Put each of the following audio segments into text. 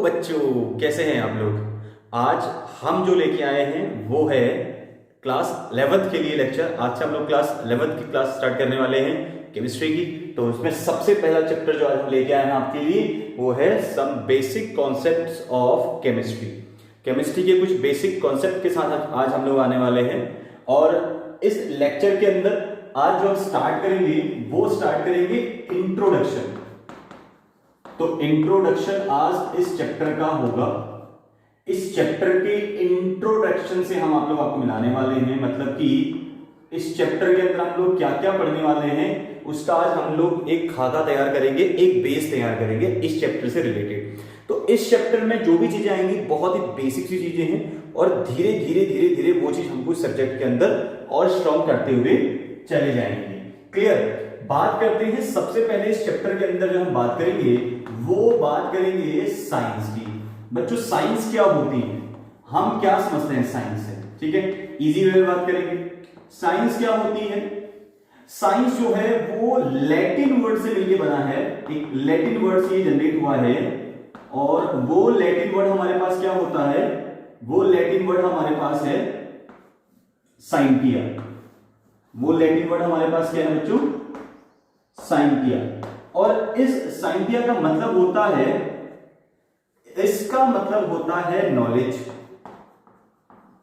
बच्चों, कैसे हैं आप लोग। आज हम जो लेके आए हैं वो है क्लास 11th के लिए लेक्चर। आज से हम लोग क्लास 11th की क्लास स्टार्ट करने वाले हैं केमिस्ट्री की। तो उसमें सबसे पहला चैप्टर जो आज हम लेके आए हैं आपके लिए वो है some basic concepts of chemistry. Chemistry के कुछ बेसिक कॉन्सेप्ट के साथ आज हम लोग आने वाले हैं। और इस लेक्चर के अंदर आज जो हम स्टार्ट करेंगे वो स्टार्ट करेंगे इंट्रोडक्शन। तो इंट्रोडक्शन आज इस चैप्टर का होगा। इस चैप्टर के इंट्रोडक्शन से हम आप लोग आपको मिलाने वाले हैं, मतलब कि इस चैप्टर के अंदर हम लोग क्या क्या पढ़ने वाले हैं उसका आज हम लोग एक खाका तैयार करेंगे, एक बेस तैयार करेंगे इस चैप्टर से रिलेटेड। तो इस चैप्टर में जो भी चीजें आएंगी बहुत ही बेसिक सी चीजें हैं और धीरे धीरे धीरे धीरे वो चीज हमको सब्जेक्ट के अंदर और स्ट्रॉन्ग करते हुए चले जाएंगे। क्लियर। बात करते हैं सबसे पहले इस चैप्टर के अंदर जो हम बात करेंगे वो बात करेंगे साइंस की। बच्चों साइंस क्या होती है, हम क्या समझते हैं साइंस से, ठीक है। इजी वे में बात करेंगे। साइंस क्या होती है। साइंस जो है वो लैटिन वर्ड से मिलकर बना है। एक लैटिन वर्ड से जनरेट हुआ है और वो लैटिन वर्ड हमारे पास क्या होता है, वो लैटिन वर्ड हमारे पास है साइंटिया। वो लैटिन वर्ड हमारे पास क्या है बच्चों, साइंटिया। और इस साइंटिया का मतलब होता है, इसका मतलब होता है नॉलेज।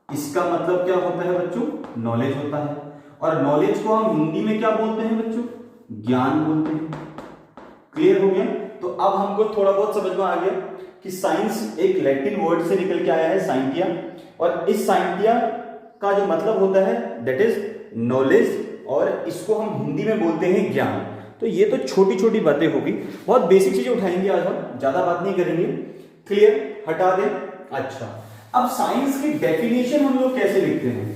इसका मतलब क्या होता है बच्चों, नॉलेज होता है। और नॉलेज को हम हिंदी में क्या बोलते हैं बच्चों, ज्ञान बोलते हैं। क्लियर हो गया। तो अब हमको थोड़ा बहुत समझ में आ गया कि साइंस एक लैटिन वर्ड से निकल के आया है साइंटिया, और इस साइंटिया का जो मतलब होता है दैट इज नॉलेज, और इसको हम हिंदी में बोलते हैं ज्ञान। तो ये तो छोटी छोटी बातें होगी, बहुत बेसिक चीजें उठाएंगे आज हम, ज्यादा बात नहीं करेंगे। क्लियर, हटा दें। अच्छा, अब साइंस की डेफिनेशन हम लोग कैसे लिखते हैं,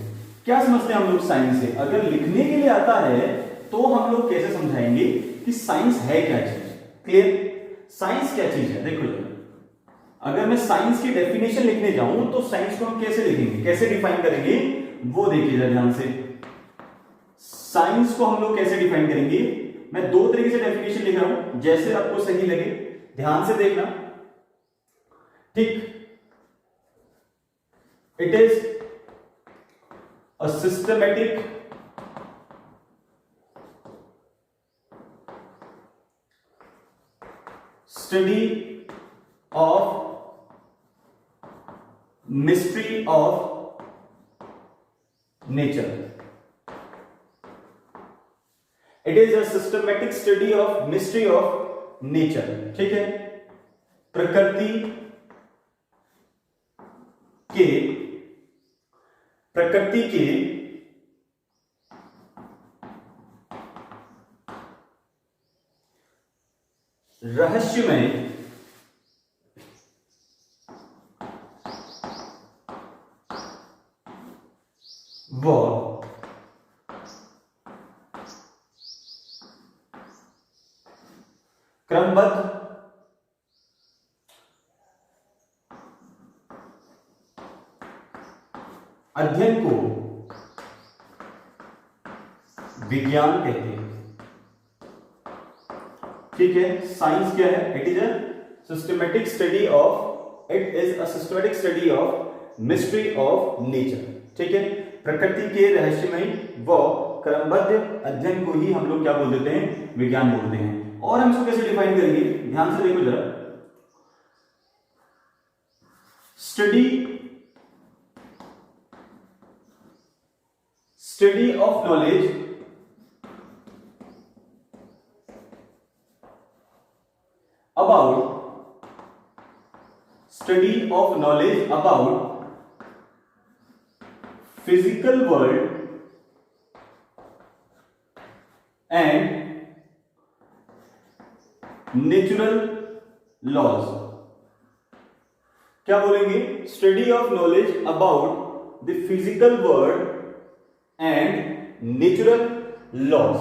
क्या समझते हैं हम लोग साइंस से। अगर लिखने के लिए आता है तो हम लोग कैसे समझाएंगे कि साइंस है क्या चीज। क्लियर, साइंस क्या चीज है। देखो अगर मैं साइंस की डेफिनेशन लिखने जाऊं तो साइंस को हम कैसे लिखेंगे, कैसे डिफाइन करेंगे, वो देखिएगा ध्यान से। साइंस को हम लोग कैसे डिफाइन करेंगे, मैं दो तरीके से डेफिनेशन लिख रहा हूं, जैसे आपको सही लगे, ध्यान से देखना। ठीक, it is a systematic study of mystery of nature. It is a systematic study of mystery of nature. ठीक है, प्रकृति के रहस्यमय व क्रमबद्ध अध्ययन को विज्ञान कहते हैं। ठीक है, साइंस क्या है, it is a systematic study of, it is a systematic study of mystery of nature. ठीक है, प्रकृति के रहस्यमय व क्रमबद्ध अध्ययन को ही हम लोग क्या बोल देते हैं, विज्ञान बोलते हैं। और हम इसको कैसे डिफाइन करेंगे, ध्यान से देखो जरा। Study of knowledge about physical world and natural laws। क्या बोलेंगे, study of knowledge about the physical world and natural laws.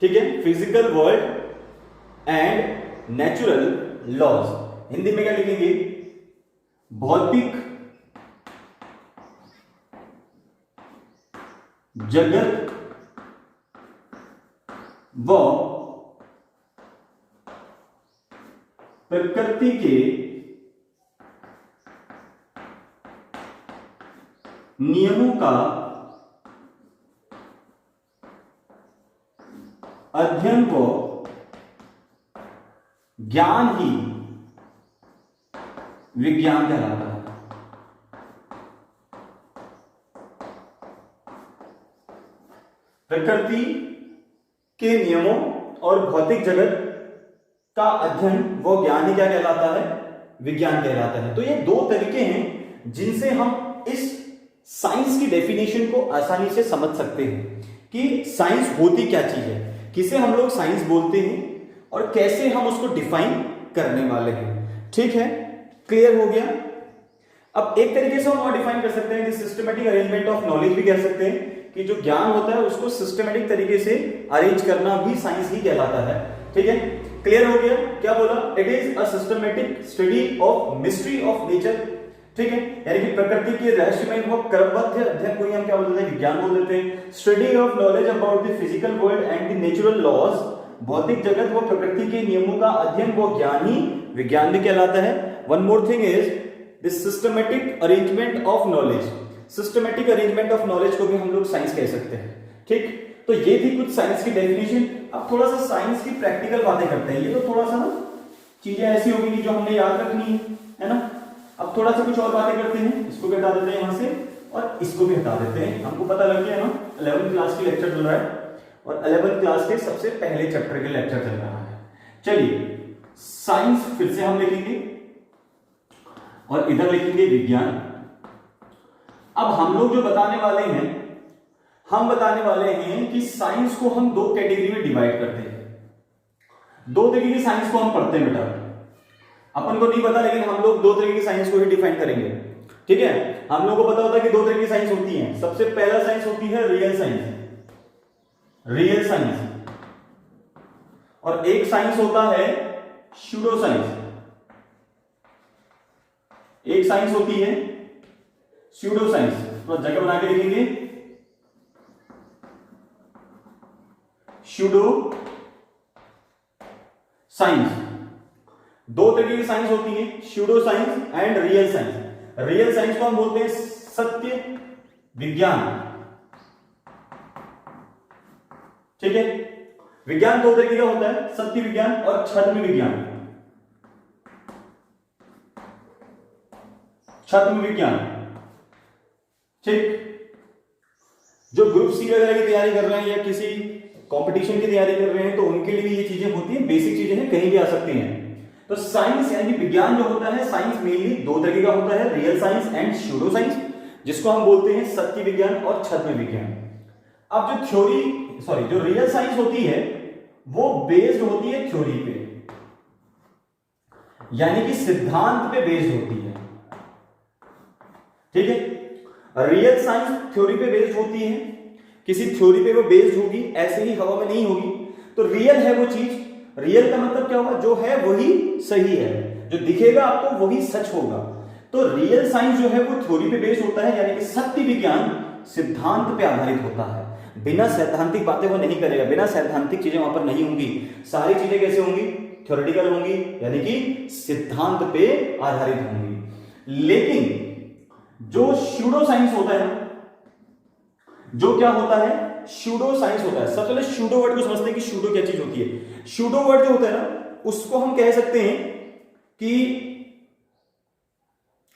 ठीक है, physical world and natural laws, Hindi में क्या लिखेंगे, भौतिक जगत व प्रकृति के नियमों का अध्ययन व ज्ञान ही विज्ञान कहलाता है। प्रकृति के नियमों और भौतिक जगत का अध्ययन वो ज्ञान ही क्या कहलाता है? विज्ञान कहलाता है। तो ये दो तरीके हैं जिनसे हम इस साइंस की डेफिनेशन को आसानी से समझ सकते हैं कि साइंस होती क्या चीज है, किसे हम लोग साइंस बोलते हैं और कैसे हम उसको डिफाइन करने वाले हैं। ठीक है, क्लियर हो गया। अब एक तरीके से हम और डिफाइन कर सकते हैं कि सिस्टमेटिक अरेंजमेंट ऑफ नॉलेज भी कह सकते हैं कि जो ज्ञान होता है उसको सिस्टमेटिक तरीके से अरेंज करना भी साइंस ही कहलाता है। ठीक है, क्लियर हो गया। क्या बोला? It is a systematic study of mystery of nature. ठीक है, यानी कि प्रकृति के रहस्यमय व क्रमबद्ध अध्ययन को ही हम क्या बोलते हैं? विज्ञान बोल देते हैं। Study of knowledge about the physical world and the natural laws, भौतिक जगत व प्रकृति के नियमों का अध्ययन वो ज्ञान ही विज्ञान भी कहलाता है। One more thing is the systematic arrangement of knowledge. Systematic arrangement of knowledge को भी हम लोग साइंस कह सकते हैं। ठीक, तो ये थी कुछ साइंस की डेफिनेशन। अब थोड़ा सा साइंस की प्रैक्टिकल बातें करते हैं। ये तो थोड़ा सा ना चीजें ऐसी होगी कि जो हमने याद रखनी है ना। अब थोड़ा सा कुछ और बातें करते हैं। इसको भी हटा देते हैं यहां से और इसको भी हटा देते हैं। हमको पता लग गया ना 11th क्लास की लेक्चर चल रहा है और 11th क्लास के सबसे पहले चैप्टर के लेक्चर चल रहा है। चलिए, साइंस फिर से हम लिखेंगे और इधर लिखेंगे विज्ञान। अब हम लोग जो बताने वाले हैं, हम बताने वाले हैं कि साइंस को हम दो कैटेगरी में डिवाइड करते हैं। दो तरीके की साइंस को हम पढ़ते हैं बेटा। अपन को नहीं पता, लेकिन हम लोग दो तरीके की साइंस को ही डिफाइन करेंगे। ठीक है, हम लोग को पता होता है कि दो तरीके की साइंस होती है। सबसे पहला साइंस होती है रियल साइंस, रियल साइंस, और एक साइंस होता है स्यूडो साइंस। एक साइंस होती है स्यूडो साइंस। तो जगह बना के लिखेंगे स्यूडो साइंस। दो तरीके की साइंस होती है, pseudo science and real science. Real science को हम बोलते हैं सत्य विज्ञान। ठीक है, विज्ञान दो तरीके का होता है, सत्य विज्ञान और छद्म विज्ञान। छद्म विज्ञान। ठीक, जो ग्रुप सी वगैरह की तैयारी कर रहे हैं या किसी कंपटीशन की तैयारी कर रहे हैं तो उनके लिए भी ये चीजें होती हैं, बेसिक चीजें हैं, कहीं भी आ सकती हैं। तो साइंस यानी कि विज्ञान जो होता है, साइंस मेनली दो तरीके का होता है, real science and pseudo science, जिसको हम बोलते हैं सत्य विज्ञान और छद्म विज्ञान। अब जो रियल साइंस होती है वो बेस्ड होती है थ्योरी पे, यानी कि सिद्धांत पे बेस्ड होती है। ठीक है, रियल साइंस थ्योरी पे बेस्ड होती है, किसी थ्योरी पे वो बेस्ड होगी, ऐसे ही हवा में नहीं होगी। तो रियल है वो चीज। रियल का मतलब क्या होगा? जो है वही सही है, जो दिखेगा आपको वही सच होगा। तो रियल साइंस जो है वो थ्योरी पे बेस्ड होता है, यानी कि सत्य विज्ञान सिद्धांत पे आधारित होता है। बिना सैद्धांतिक बातें वो नहीं करेगा, बिना सैद्धांतिक चीजें वहां पर नहीं होंगी। सारी चीजें कैसे होंगी? थ्योरेटिकल होंगी, यानी कि सिद्धांत पे आधारित होंगी। लेकिन जो स्यूडो साइंस होता है, जो क्या होता है? स्यूडो साइंस होता है। सबसे पहले स्यूडो वर्ड को समझते हैं कि स्यूडो क्या चीज होती है। स्यूडो वर्ड जो होता है ना, उसको हम कह सकते हैं कि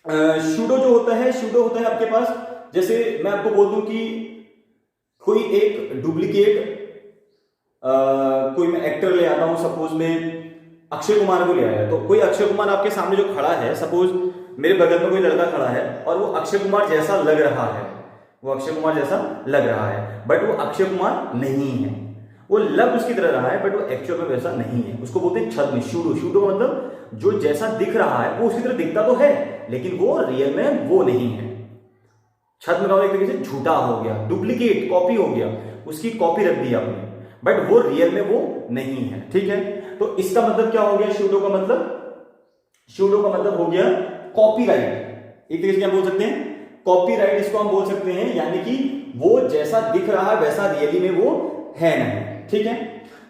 स्यूडो जो होता है, स्यूडो होता है आपके पास, जैसे मैं आपको बोल दूं कि कोई एक डुप्लीकेट कोई मैं एक्टर ले आता हूं, सपोज मैं अक्षय कुमार को ले आया, तो कोई अक्षय कुमार आपके सामने जो खड़ा है, सपोज मेरे बगल में कोई लड़का खड़ा है और वो अक्षय कुमार जैसा लग रहा है, वो अक्षय कुमार जैसा लग रहा है, बट वो अक्षय कुमार नहीं है। वो लग उसकी तरह रहा है बट वो एक्चुअल में वैसा नहीं है। उसको बोलते हैं छद्म, स्यूडो। स्यूडो का मतलब जो जैसा दिख रहा है वो उसकी तरह दिखता तो है, लेकिन वो रियल में वो नहीं है। छद्म का एक तरीके से झूठा हो गया, डुप्लीकेट, कॉपी हो गया, उसकी कॉपी रख दी आपने, बट वो रियल में वो नहीं है। ठीक है, तो इसका मतलब क्या हो गया? स्यूडो का मतलब हो गया कॉपीराइट। एक तरीके से क्या बोल सकते हैं? कॉपीराइट इसको हम बोल सकते हैं, यानी कि वो जैसा दिख रहा है वैसा रियली में वो है नहीं। ठीक है,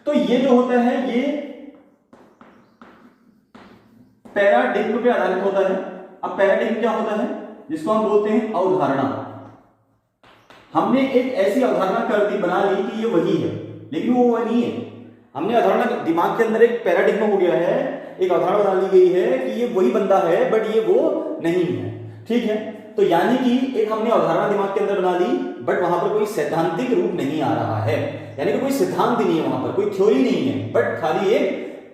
तो ये जो होता है ये पैराडिग्म पे आधारित होता है। अब पैराडिग्म क्या होता है? जिसको हम बोलते हैं अवधारणा। हमने एक ऐसी अवधारणा कर दी, बना ली कि ये वही है, लेकिन वो वही नहीं है। हमने अवधारणा, दिमाग के अंदर एक पैराडिग्मा हो गया है, एक अवधारणा बना ली गई है कि ये वही बंदा है बट ये वो नहीं है। ठीक है, तो यानी कि एक हमने अवधारणा दिमाग के अंदर बना ली, बट वहां पर कोई सैद्धांतिक रूप नहीं आ रहा है, यानी कि कोई सिद्धांत नहीं है, वहां पर कोई थ्योरी नहीं है, बट खाली एक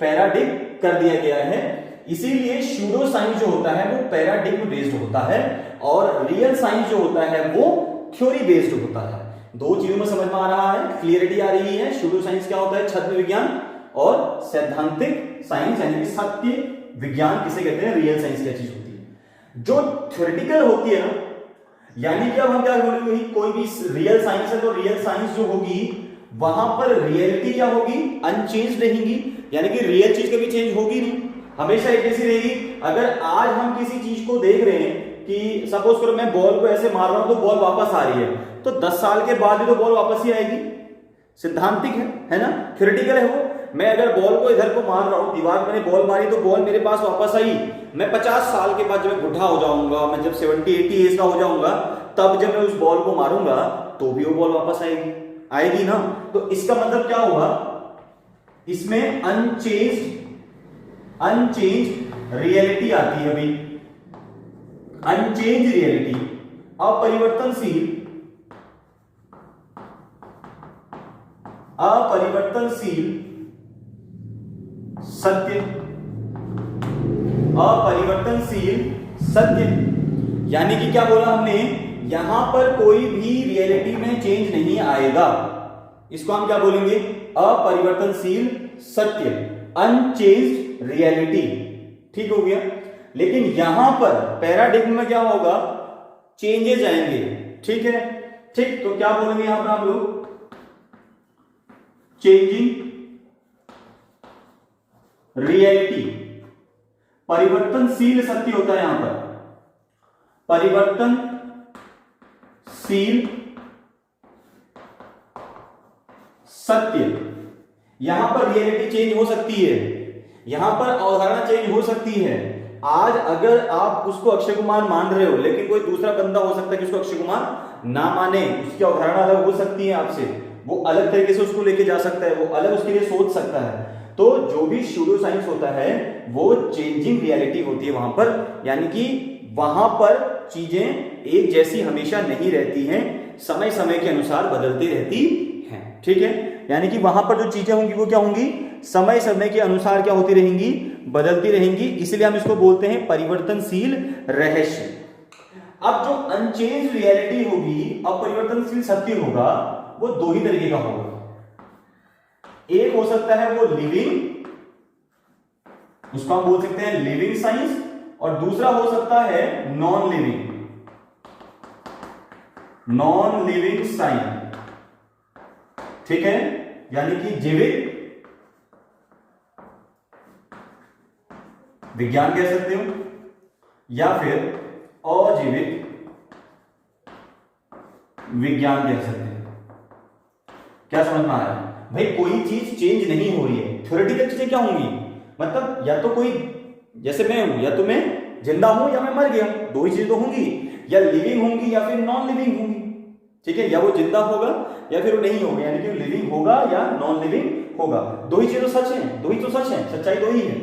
पैराडिग्म कर दिया गया है। इसीलिए सूडो साइंस जो होता है वो पैराडिग्म बेस्ड होता है और रियल साइंस जो होता है वो थ्योरी बेस्ड होता है। दो चीजों में समझ में आ रहा है, क्लियरिटी आ रही है। सूडो साइंस क्या होता है? छद्म विज्ञान, और सैद्धांतिक साइंस यानी कि सत्य विज्ञान किसे कहते हैं? रियल साइंस क्या चीज होती है। जो थ्योरेटिकल होती है ना, यानी कि अब हम क्या बोलेंगे, कोई भी रियल साइंस है तो रियल साइंस जो होगी वहां पर रियलिटी क्या होगी? अनचेंज रहेगी, यानी कि रियल चीज कभी चेंज होगी नहीं, हमेशा एक जैसी रहेगी। अगर आज हम किसी चीज को देख रहे हैं कि सपोज करो मैं बॉल को ऐसे मार रहा हूं तो बॉल वापस आ रही है, तो 10 साल के बाद भी तो बॉल वापस ही आएगी। सिद्धांतिक है ना, थ्योरेटिकल है वो। मैं अगर बॉल को इधर को मार रहा हूं, दीवार मैंने बॉल मारी तो बॉल मेरे पास वापस आई। मैं 50 साल के बाद जब मैं बुढ़ा हो जाऊंगा, मैं जब 70-80 एज का हो जाऊंगा, तब जब मैं उस बॉल को मारूंगा तो भी वो बॉल वापस आएगी ना। तो इसका मतलब क्या हुआ? इसमें अनचेंज रियलिटी आती है। अभी अनचेंज रियलिटी, अपरिवर्तनशील सत्य, अपरिवर्तनशील सत्य, यानी कि क्या बोला हमने? यहां पर कोई भी रियलिटी में चेंज नहीं आएगा। इसको हम क्या बोलेंगे? अपरिवर्तनशील सत्य, अनचेंज्ड रियलिटी। ठीक हो गया। लेकिन यहां पर पैराडिग्म में क्या होगा? चेंजेस आएंगे। ठीक है, ठीक। तो क्या बोलेंगे यहां पर हम लोग? चेंजिंग रियलिटी, परिवर्तनशील सत्य होता है यहां पर, परिवर्तनशील सत्य। यहां पर रियलिटी चेंज हो सकती है, यहां पर अवधारणा चेंज हो सकती है। आज अगर आप उसको अक्षय कुमार मान रहे हो, लेकिन कोई दूसरा बंदा हो सकता है कि उसको अक्षय कुमार ना माने, उसकी अवधारणा अलग हो सकती है आपसे, वो अलग तरीके से उसको लेके जा सकता है, वो अलग उसके लिए सोच सकता है। तो जो भी सूडो साइंस होता है वो चेंजिंग रियलिटी होती है वहां पर, यानी कि वहां पर चीजें एक जैसी हमेशा नहीं रहती हैं, समय समय के अनुसार बदलती रहती हैं। ठीक है, यानी कि वहां पर जो चीजें होंगी वो क्या होंगी? समय समय के अनुसार क्या होती रहेंगी? बदलती रहेंगी। इसलिए हम इसको बोलते हैं परिवर्तनशील रहस्य। अब जो अनचेंज रियलिटी होगी, अपरिवर्तनशील सत्य होगा, वो दो ही तरीके का होगा। एक हो सकता है वो लिविंग, उसको हम बोल सकते हैं लिविंग साइंस, और दूसरा हो सकता है नॉन लिविंग साइंस। ठीक है, यानी कि जीवित विज्ञान कह सकते हो या फिर अजीवित विज्ञान कह सकते हैं। क्या समझ में आ रहा है भाई? कोई चीज चेंज नहीं हो रही है। थ्योरेटिकल चीजें क्या होंगी? मतलब या तो कोई, जैसे मैं हूं, या तो मैं जिंदा हूं या मैं मर गया, दो ही चीजें तो होंगी, या लिविंग होंगी या फिर नॉन लिविंग होंगी। ठीक है, या वो जिंदा होगा या फिर वो नहीं होगा, यानी कि लिविंग होगा या नॉन लिविंग होगा। दो ही चीजें सच है, दो ही तो सच है, सच्चाई दो ही है।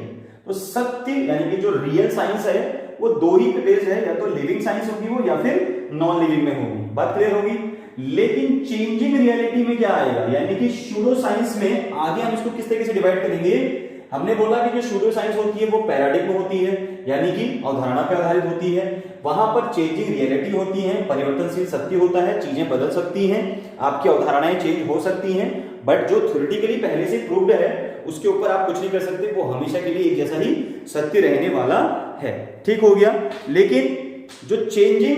तो सत्य यानी कि जो रियल साइंस है वो दो ही पे बेस्ड है, या तो लिविंग साइंस होगी वो, या फिर नॉन लिविंग में होगी। बात क्लियर होगी? लेकिन चेंजिंग रियलिटी में क्या आएगा? यानी कि सूडो साइंस में आगे हम इसको किस तरीके से डिवाइड करेंगे? हमने बोला कि जो सूडो साइंस होती है वो पैराडिग्म होती है, यानी कि अवधारणा पर आधारित होती है। वहां पर चेंजिंग रियलिटी होती है, परिवर्तनशील सत्य होता है, चीजें बदल सकती हैं, आपकी अवधारणाएं चेंज हो सकती हैं, बट जो थ्योरेटिकली पहले से प्रूव्ड है उसके ऊपर आप कुछ नहीं कर सकते, वो हमेशा के लिए एक जैसा ही सत्य रहने वाला है। ठीक हो गया। लेकिन जो चेंजिंग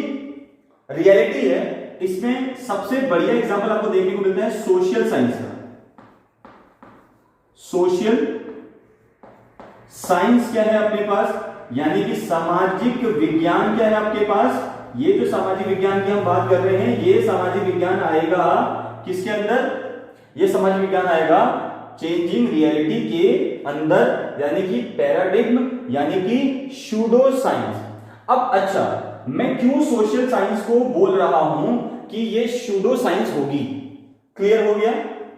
रियलिटी है, इसमें सबसे बढ़िया एग्जांपल आपको देखने को मिलता है सोशल साइंस का। सोशल साइंस क्या है अपने पास? यानी कि सामाजिक विज्ञान क्या है आपके पास? ये जो सामाजिक विज्ञान की हम बात कर रहे हैं, ये सामाजिक विज्ञान आएगा किसके अंदर? ये सामाजिक विज्ञान आएगा चेंजिंग रियलिटी के अंदर, यानी कि पैराडिग्म, यानी कि सूडो साइंस। अब अच्छा, मैं क्यों सोशल साइंस को बोल रहा हूं कि ये सूडो साइंस होगी। क्लियर हो गया?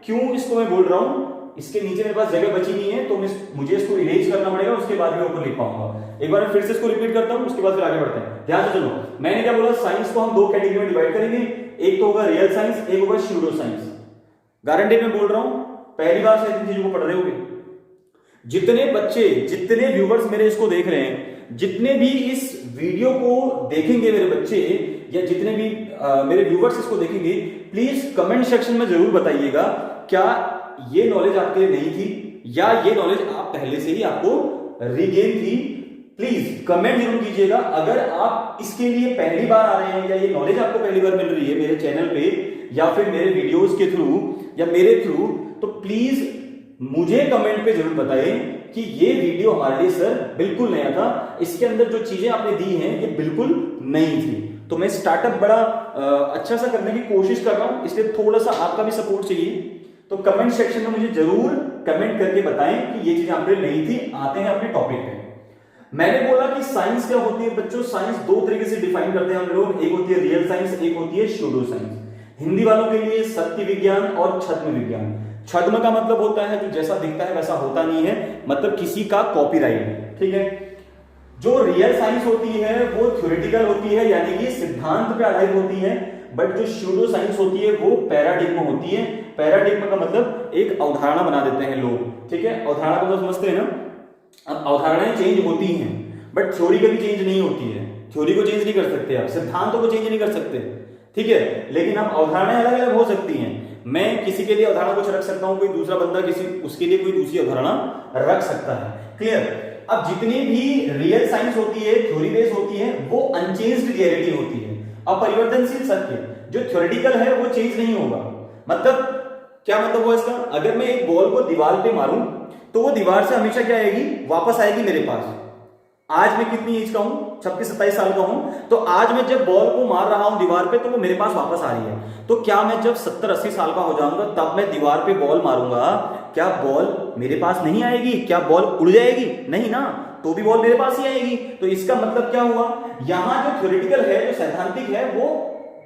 क्यों इसको मैं बोल रहा हूं, इसके नीचे मेरे पास जगह बची नहीं है, तो मुझे इसको इरेज करना पड़ेगा, उसके बाद मैं ऊपर लिख पाऊंगा। एक बार फिर से इसको रिपीट करता हूं, उसके बाद फिर आगे बढ़ते हैं। ध्यान से सुनो, मैंने क्या बोला, साइंस को हम दो कैटेगरी में डिवाइड करेंगे, एक तो होगा रियल साइंस, एक होगा सूडो साइंस। गारंटी में बोल रहा हूं, पहली बार से इन चीजों को पढ़ रहे होगे। जितने बच्चे, जितने व्यूवर्स मेरे इसको देख रहे हैं, जितने भी इस वीडियो को देखेंगे मेरे बच्चे, या जितने भी मेरे व्यूवर्स इसको देखेंगे, प्लीज कमेंट सेक्शन में जरूर बताइएगा क्या ये नॉलेज आपके लिए नहीं थी, या ये नॉलेज आप पहले से ही आपको रिगेन थी। प्लीज कमेंट जरूर कीजिएगा। अगर आप इसके लिए पहली बार आ रहे हैं, या ये नॉलेज आपको पहली बार मिल रही है मेरे चैनल पे, या फिर मेरे वीडियोस के थ्रू, या मेरे थ्रू, तो प्लीज मुझे कमेंट पे जरूर बताएं कि ये वीडियो हमारे लिए सर बिल्कुल नया था, इसके अंदर जो चीजें आपने दी हैं ये बिल्कुल नई थी। तो मैं स्टार्टअप बड़ा अच्छा सा करने की कोशिश कर रहा हूं, इसलिए थोड़ा सा आपका भी सपोर्ट चाहिए। तो कमेंट सेक्शन में मुझे जरूर कमेंट करके बताएं कि ये चीज आपके लिए नई थी। आते हैं अपने टॉपिक पे। मैंने बोला कि साइंस क्या होती है बच्चों, साइंस दो तरीके से डिफाइन करते हैं हम लोग, एक होती है रियल साइंस, एक होती है सूडो साइंस। हिंदी वालों के लिए सत्य विज्ञान और छद्म विज्ञान। छद्म का मतलब होता है जो जैसा दिखता है वैसा होता नहीं है, मतलब किसी का कॉपीराइट, ठीक है। जो रियल साइंस होती है वो थ्योरेटिकल होती है, यानी कि सिद्धांत पे आधारित होती है, बट जो सूडो साइंस होती है वो पैराडिग्मा होती है। पैराडिग्मा का मतलब एक अवधारणा बना देते हैं लोग, ठीक है। अवधारणा को तो समझते हैं ना। अब अवधारणाएं चेंज होती हैं, बट थ्योरी कभी चेंज नहीं होती है। थ्योरी को चेंज नहीं कर सकते आप, सिद्धांतों को चेंज नहीं कर सकते, ठीक है। लेकिन अब अवधारणाएं अलग अलग हो सकती हैं। मैं किसी के लिए अवधारणा कुछ रख सकता हूं, कोई दूसरा बंदा किसी उसके लिए कोई दूसरी अवधारणा रख सकता है। क्लियर? अब जितनी भी रियल साइंस होती है, थ्योरी बेस होती है, वो अनचेंज्ड रियलिटी होती है, अपरिवर्तनशील सत्य। जो थ्योरेटिकल है वो चेंज नहीं होगा। मतलब क्या मतलब हुआ इसका, अगर मैं एक बॉल को दीवार पे मारूं तो वो दीवार से हमेशा क्या आएगी, वापस आएगी मेरे पास। आज मैं कितनी एज का हूं, 26-27 साल का हूं, तो आज मैं जब बॉल को मार रहा हूं दीवार पे तो वो मेरे पास वापस आ रही है। तो क्या मैं जब 70-80 साल का हो जाऊंगा तब मैं दीवार पे बॉल मारूंगा, क्या बॉल मेरे पास नहीं आएगी? क्या बॉल उड़ जाएगी? नहीं ना, तो भी बॉल मेरे पास ही आएगी। तो इसका मतलब क्या हुआ, यहां जो थ्योरेटिकल है, जो सैद्धांतिक है, वो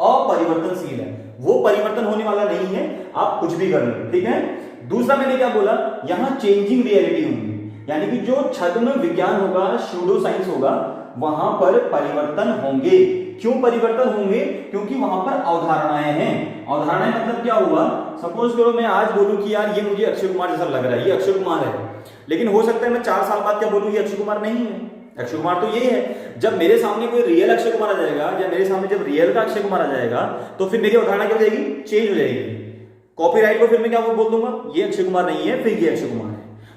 अपरिवर्तनशील है, वो परिवर्तन होने वाला नहीं है, आप कुछ भी कर लो, ठीक है। दूसरा मैंने क्या बोला, यहां चेंजिंग रियलिटी होगी, यानी कि जो छद्म विज्ञान होगा, सूडो साइंस होगा, वहां पर परिवर्तन होंगे। क्यों परिवर्तन होंगे? क्योंकि वहां पर अवधारणाएं हैं। अवधारणाएं मतलब क्या हुआ, सपोज करो मैं आज बोलूं कि यार ये मुझे अक्षय कुमार जैसा लग रहा है, ये अक्षय कुमार है, लेकिन हो सकता है मैं 4 साल बाद क्या बोलूं, ये अक्षय कुमार नहीं है, अक्षय कुमार तो ये है। जब मेरे सामने कोई रियल अक्षय कुमार आ जाएगा, या मेरे सामने जब रियल का अक्षय कुमार आ जाएगा, तो फिर मेरी अवधारणा क्या हो जाएगी, चेंज हो जाएगी। कॉपीराइट को फिर मैं क्या बोल दूंगा, ये अक्षय कुमार नहीं है, फिर ये अक्षय कुमार है।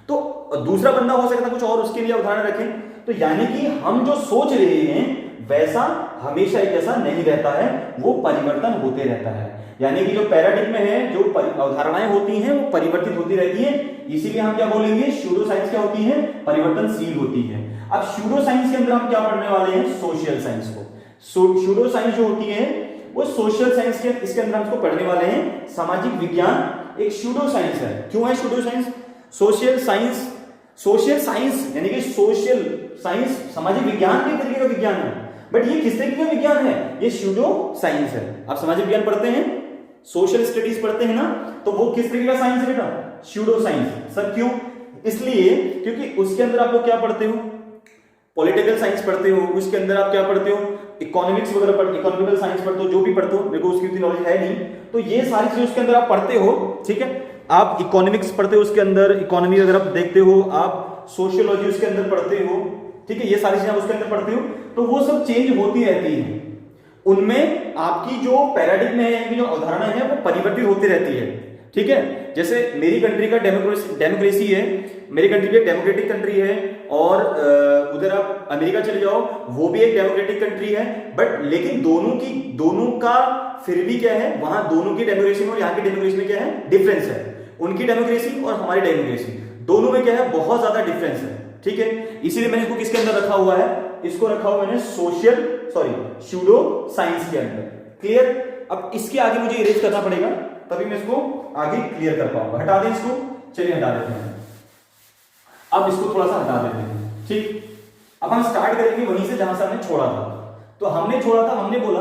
तो दूसरा बंदा हो सकता है कुछ और, उसके लिए अवधारणा रखें। तो यानी कि हम जो सोच रहे हैं वैसा हमेशा एक जैसा नहीं रहता है, वो परिवर्तन होते रहता है। यानी कि जो पैराडिग्मा है, जो अवधारणाएं होती हैं, वो परिवर्तित होती रहती है। इसीलिए हम क्या बोलेंगे, सूडो साइंस क्या होती है, परिवर्तनशील होती है। अब सूडो साइंस के अंदर हम क्या पढ़ने वाले हैं, सोशल साइंस को। सूडो साइंस जो होती है वो सोशल साइंस के, इसके अंदर हम इसको पढ़ने वाले हैं। सामाजिक विज्ञान एक सूडो साइंस है। क्यों है pseudo science? Social science, social science यानी कि सोशल साइंस सामाजिक विज्ञान के तरीके का विज्ञान है, बट ये किस तरीके का विज्ञान है, ये सूडो साइंस है। आप सामाजिक विज्ञान पढ़ते हैं, सोशल स्टडीज पढ़ते हैं ना, तो वो किस तरीके का साइंस है बेटा, सूडो साइंस। सर क्यों? इसलिए क्योंकि उसके अंदर आप लोग क्या पढ़ते हो, पॉलिटिकल साइंस पढ़ते हो, उसके अंदर आप क्या पढ़ते हो, इकोनॉमिक्स वगैरह पढ़ते, इकोनॉमिकल साइंस पढ़ते हो, जो भी पढ़ते हो, मेरे को उसकी उतनी नॉलेज है नहीं, तो ये सारी चीजें उसके अंदर आप पढ़ते हो, ठीक है। आप इकोनॉमिक्स पढ़ते हो, उसके अंदर इकोनॉमी वगैरह देखते हो, आप सोशियोलॉजी उसके अंदर पढ़ते हो, ठीक है, ये सारी चीजें आप उसके अंदर पढ़ते हो, तो वो सब चेंज होती रहती है। उनमें आपकी जो पैराडिग्मा है, यानी जो अवधारणा है, वो परिवर्तित होती रहती है, ठीक है। जैसे मेरी कंट्री का डेमोक्रेसी है, मेरी कंट्री भी एक डेमोक्रेटिक कंट्री है, और उधर आप अमेरिका चले जाओ, वो भी एक डेमोक्रेटिक कंट्री है, बट लेकिन दोनों का फिर भी क्या है, वहां दोनों की डेमोक्रेसी में और यहाँ की डेमोक्रेसी में क्या है, डिफरेंस है। उनकी डेमोक्रेसी और हमारी डेमोक्रेसी दोनों में क्या है, बहुत ज्यादा डिफरेंस है, ठीक है। इसीलिए मैंने इसको किसके अंदर रखा हुआ है, इसको रखा हुआ मैंने सूडो साइंस के अंदर। क्लियर? अब इसके आगे मुझे इरेज करना पड़ेगा, तभी मैं इसको आगे क्लियर कर पाऊंगा। हटा दें इसको, चलिए हटा देते हैं। अब इसको थोड़ा सा हटा देते हैं, ठीक। अब हम स्टार्ट करेंगे वहीं से जहां से हमने छोड़ा था। तो हमने छोड़ा था, हमने बोला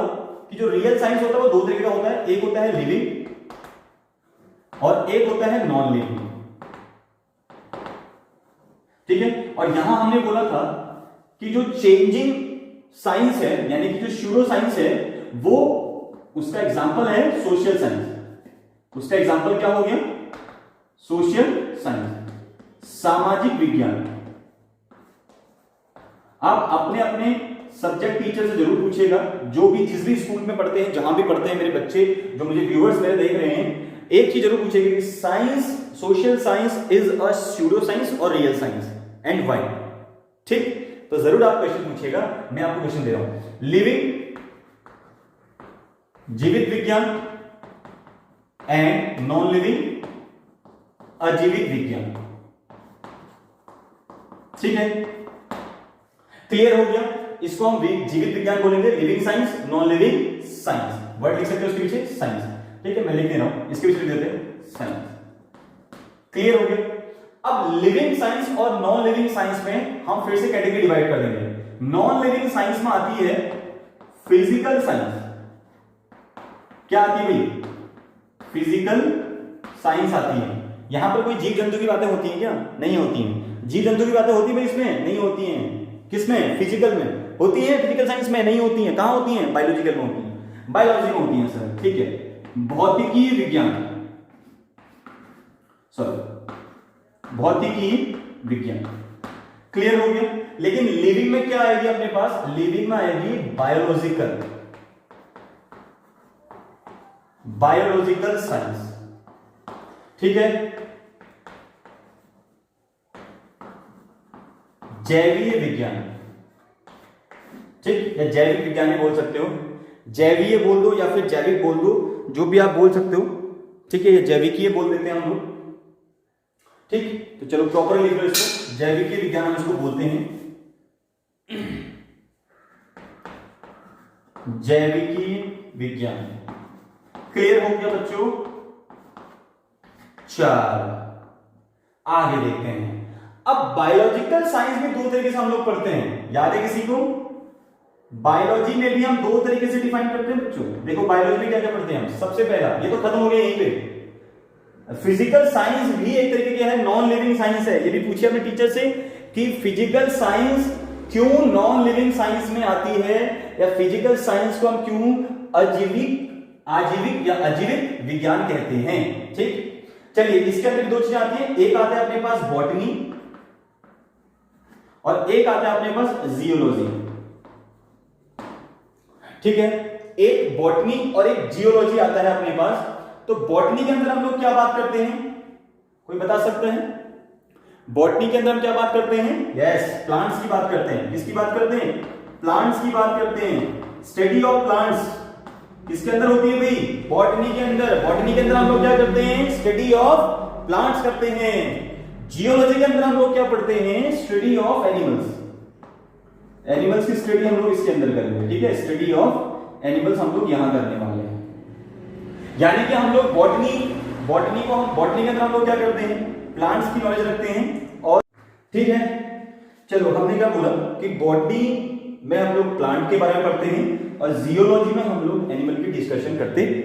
कि जो रियल साइंस होता है वो दो तरीके का होता है, एक होता है लिविंग और एक होता है नॉन लिविंग, ठीक है। और यहां हमने बोला था कि जो चेंजिंग साइंस है यानी कि जो स्यूडो साइंस है वो उसका एग्जांपल है सोशल साइंस। उसका एग्जांपल क्या हो गया? सोशल साइंस, सामाजिक विज्ञान। आप अपने अपने सब्जेक्ट टीचर से जरूर पूछिएगा, जो भी जिस भी स्कूल में पढ़ते हैं, जहां भी पढ़ते हैं मेरे बच्चे, जो मुझे व्यूअर्स मेरे देख रहे हैं, एक चीज जरूर पूछिएगा कि science, social science is a pseudo science और रियल साइंस एंड व्हाई। ठीक, तो जरूर आप क्वेश्चन पूछिएगा। मैं आपको क्वेश्चन दे रहा हूं, लिविंग, जीवित विज्ञान एंड नॉन लिविंग, अजीवित विज्ञान। ठीक है, क्लियर हो गया? इसको हम जीवित विज्ञान बोलेंगे, living science, non living science. Word लिख सकते हो उसके पीछे साइंस, ठीक है, मैं लिख दे रहा हूं, इसके पीछे लिख देते हैं साइंस। क्लियर हो गया? अब लिविंग साइंस और नॉन लिविंग साइंस में हम फिर से कैटेगरी डिवाइड कर देंगे। नॉन लिविंग साइंस में आती है फिजिकल साइंस। क्या आती है भाई? फिजिकल साइंस आती है। यहां पर कोई जीव जंतु की बातें होती हैं क्या? नहीं होती हैं। जीव जंतु की बातें होती है इसमें? नहीं होती हैं। किसमें? फिजिकल में होती है, फिजिकल साइंस में नहीं होती हैं। कहां होती हैं? बायोलॉजिकल में होती हैं, बायोलॉजी में होती हैं सर, ठीक है। भौतिकी विज्ञान, सॉरी, भौतिकी विज्ञान। क्लियर हो गया? लेकिन लिविंग में क्या आएगी अपने पास? लिविंग में आएगी बायोलॉजिकल, बायोलॉजिकल साइंस, ठीक है। जैवीय विज्ञान, ठीक, या जैविक विज्ञान बोल सकते हो, जैवीय बोल दो या फिर जैविक बोल दो, जो भी आप बोल सकते हो, ठीक है। ये जैविकीय बोल देते हैं हम लोग, ठीक। तो चलो प्रॉपर लिख लो इसको, जैविकीय विज्ञान हम इसको बोलते हैं। जैविकीय विज्ञान। क्लियर हो गया बच्चों? चलो आगे देखते हैं। अब बायोलॉजिकल साइंस में दो तरीके से हम लोग पढ़ते हैं, याद है किसी को? बायोलॉजी में भी हम दो तरीके से डिफाइन करते हैं बच्चों। देखो बायोलॉजी में क्या क्या पढ़ते हैं हम? सबसे पहला, ये तो खत्म हो गया यहीं पे, फिजिकल साइंस भी एक तरीके की है, नॉन लिविंग साइंस है। ये भी पूछिए अपने टीचर से कि फिजिकल साइंस क्यों नॉन लिविंग साइंस में आती है, या फिजिकल साइंस को हम क्यों आजीविक या अजीविक विज्ञान कहते हैं, ठीक। चलिए, इसके अंदर दो चीजें आती है, एक आता है अपने पास बॉटनी और एक आता है अपने पास जियोलॉजी, ठीक है। एक बॉटनी और एक जियोलॉजी आता है अपने पास। तो बॉटनी के अंदर हम लोग क्या बात करते हैं? कोई बता सकते हैं? बॉटनी के अंदर हम क्या बात करते हैं? यस, प्लांट्स की बात करते हैं। किसकी बात करते हैं? प्लांट्स की बात करते हैं। स्टडी ऑफ प्लांट्स किसके अंदर होती है भाई? बॉटनी के अंदर। बॉटनी के अंदर हम लोग क्या करते हैं? स्टडी ऑफ प्लांट्स करते हैं। जियोलॉजी के अंदर हम लोग क्या पढ़ते हैं? Study of animals. एनिमल्स की स्टडी हम लोग इसके अंदर करेंगे, ठीक है। स्टडी ऑफ एनिमल्स हम लोग यहां करने वाले हैं। यानी कि हम लोग बॉटनी के अंदर हम लोग क्या करते हैं? प्लांट्स की नॉलेज रखते हैं, और ठीक है। चलो, हमने क्या बोला कि बॉटनी में हम लोग प्लांट के बारे में पढ़ते हैं और जियोलॉजी में हम लोग एनिमल की डिस्कशन करते हैं,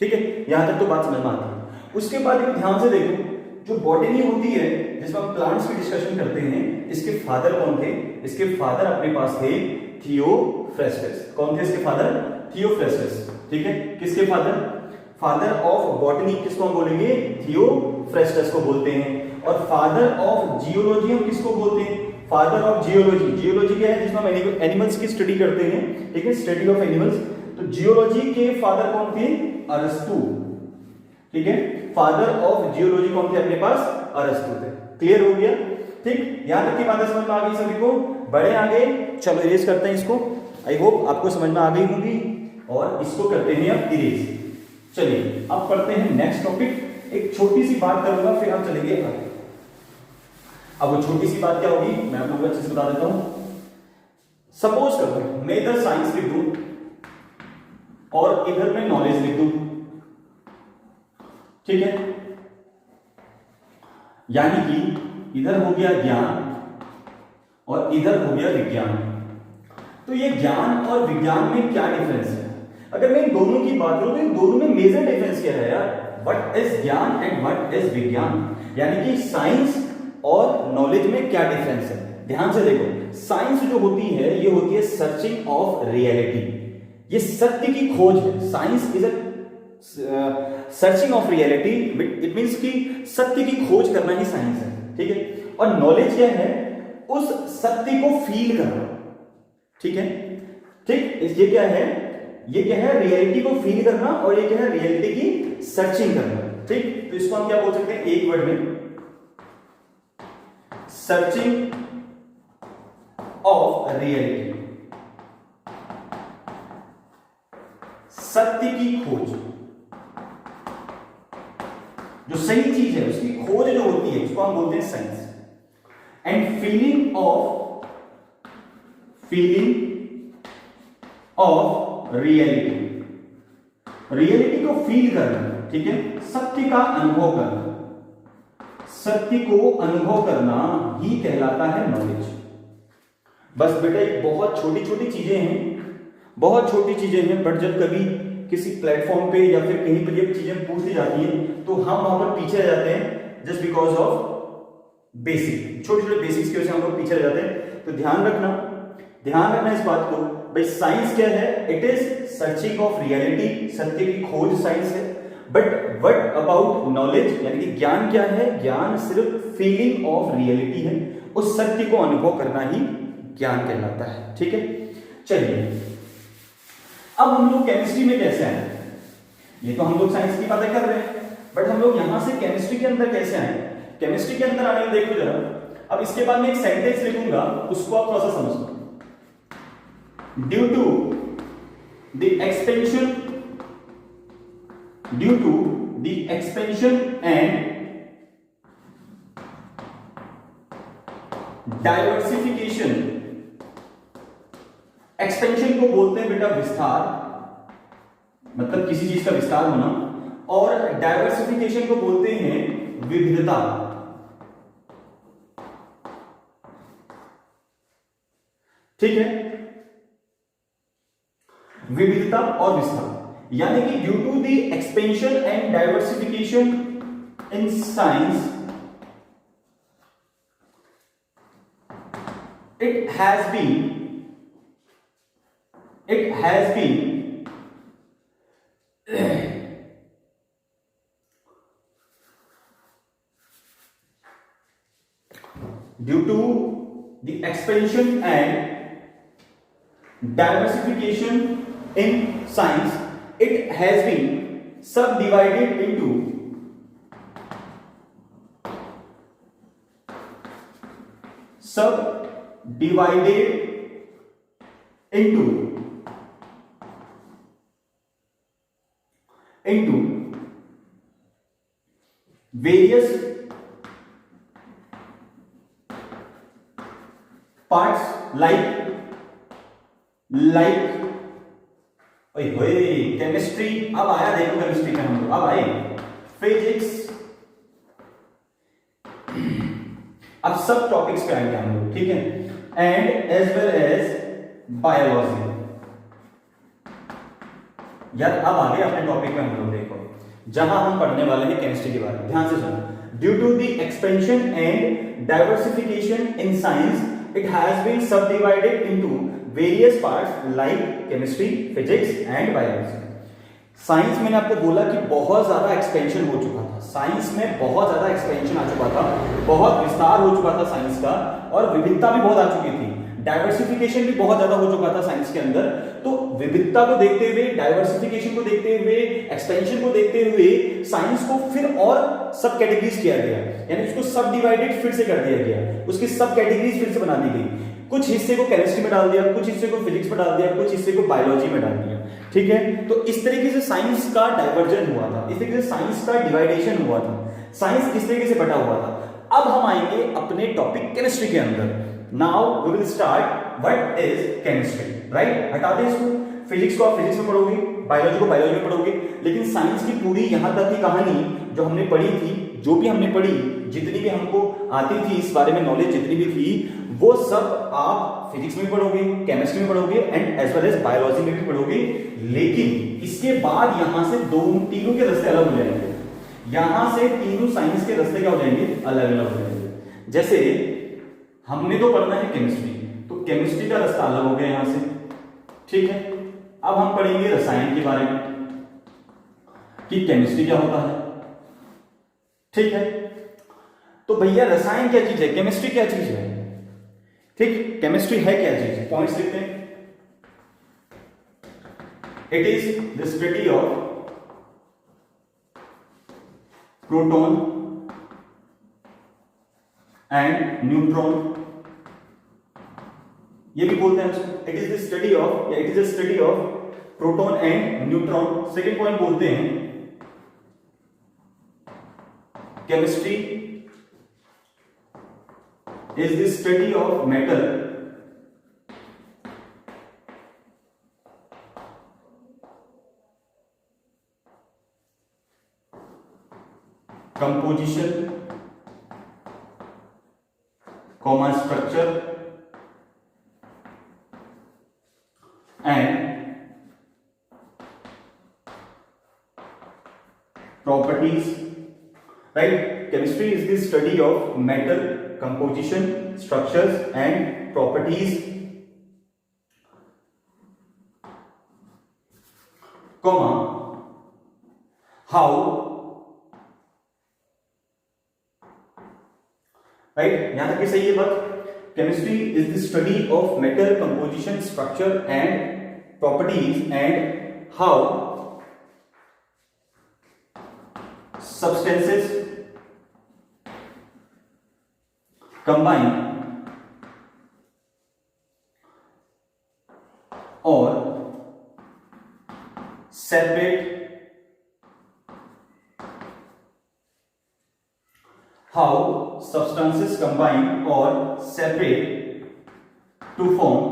ठीक है। यहां तक तो बात समझ में आती है। उसके बाद एक ध्यान से देखो, जो बॉटनी होती है जिसमें हम प्लांट्स की डिस्कशन करते हैं, इसके फादर कौन थे? इसके फादर अपने पास थे थियोफ्रेस्टस। कौन थे इसके फादर? थियोफ्रेस्टस, ठीक है। किसके फादर? फादर ऑफ बॉटनी किसको हम बोलेंगे? थियोफ्रेस्टस को बोलते हैं। और फादर ऑफ जियोलॉजी हम किसको बोलते हैं? Father of geology. जियोलॉजी क्या है? जिसमें हम एनिमल्स की स्टडी करते हैं, ठीक है, स्टडी ऑफ एनिमल्स। तो जियोलॉजी के फादर कौन थे? अरस्तु, ठीक है। फादर ऑफ जियोलॉजी कौन थे अपने पास? अरस्तु थे। क्लियर हो गया? ठीक, यहां तक की बातें समझ में आ गई सभी को? बड़े आगे, चलो इरेज करते हैं इसको। आई होप आपको समझ में आ गई होगी, और इसको करते हैं अब इरेज। चलिए अब पढ़ते हैं नेक्स्ट टॉपिक। एक छोटी सी बात करूंगा, फिर हम चलेंगे आगे। अब वो छोटी सी बात क्या होगी, मैं आप लोगों को अच्छे से बता देता हूं। सपोज करो मैं इधर साइंस लिख दूं और इधर मैं नॉलेज लिख दूं, ठीक है। यानी कि इधर हो गया ज्ञान और इधर हो गया विज्ञान। तो ये ज्ञान और विज्ञान में क्या डिफरेंस है? अगर मैं इन दोनों की बात करूं तो इन दोनों में मेजर डिफरेंस क्या है यार, व्हाट इज ज्ञान एंड व्हाट इज विज्ञान, यानी कि साइंस और नॉलेज में क्या डिफरेंस है। ध्यान से देखो, साइंस जो होती है ये होती है सर्चिंग ऑफ रियलिटी, ये सत्य की खोज है। Science is a searching of reality, it means कि सत्य की खोज करना ही साइंस है, ठीक है। और नॉलेज क्या है, उस सत्य को फील करना, ठीक है, ठीक। ये क्या है, ये क्या है, रियलिटी को फील करना, और ये क्या है, रियलिटी की सर्चिंग करना, ठीक। तो इसको हम क्या बोल सकते हैं एक वर्ड में, सर्चिंग ऑफ रियलिटी, सत्य की खोज। जो सही चीज है उसकी खोज जो होती है उसको हम बोलते हैं science. And feeling of reality, reality को फील करना, ठीक है, सत्य का अनुभव करना, सत्य को अनुभव करना ही कहलाता है नॉलेज। बस बेटा ये बहुत छोटी छोटी चीजें हैं, बहुत छोटी चीजें हैं, बट जब कभी किसी प्लेटफॉर्म पे या फिर कहीं पर ये चीजें पूछी जाती हैं तो हम वहां पर पीछे रह जाते हैं, जस्ट बिकॉज ऑफ बेसिक, छोटे छोटे बेसिक्स की वजह से हम लोग पीछे रह जाते हैं। तो ध्यान रखना इस बात को भाई, साइंस क्या है, it is searching of reality, सत्य की खोज साइंस है। बट व्हाट अबाउट नॉलेज, यानी कि ज्ञान क्या है, ज्ञान सिर्फ फीलिंग ऑफ रियलिटी है, उस सत्य को अनुभव करना ही ज्ञान कहलाता है, ठीक है। चलिए अब हम लोग केमिस्ट्री में कैसे आए, ये तो हम लोग साइंस की बातें कर रहे हैं, बट हम लोग यहां से केमिस्ट्री के अंदर कैसे आए। केमिस्ट्री के अंदर आने में देखो जरा, अब इसके बाद मैं एक सेंटेंस लिखूंगा, उसको आप थोड़ा सा समझो। Due to the expansion and diversification, expansion को बोलते हैं बेटा विस्तार, मतलब किसी चीज का विस्तार होना, और डाइवर्सिफिकेशन को बोलते हैं विविधता, ठीक है, विविधता और विस्तार। यानी कि due to the expansion and diversification in science, it has been due to the expansion and diversification in science, it has been subdivided into various parts like chemistry, अब आया देखो केमिस्ट्री में हम लोग अब आए फिजिक्स, अब सब टॉपिक्स पे आएंगे हम लोग, ठीक है, and as well as biology. यार अब आगे अपने टॉपिक में हम लोग देखो, जहां हम पढ़ने वाले हैं केमिस्ट्री के बारे में, ध्यान से सुनो। Due to the expansion and diversification in science, it has been subdivided into various parts like chemistry, physics and biology. Science मैंने आपको बोला कि बहुत ज्यादा एक्सपेंशन हो चुका था, साइंस में बहुत ज्यादा एक्सपेंशन आ चुका था, बहुत विस्तार हो चुका था साइंस का, और विविधता भी बहुत आ चुकी थी, डाइवर्सिफिकेशन भी बहुत ज्यादा हो चुका था साइंस के अंदर। तो विविधता को देखते हुए, डाइवर्सिफिकेशन को देखते हुए, एक्सपेंशन को देखते हुए साइंस को फिर और सब कैटेगरीज किया गया, यानी उसको सब डिवाइडेड फिर से कर दिया गया, उसकी सब कैटेगरीज फिर से बना दी गई। कुछ हिस्से को केमिस्ट्री में डाल दिया, कुछ हिस्से को फिजिक्स में डाल दिया, कुछ हिस्से को बायोलॉजी में डाल दिया, ठीक है। तो इस तरीके से साइंस का डाइवर्जन हुआ था, इस तरीके से साइंस का डिवाइडेशन हुआ था, साइंस इस तरीके से बटा हुआ था। अब हम आएंगे अपने टॉपिक केमिस्ट्री के अंदर। Now we will start what is chemistry, right. हटा दें इसको, फिजिक्स को आप फिजिक्स में पढ़ोगे, बायोलॉजी को बायोलॉजी में पढ़ोगे, लेकिन साइंस की पूरी यहां तक की कहानी जो हमने पढ़ी थी, जो भी हमने पढ़ी जितनी भी हमको आती थी इस बारे में नॉलेज जितनी भी थी वो सब आप फिजिक्स में पढ़ोगे, केमिस्ट्री में पढ़ोगे and as well as biology में भी पढ़ोगे। लेकिन इसके बाद यहां से तीनों के रास्ते अलग हो जाएंगे। यहां से तीनों साइंस के रास्ते क्या हो जाएंगे, अलग अलग हो जाएंगे। जैसे हमने तो पढ़ना है केमिस्ट्री, तो केमिस्ट्री का रास्ता अलग हो गया यहां से, ठीक है। अब हम पढ़ेंगे रसायन के बारे में कि केमिस्ट्री क्या होता है, ठीक है। तो भैया रसायन क्या चीज है, केमिस्ट्री क्या चीज है, ठीक। केमिस्ट्री है क्या चीज है, पॉइंट्स लिखते हैं। It is the study of proton and neutron, ये भी बोलते हैं उसको। It is the study of, it is the study of proton and neutron. Second point बोलते हैं chemistry is the study of matter composition, structure and properties, right? Chemistry is the study of matter, composition, structures and properties, comma how, right? यहां तक सही है बात। Chemistry is the study of matter, composition, structure and properties and how substances combine or separate, how substances combine or separate to form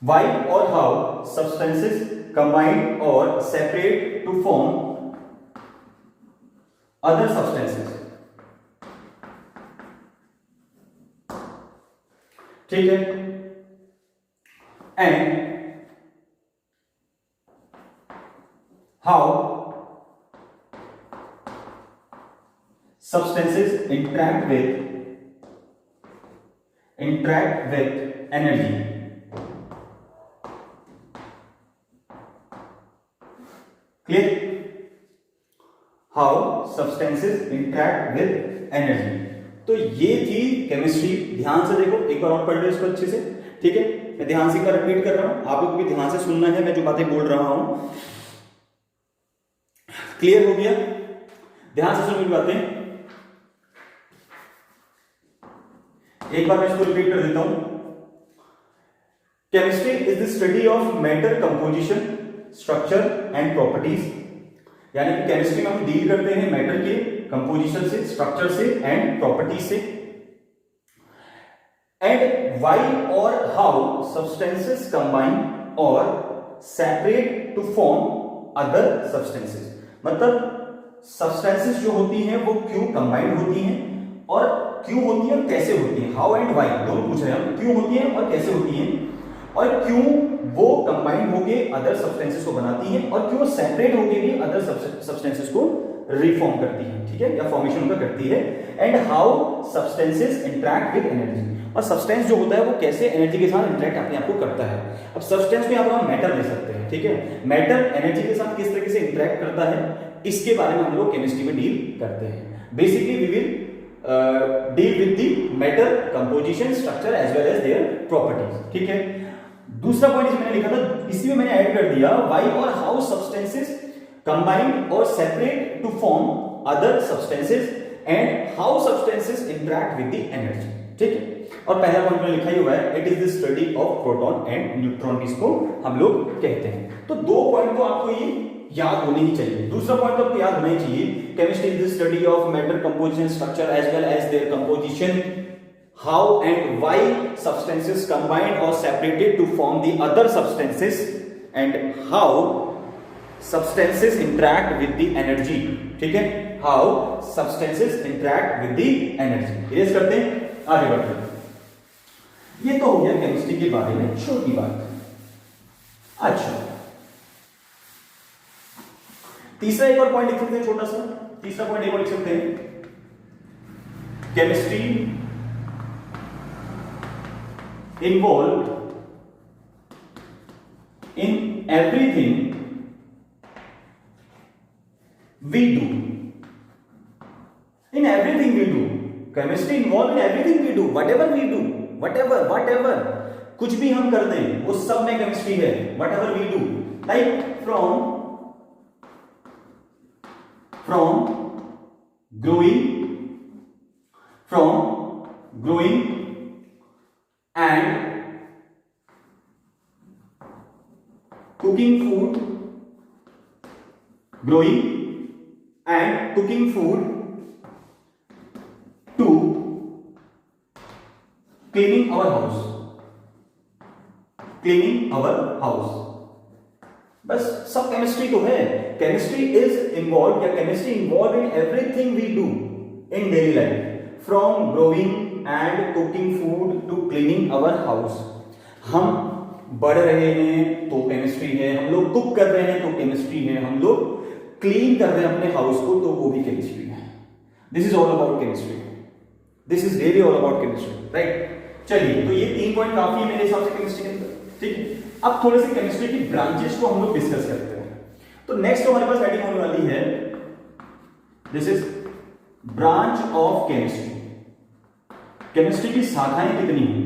why or how substances combine or separate to form other substances, ठीक है। and how substances interact with energy, clear. How substances interact with energy. तो ये थी chemistry. ध्यान से देखो, एक बार और पढ़ लो इसको अच्छे से, ठीक है। मैं ध्यान से एक बार रिपीट कर रहा हूं, आप लोग को भी ध्यान से सुनना है मैं जो बातें बोल रहा हूं। क्लियर हो गया? ध्यान से सुनो बातें, एक बार मैं इसको रिपीट कर देता हूं। Chemistry is the study of matter, composition, structure and properties. यानी कि केमिस्ट्री में हम डील करते हैं मैटर के, कंपोजिशन से, स्ट्रक्चर से एंड प्रॉपर्टीज से। एंड व्हाई और हाउ सब्सटेंसेस कंबाइन और separate to form other substances. मतलब सब्सटेंसेस जो होती हैं वो क्यों कंबाइंड होती हैं और क्यों होती है और कैसे होती है। हाउ एंड व्हाई दोनों पूछ रहे हैं, क्यों होती है और कैसे होती है, और क्यों वो कंबाइन होके अदर सब्सटेंसेस को बनाती हैं और क्यों सेपरेट होके भी अदर सब्सटेंसेस को रिफॉर्म करती है, ठीक है, या फॉर्मेशन उनका करती है। And how substances interact with energy, और सब्सटेंस जो होता है वो कैसे एनर्जी के साथ इंटरैक्ट अपने आप को करता है। अब सब्सटेंस को यहां पर हम मैटर ले सकते हैं, ठीक है। मैटर एनर्जी के साथ किस तरीके से इंटरैक्ट करता है इसके बारे में हम लोग केमिस्ट्री में डील करते हैं। Basically we will deal with the matter, composition, structure as well as their properties, ठीक है। दूसरा पॉइंट मैंने लिखा था, इसी में मैंने ऐड कर दिया व्हाई और हाउ सब्सटेंसेस कंबाइन और separate to form other substances and how substances interact with the energy, ठीक है। और पहला पॉइंट में लिखा ही हुआ है it is the study of proton and neutron, इसको हम लोग कहते हैं। तो दो पॉइंट तो आपको ये याद होने ही चाहिए। दूसरा पॉइंट तो आपको याद होना ही चाहिए, chemistry is the study of matter, composition, structure as well as their composition, how and why substances combined और separated to form the other substances and how substances interact with the energy. ठीक है, how substances interact with the energy. Erase करते हैं, आगे बढ़ते हैं। ये तो हो गया केमिस्ट्री के बारे में छोटी बात। अच्छा, तीसरा एक और पॉइंट लिख सकते हैं, छोटा सा तीसरा पॉइंट एक और लिख सकते हैं। Chemistry involve in everything we do. In everything we do, chemistry involve in everything we do, whatever we do, whatever कुछ भी हम कर दें वो सब में केमिस्ट्री है। whatever we do, like from growing and cooking food, growing and cooking food to cleaning our house, बस सब केमिस्ट्री तो है। केमिस्ट्री इज इन्वॉल्व या chemistry involve in everything we do in daily life, from growing and cooking food to cleaning our house. हम बढ़ रहे हैं तो केमिस्ट्री है, हम लोग कुक कर रहे हैं तो केमिस्ट्री है, हम लोग क्लीन कर रहे हैं अपने हाउस को तो वो भी केमिस्ट्री है। This is all about chemistry, this is really all about chemistry, right. चलिए, तो ये 3 पॉइंट काफी है मेरे हिसाब से केमिस्ट्री के अंदर। ठीक है, अब थोड़े से केमिस्ट्री की ब्रांचेस को हम लोग डिस्कस करते हैं। तो नेक्स्ट हमारे पास हेडिंग होने वाली है, this is branch of chemistry. Chemistry की शाखाएं कितनी हैं?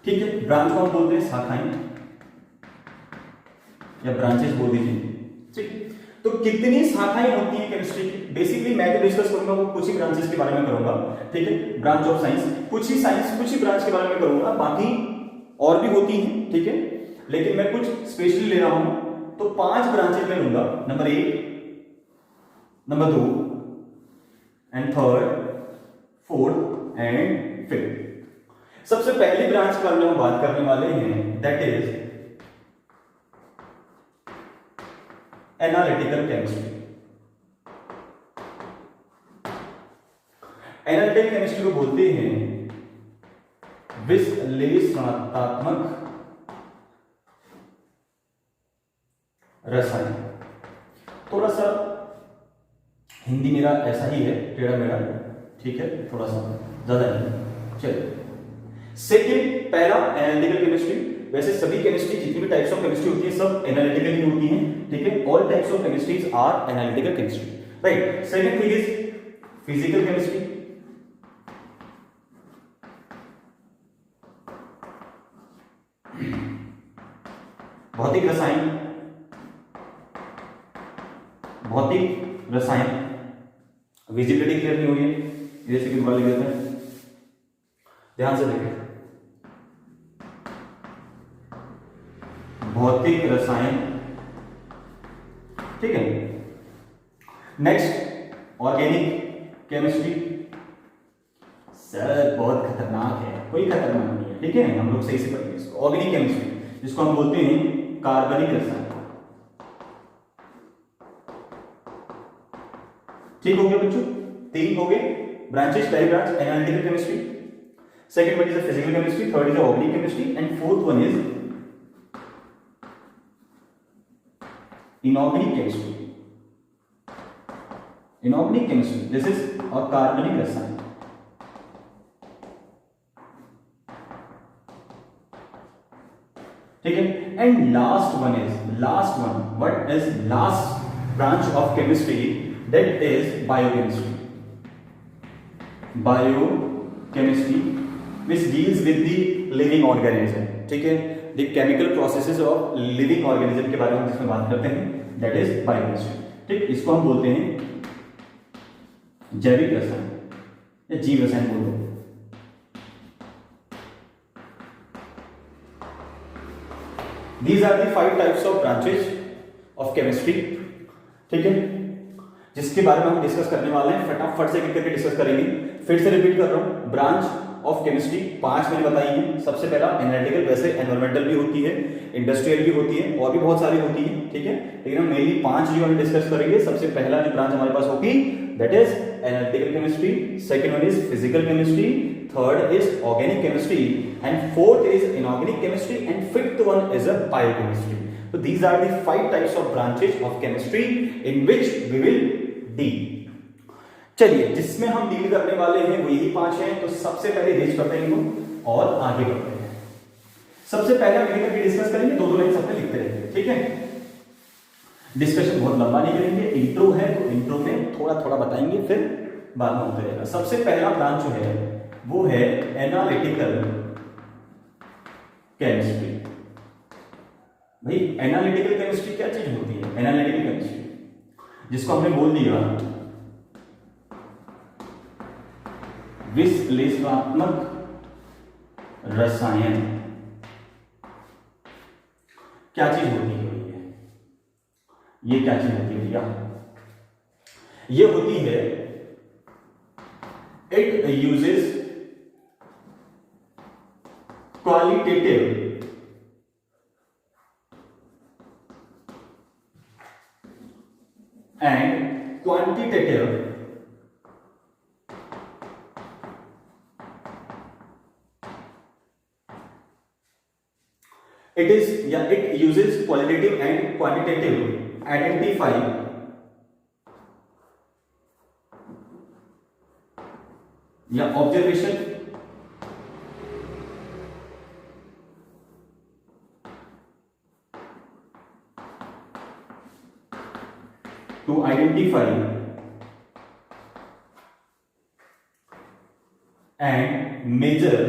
ठीक है, ब्रांच को हम बोलते हैं शाखाएं या ब्रांचेस बोल दीजिए। ठीक, तो कितनी शाखाएं होती हैं केमिस्ट्री की? बेसिकली मैं जो डिस्कस करूंगा वो कुछ ही ब्रांचेस के बारे में करूंगा। ठीक है, ब्रांच ऑफ साइंस, कुछ ही ब्रांच के बारे में करूंगा, बाकी और भी होती हैं। ठीक है, लेकिन मैं कुछ स्पेशली ले रहा हूं, तो 5 ब्रांचेस में लूंगा, number 1, number 2 and 3rd, 4th and 5th। सबसे पहली ब्रांच के बारे में हम बात करने वाले हैं, that is analytical chemistry. Analytical chemistry को बोलते हैं विश्लेषणात्मक रसायन। थोड़ा सा हिंदी मेरा ऐसा ही है, टेढ़ा मेरा, ठीक है, थोड़ा सा ज्यादा नहीं। चलिए, सेकेंड, पहला एनालिटिकल केमिस्ट्री। वैसे सभी केमिस्ट्री, जितनी भी टाइप्स ऑफ केमिस्ट्री होती है सब एनालिटिकल ही होती हैं। ठीक है, all types of chemistries are analytical chemistry, right. Second thing is physical chemistry. भौतिक रसायन, विजिबिलिटी क्लियर नहीं हुई है, जैसे कि लिख देते हैं, ध्यान से देखें। भौतिक रसायन, ठीक है। Next, organic chemistry. सर बहुत खतरनाक है, कोई खतरनाक नहीं है, ठीक है, हम लोग सही से पढ़ेंगे इसको। ऑर्गेनिक केमिस्ट्री, जिसको हम बोलते हैं कार्बनिक रसायन। ठीक हो गया बच्चों, 3 हो गए ब्रांचेस। पहली branch analytical chemistry, second one is physical chemistry, third is organic chemistry and fourth one is inorganic chemistry. Inorganic chemistry, this is और कार्बनिक रसायन। ठीक है, and last one, what is last branch of chemistry? That is biochemistry. Biochemistry which deals with the living organism, ठीक है, the chemical processes of living organism के बारे में जिसमें बात करते हैं, that is biochemistry। ठीक, इसको हम बोलते हैं जैविक रसायन या जीव रसायन बोल दो। These are the 5 types of branches of chemistry, ठीक है, जिसके बारे में हम डिस्कस करने वाले हैं। फटाफट से एक करके डिस्कस करेंगे। फिर से रिपीट कर रहा हूं, ब्रांच ऑफ केमिस्ट्री 5 मैंने बताई है। सबसे पहला एनालिटिकल, वैसे एनवायरमेंटल भी होती है, इंडस्ट्रियल भी होती है, और भी बहुत सारी होती है, ठीक है, लेकिन हम मेनली 5 जो हम डिस्कस करेंगे। सबसे पहला जो ब्रांच हमारे पास होगी that is analytical chemistry, second one is physical chemistry, third is organic chemistry, and fourth is inorganic chemistry, and fifth one is a biochemistry. So these are the 5 types of branches of chemistry in which we will deal. चलिए, जिसमें हम deal करने वाले हैं वो यही 5 हैं। तो सबसे पहले रेज करते हैं इनको और आगे बढ़ते हैं। सबसे पहले हम ये डिस्कस करेंगे, दो लाइन सबने लिखते रहेंगे, ठीक है। डिस्कशन बहुत लंबा नहीं करेंगे, इंट्रो है तो इंट्रो में थोड़ा थोड़ा बताएंगे, फिर बाद में होता रहेगा। सबसे पहला ब्रांच जो है वो है एनालिटिकल केमिस्ट्री। भाई एनालिटिकल केमिस्ट्री क्या चीज होती है? एनालिटिकल केमिस्ट्री जिसको हमने बोल दिया विश्लेषणात्मक रसायन, क्या चीज होती है भैया? ये क्या चीज होती है भैया? ये होती है, it uses qualitative and quantitative it uses qualitative and quantitative identify या observation to identify and measure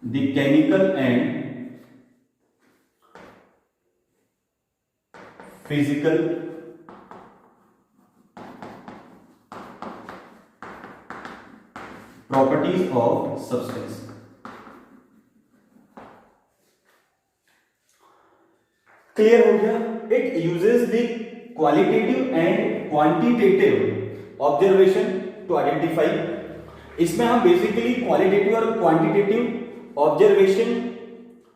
the chemical and physical properties of substance। Clear हो गया? It uses the qualitative and quantitative observation to identify. इसमें हम basically qualitative और quantitative observation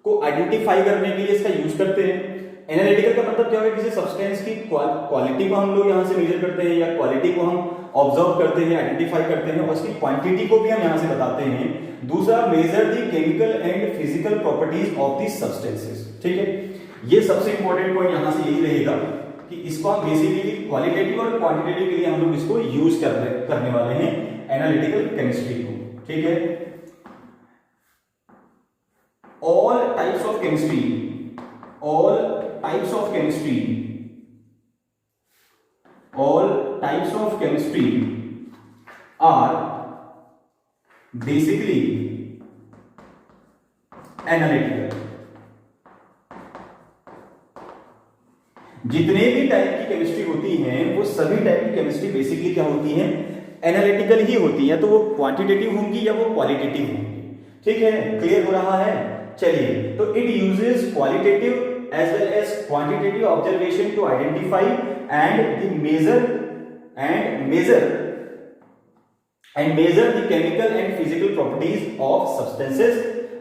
को identify करने के लिए इसका यूज करते हैं। एनालिटिकल का मतलब क्या है? किसी सब्सटेंस की क्वालिटी को हम लोग यहां से मेजर करते हैं, या क्वालिटी को हम ऑब्जर्व करते हैं, आइडेंटिफाई करते हैं, और उसकी क्वांटिटी को भी हम यहां से बताते हैं। दूसरा, measure the chemical and physical properties of the substances, ठीक है। ये सबसे इंपॉर्टेंट पॉइंट यहां से यही रहेगा कि इसको हम बेसिकली क्वालिटेटिव और क्वांटिटेटिव के लिए हम लोग इसको यूज करने वाले हैं, एनालिटिकल केमिस्ट्री को, ठीक है। all types of chemistry all types of chemistry are basically analytical। जितने भी टाइप की केमिस्ट्री होती हैं वो सभी टाइप की केमिस्ट्री बेसिकली क्या होती है? एनालिटिकल ही होती है। तो वो क्वांटिटेटिव होंगी या वो क्वालिटेटिव होंगी, ठीक है। क्लियर हो रहा है? चलिए, तो it uses qualitative as well as quantitative observation to identify and measure the chemical and physical properties of substances।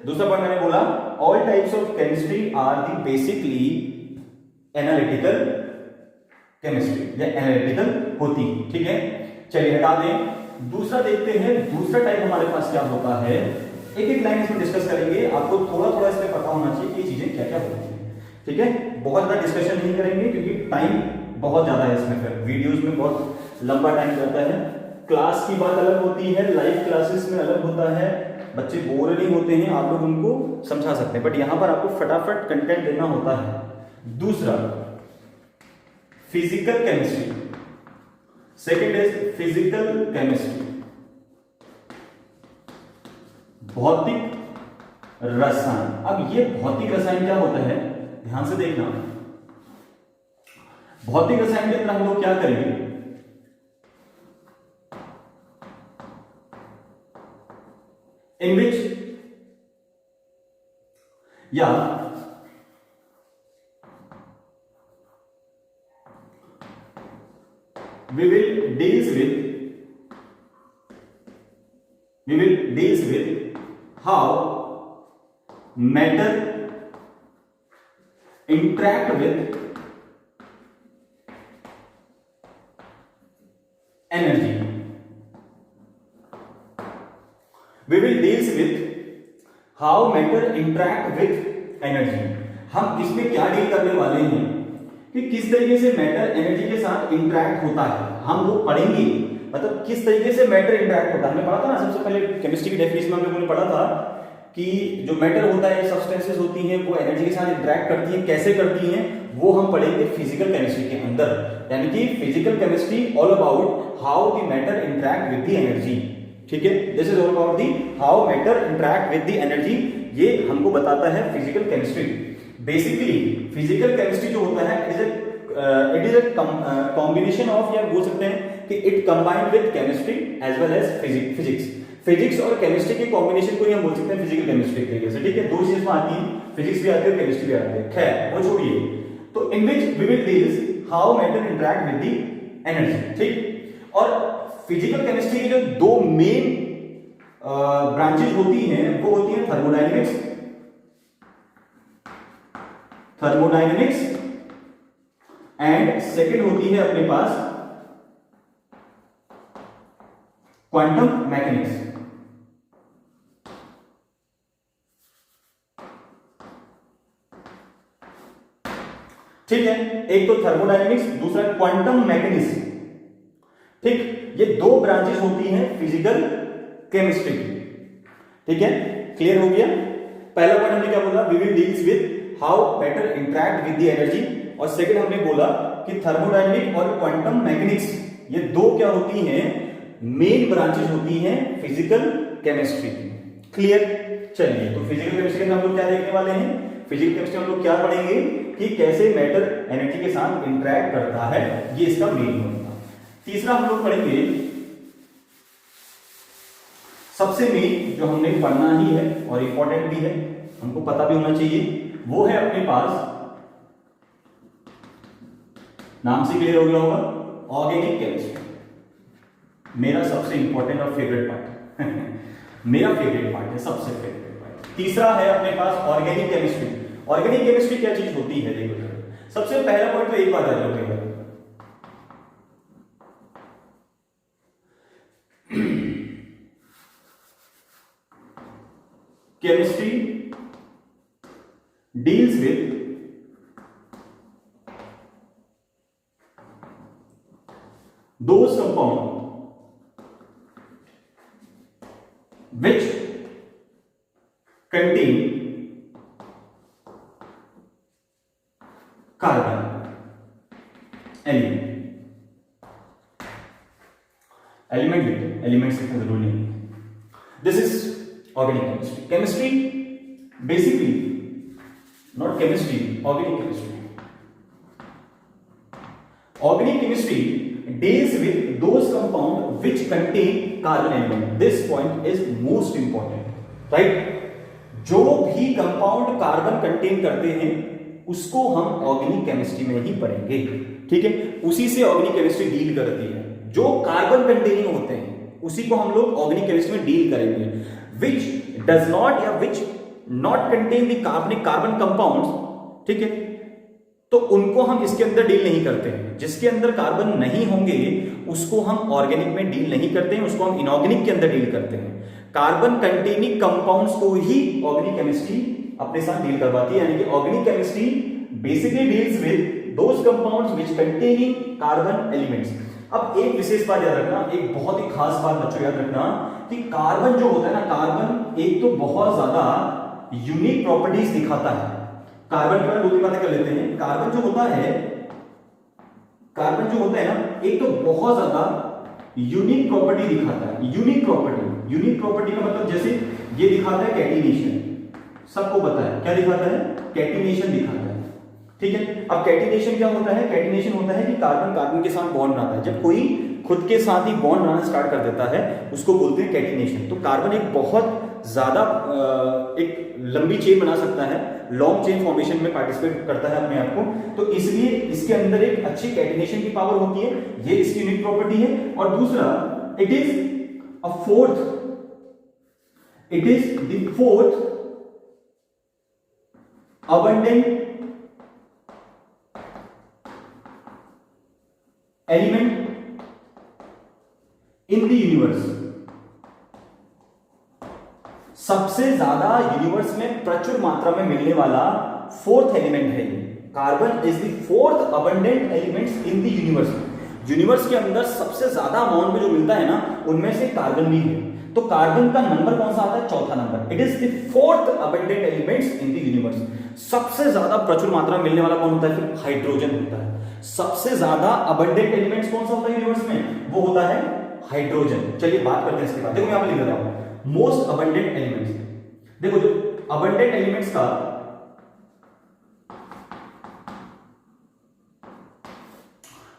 दूसरा पॉइंट मैंने बोला, all types of chemistry are the basically analytical chemistry या analytical होती, ठीक है। चलिए हटा दें, दूसरा देखते हैं। दूसरा टाइप हमारे पास क्या होता है? एक एक लाइन इसमें डिस्कस करेंगे। आपको थोड़ा थोड़ा इसमें पता होना चाहिए कि ये चीजें क्या क्या होती हैं, ठीक है। बहुत ज्यादा डिस्कशन नहीं करेंगे क्योंकि टाइम बहुत ज्यादा है इसमें, फिर वीडियोस में बहुत लंबा टाइम जाता है। क्लास की बात अलग होती है, लाइव क्लासेस में अलग होता है, बच्चे बोर नहीं होते हैं, आप लोग उनको समझा सकते हैं, बट यहां पर आपको फटाफट कंटेंट देना होता है। दूसरा, physical chemistry, second is physical chemistry, भौतिक रसायन। अब ये भौतिक रसायन क्या होता है, ध्यान से देखना। भौतिक रसायन के अंदर हम लोग क्या करेंगे? इन विच या will deals with how matter interact with energy. We will deals with how matter interact with energy. हम इसमें क्या डील करने वाले हैं कि किस तरीके से मैटर एनर्जी के साथ इंटरैक्ट होता है, हम वो पढ़ेंगे। मतलब किस तरीके से मैटर इंटरैक्ट होता है, हमने पढ़ा था ना सबसे पहले केमिस्ट्री की डेफिनेशन में हम लोगों ने पढ़ा था कि जो मैटर होता है, सब्सटेंसेस होती हैं, वो एनर्जी के साथ इंटरैक्ट करती हैं, कैसे करती हैं वो हम पढ़ेंगे फिजिकल केमिस्ट्री के अंदर। यानी कि physical chemistry all about how the matter interact with the energy. ठीक है, this is all about the how matter interact with the energy, ये हमको बताता है physical chemistry. Basically physical chemistry जो होता है it is a combination of, या बोल सकते हैं कि it combine with chemistry as well as physics. Physics और केमिस्ट्री के कॉम्बिनेशन को ही हम बोल सकते हैं फिजिकल केमिस्ट्री तरीके से। ठीक है, दो चीज आती है, फिजिक्स भी आती है, केमिस्ट्री भी आती है। खैर वो छोड़िए, तो in which we will deals how matter interact with the energy. ठीक, और फिजिकल केमिस्ट्री की जो दो मेन ब्रांचेज होती हैं वो होती है थर्मोडायनेमिक्स एंड सेकंड होती है अपने पास क्वांटम मैकेनिक्स। ठीक है, एक तो थर्मोडायनेमिक्स, दूसरा क्वांटम मैकेनिक्स। ठीक, ये दो ब्रांचेस होती हैं फिजिकल केमिस्ट्री की। ठीक है, क्लियर हो गया। पहला पॉइंट हमने क्या बोला, we will deals with how matter interact with the energy, और सेकंड हमने बोला कि थर्मोडायनेमिक और क्वांटम मैकेनिक्स ये दो क्या होती हैं, मेन ब्रांचेस होती हैं फिजिकल केमिस्ट्री की। क्लियर। चलिए, तो फिजिकल केमिस्ट्री में हम लोग क्या देखने वाले हैं, फिजिकल केमिस्ट्री में हम लोग क्या पढ़ेंगे कि कैसे मैटर एनर्जी के साथ इंटरैक्ट करता है, ये इसका मेन होगा। तीसरा हम लोग पढ़ेंगे सबसे मेन जो हमने पढ़ना ही है और इंपॉर्टेंट भी है, हमको पता भी होना चाहिए, वो है अपने पास, नाम से क्लियर हो गया होगा, ऑर्गेनिक केमिस्ट्री। मेरा सबसे इंपॉर्टेंट और फेवरेट पार्ट मेरा फेवरेट पार्ट है, सबसे फेवरेट पार्ट। तीसरा है अपने पास ऑर्गेनिक केमिस्ट्री। ऑर्गेनिक केमिस्ट्री क्या चीज होती है, देखो सबसे पहला पॉइंट तो एक बार आ जाओगे, chemistry deals with those compounds which contain carbon element से जरूर नहीं। This is organic chemistry. Chemistry basically not chemistry, organic chemistry. Organic chemistry deals with those compound which contain carbon element. This point is most important, right? जो भी compound carbon contain करते हैं उसको हम organic chemistry में ही पढ़ेंगे। ठीक है, उसी से ऑर्गेनिक केमिस्ट्री डील करती है। जो कार्बन कंटेनिंग होते हैं उसी को हम लोग ऑर्गेनिक केमिस्ट्री में डील करेंगे। विच डज नॉट या which not contain the carbon compounds, ठीक है, तो उनको हम इसके अंदर डील नहीं करते हैं। जिसके अंदर कार्बन नहीं होंगे उसको हम ऑर्गेनिक में डील नहीं करते हैं, उसको हम इनऑर्गेनिक के अंदर डील करते हैं। कार्बन कंटेनिंग कंपाउंड्स को ही ऑर्गेनिक केमिस्ट्री अपने साथ डील करवाती है। यानी कि organic chemistry basically deals with those compounds which containing carbon elements. अब एक विशेष बात याद रखना, एक बहुत ही खास बात बच्चों याद रखना कि कार्बन जो होता है ना, कार्बन एक तो बहुत ज्यादा यूनिक प्रॉपर्टीज दिखाता है। कार्बन के बारे में दो तीन बातें कर लेते हैं। कार्बन जो होता है ना, एक तो बहुत ज्यादा यूनिक प्रॉपर्टी दिखाता है। यूनिक प्रॉपर्टी का मतलब जैसे ये दिखाता है कैटिनेशन, सबको पता है क्या दिखाता है, कैटिनेशन दिखाता है। ठीक है, अब कैटिनेशन क्या होता है, कैटिनेशन होता है कि कार्बन कार्बन के साथ बॉन्ड बनाता है। जब कोई खुद के साथ ही बॉन्ड बनाना स्टार्ट कर देता है उसको बोलते हैं कैटिनेशन। तो कार्बन एक बहुत ज्यादा एक लंबी चेन बना सकता है, लॉन्ग चेन फॉर्मेशन में पार्टिसिपेट करता है अपने आप को, तो इसलिए इसके अंदर एक अच्छी कैटिनेशन की पावर होती है, ये इसकी यूनिक प्रॉपर्टी है। और दूसरा, it is the fourth abundant element in the universe। सबसे ज्यादा यूनिवर्स में प्रचुर मात्रा में मिलने वाला फोर्थ एलिमेंट है ये। Carbon is the fourth abundant elements in the universe. Universe के अंदर सबसे ज्यादा अमाउंट में जो मिलता है ना, उनमें से कार्बन भी है। तो कार्बन का नंबर कौन सा आता है? चौथा number. It is the fourth abundant elements in the universe. सबसे ज्यादा प्रचुर मात्रा में मिलने वाला कौन होता है? फिर हाइड्रोजन होता है। सबसे ज्यादा अबंडेंट एलिमेंट्स कौन सा होता है यूनिवर्स में? वो होता है हाइड्रोजन। चलिए बात करते हैं इसके बाद। देखो मैं यहां पे लिख रहा हूं मोस्ट अबंडेंट एलिमेंट्स। देखो जो अबंडेंट एलिमेंट्स का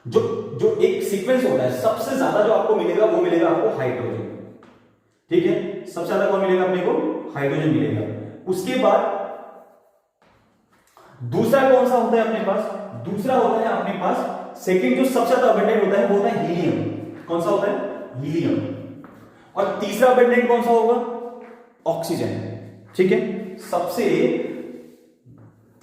जो एक सीक्वेंस होता है, सबसे ज्यादा जो आपको मिलेगा वो मिलेगा आपको हाइड्रोजन। ठीक है, सबसे ज्यादा कौन मिलेगा अपने को? हाइड्रोजन मिलेगा। उसके बाद दूसरा कौन सा होता है अपने पास? दूसरा होता है अपने पास सेकंड जो सबसे ज्यादा अबंडेंट होता है वो होता है हीलियम। कौन सा होता है? हीलियम। और तीसरा अबंडेंट कौन सा होगा? ऑक्सीजन। ठीक है, सबसे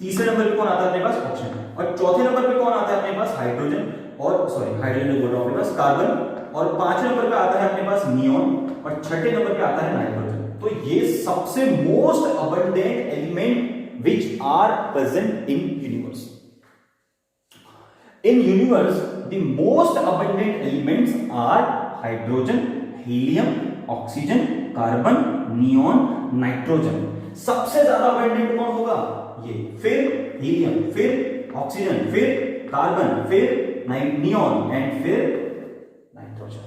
तीसरे नंबर पे कौन आता है अपने पास? ऑक्सीजन। और चौथे नंबर पे कौन आता है अपने पास? हाइड्रोजन। और सॉरी हाइड्रोजन बोल रहा हूं, अपने पास कार्बन। और पांचवें नंबर पे आता है अपने पास नियॉन। और छठे नंबर पे आता है नाइट्रोजन। तो ये सबसे most abundant element which are present in universe. In universe, the most abundant elements are hydrogen, helium, oxygen, carbon, neon, nitrogen। सबसे ज्यादा abundant कौन होगा? ये, फिर helium, फिर oxygen, फिर carbon, फिर neon and फिर nitrogen।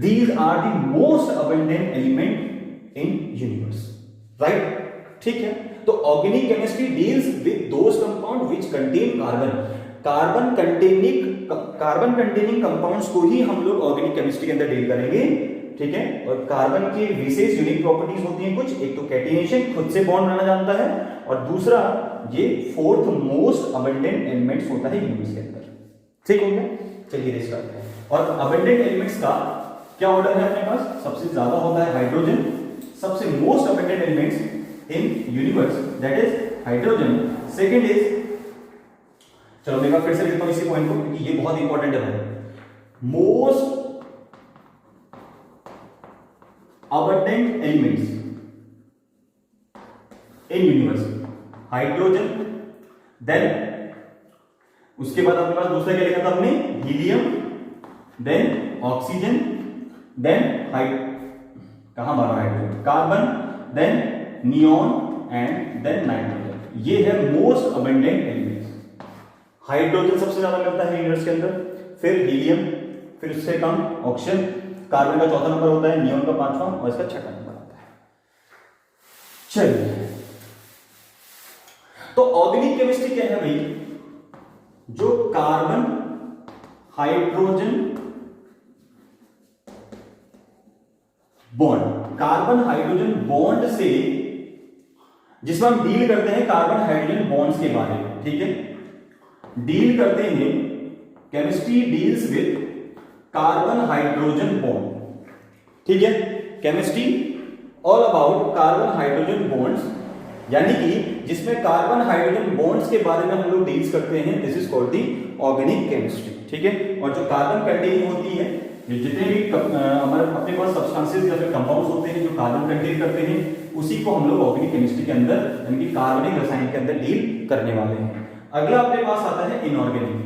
These are the most abundant element in universe, right? ठीक है, तो organic chemistry deals with those compounds which contain carbon। Carbon containing compounds को ही हम लोग ऑर्गेनिक केमिस्ट्री के अंदर डील करेंगे। ठीक है, और कार्बन की विशेष यूनिक प्रॉपर्टीज होती हैं कुछ। एक तो कैटिनेशन, खुद से बॉन्ड बनाना जानता है, और दूसरा ये फोर्थ मोस्ट अबंडेंट एलिमेंट्स होता है यूनिवर्स के अंदर। ठीक हो गया, चलिए रेस्ट करते हैं। और अबंडेंट एलिमेंट्स का क्या ऑर्डर है अपने पास? सबसे ज्यादा होता है हाइड्रोजन। सबसे most abundant elements in universe that is hydrogen. Second is, चलो मैं फिर से लिखता हूं इसी पॉइंट को क्योंकि ये बहुत इंपॉर्टेंट है भाई। Most abundant elements in universe, hydrogen. Then उसके बाद आपके पास दूसरा क्या लिखा था आपने? हीलियम, देन ऑक्सीजन, देन कहां बाहर hydrogen, carbon, then neon and then nitrogen. ये है मोस्ट अबंडेंट एलिमेंट्स। हाइड्रोजन सबसे ज्यादा मिलता है यूनिवर्स के अंदर, फिर हीलियम, फिर उससे कम ऑक्सीजन, कार्बन का चौथा नंबर होता है, नियॉन का पांचवा, और इसका छठा नंबर आता है। चलिए, तो ऑर्गेनिक केमिस्ट्री क्या है भाई? जो carbon hydrogen bond, carbon hydrogen bond से, जिसमें हम डील करते हैं कार्बन हाइड्रोजन बॉन्ड्स के बारे में। ठीक है, डील करते हैं, chemistry deals with carbon hydrogen bond. ठीक है, chemistry all about carbon hydrogen bonds, यानी कि जिसमें कार्बन हाइड्रोजन बॉन्ड्स के बारे में हम लोग डील्स करते हैं, this is called the organic chemistry. ठीक है, और जो कार्बन कंटेनिंग होती है, जितने भी हमारे अपने पास सब्सटेंसेस या फिर कंपाउंड्स होते हैं जो कार्बन कंटेन करते हैं, उसी को हम लोग ऑर्गेनिक केमिस्ट्री के अंदर, यानी कि कार्बनिक रसायन के अंदर डील करने वाले हैं। अगला अपने पास आता है इनऑर्गेनिक।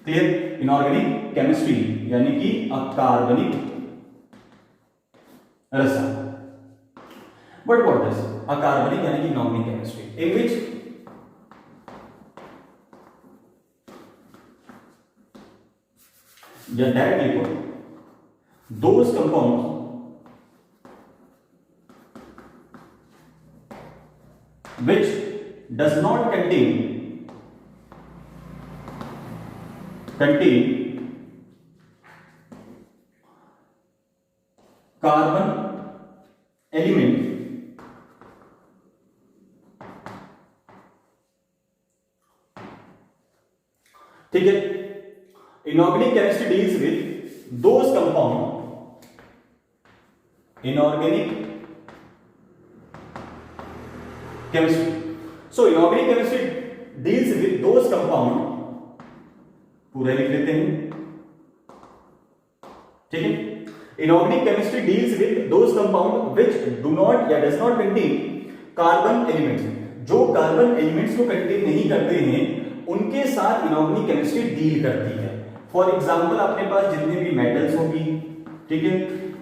क्लियर? इनऑर्गेनिक केमिस्ट्री यानी कि अकार्बनिक रसायन। बट व्हाट इज अकार्बनिक यानी कि इनऑर्गेनिक केमिस्ट्री? इन विच या डायरेक्ट लिखो, those compounds which does not contain carbon element ठीक है, inorganic chemistry deals with those compound, inorganic chemistry, so inorganic chemistry deals with those compound, पूरा लिख लेते हैं, ठीक है, inorganic chemistry deals with those compound which do not या does not contain carbon elements, जो कार्बन एलिमेंट्स को contain नहीं करते हैं उनके साथ इनऑर्गेनिक केमिस्ट्री डील करती है। फॉर एग्जांपल अपने पास जितने भी मेटल्स होगी, ठीक है,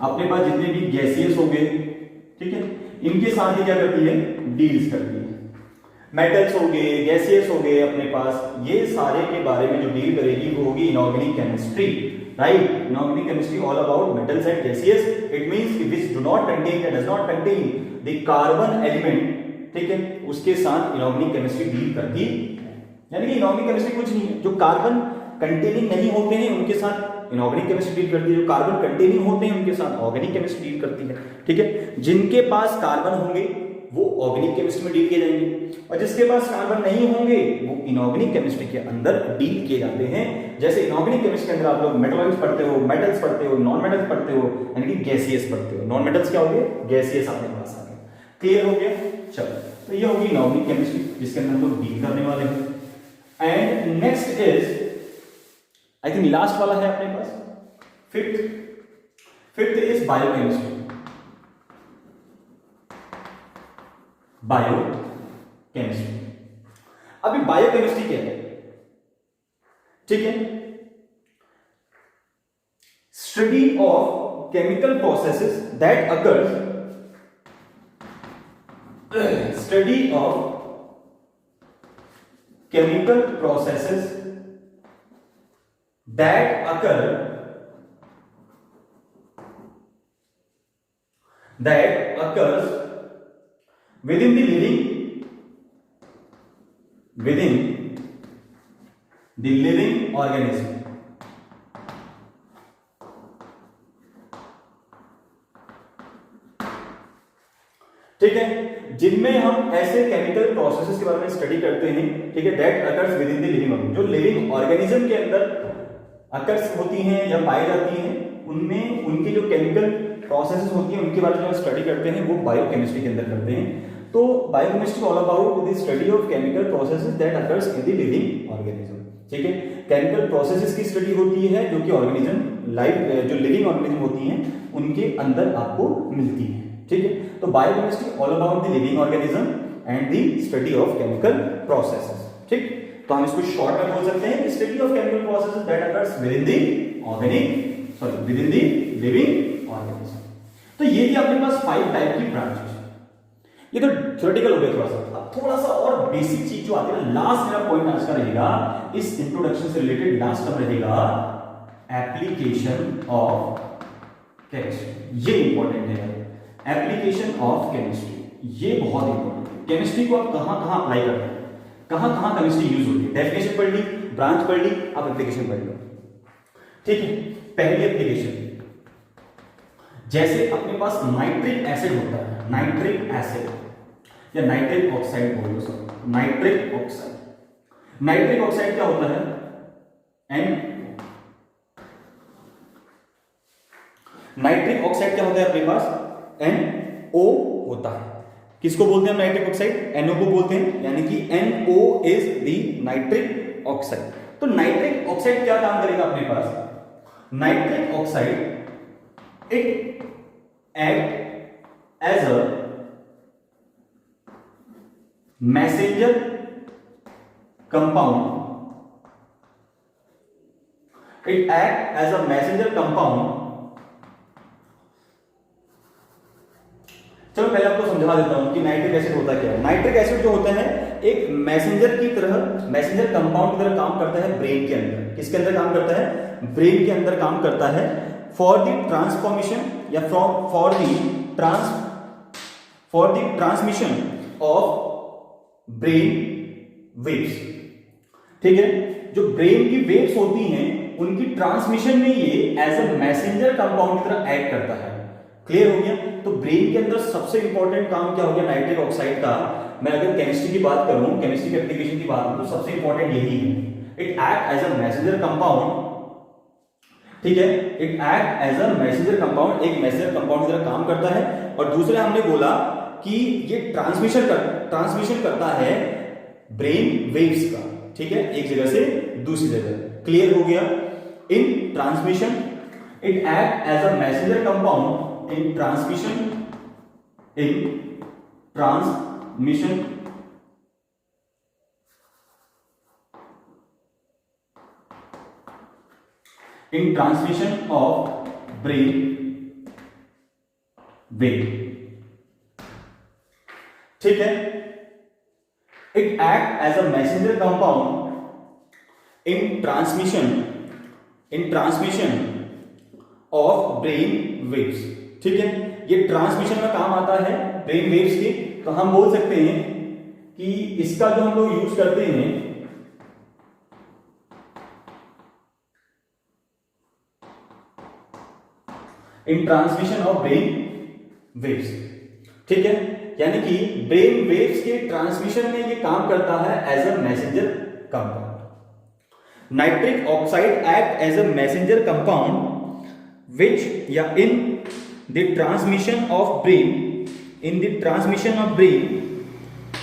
अपने पास जितने भी गैसियस हो गए, ठीक है, इनके साथ ये क्या करती है, डील्स करती है। मेटल्स हो गए, गैसियस हो गए अपने पास, ये सारे के बारे में जो डील करेगी वो होगी inorganic chemistry, right. Inorganic chemistry all about metals and gaseous, it means which do not कंटेन या does not contain the carbon element, ठीक है, उसके साथ इनऑर्गेनिक केमिस्ट्री डील करती है। यानी कि इनऑर्गेनिक केमिस्ट्री कुछ नहीं है, जो कार्बन कंटेनिंग नहीं होते हैं उनके साथ इनऑर्गेनिक केमिस्ट्री डील करती है, जो कार्बन कंटेनिंग होते हैं उनके साथ ऑर्गेनिक केमिस्ट्री डील करती है, ठीक है। जिनके पास कार्बन होंगे वो ऑर्गेनिक केमिस्ट्री में डील किए जाएंगे और जिसके पास कार्बन नहीं होंगे वो इनऑर्गेनिक केमिस्ट्री के अंदर डील किए जाते हैं। जैसे इनऑर्गेनिक केमिस्ट्री के अंदर आप लोग मेटलॉइड्स पढ़ते हो, मेटल्स पढ़ते हो, नॉन मेटल्स पढ़ते हो, यानी कि गैसियस पढ़ते हो। नॉन मेटल्स क्या हो गए, गैसियस अपने पास आ गए। क्लियर हो गया, चलो, तो ये होगी इनऑर्गेनिक केमिस्ट्री जिसके अंदर हम लोग डील करने वाले हैं। And next is, I think last वाला है अपने पास, फिफ्थ इज बायोकेमिस्ट्री। बायोकेमिस्ट्री, अभी बायोकेमिस्ट्री क्या है, ठीक है, study of chemical processes that occurs, study of chemical processes that occur within the living organism, ठीक है, जिनमें हम ऐसे केमिकल प्रोसेसेस के बारे में स्टडी करते हैं, ठीक है, that occurs with in the living organism, जो लिविंग ऑर्गेनिज्म के अंदर अकर्स होती हैं या पाई जाती हैं, उनमें उनकी जो केमिकल प्रोसेसेस होती हैं उनके बारे में स्टडी करते हैं, वो बायोकेमिस्ट्री के अंदर करते हैं। तो biochemistry all about the study of chemical processes that occurs in the living organism, ठीक है, केमिकल प्रोसेसेस की स्टडी होती है जो कि ऑर्गेनिज्म लाइफ जो लिविंग ऑर्गेनिज्म होती हैं उनके अंदर आपको मिलती है, ठीक है। तो biochemistry all about the living organism and the study of chemical processes, ठीक। तो हम इसको शॉर्ट में बोल सकते हैं study of chemical processes that occurs with in the living organism. तो ये थी अपने पास 5 टाइप की ब्रांचेस। ये तो थ्योरेटिकल हो गया थोड़ा सा। अब थोड़ा सा और बेसिक चीज जो आती है ना, लास्ट मेरा पॉइंट आज का रहेगा इस इंट्रोडक्शन से रिलेटेड, लास्ट टर्म रहेगा एप्लीकेशन ऑफ केमिस्ट्री। ये इंपॉर्टेंट है, एप्लीकेशन ऑफ केमिस्ट्री, ये बहुत इंपॉर्टेंट है। केमिस्ट्री को आप कहां कहां अप्लाई करते हैं, कहां कहां केमिस्ट्री यूज होती है। डेफिनेशन पढ़ ली, ब्रांच पढ़ ली, अब एप्लीकेशन पढ़ लो, ठीक है। पहली एप्लीकेशन, जैसे अपने पास नाइट्रिक एसिड होता है, नाइट्रिक एसिड या नाइट्रिक ऑक्साइड बोलो, सब नाइट्रिक ऑक्साइड। नाइट्रिक ऑक्साइड क्या होता है, एन। नाइट्रिक ऑक्साइड क्या होता है अपने पास, NO होता है। किसको बोलते हैं नाइट्रिक ऑक्साइड, NO को बोलते हैं, यानी कि NO is the nitric oxide. तो नाइट्रिक ऑक्साइड क्या काम करेगा अपने पास, nitric oxide it act as a messenger compound, it act as a messenger compound. चलो पहले आपको समझा देता हूं कि नाइट्रिक एसिड होता क्या है। नाइट्रिक एसिड जो होता है एक मैसेंजर की तरह, मैसेंजर कंपाउंड की तरह काम करता है ब्रेन के अंदर। किसके अंदर काम करता है, ब्रेन के अंदर काम करता है, फॉर द ट्रांसफॉर्मेशन या for the transmission of brain waves, ठीक है। जो ब्रेन की वेव्स होती हैं उनकी ट्रांसमिशन में ये एज अ मैसेंजर कंपाउंड की तरह एक्ट करता है, क्लियर हो गया। तो ब्रेन के अंदर सबसे इंपॉर्टेंट काम क्या हो गया नाइट्रिक ऑक्साइड का। मैं अगर केमिस्ट्री की बात करूं, केमिस्ट्री की एप्लीकेशन की बात करूं, तो सबसे इंपॉर्टेंट यही है, it act as a messenger compound. ठीक है, it act as a messenger compound, एक मैसेंजर कंपाउंड की तरह काम करता है। और दूसरा हमने बोला कि ये ट्रांसमिशन करता है ब्रेन वेव्स का। ठीक है, एक जगह से दूसरी जगह। क्लियर हो गया। In transmission it act as a messenger compound in transmission in transmission of brain wave। ठीक है, it act as a messenger compound in transmission of brain waves। ठीक है, ये ट्रांसमिशन में काम आता है ब्रेन वेव्स के। तो हम बोल सकते हैं कि इसका जो हम लोग यूज करते हैं इन ट्रांसमिशन ऑफ ब्रेन वेव्स। ठीक है, यानी कि ब्रेन वेव्स के ट्रांसमिशन में ये काम करता है as a messenger compound. Nitric oxide act as a messenger compound which या in the transmission of brain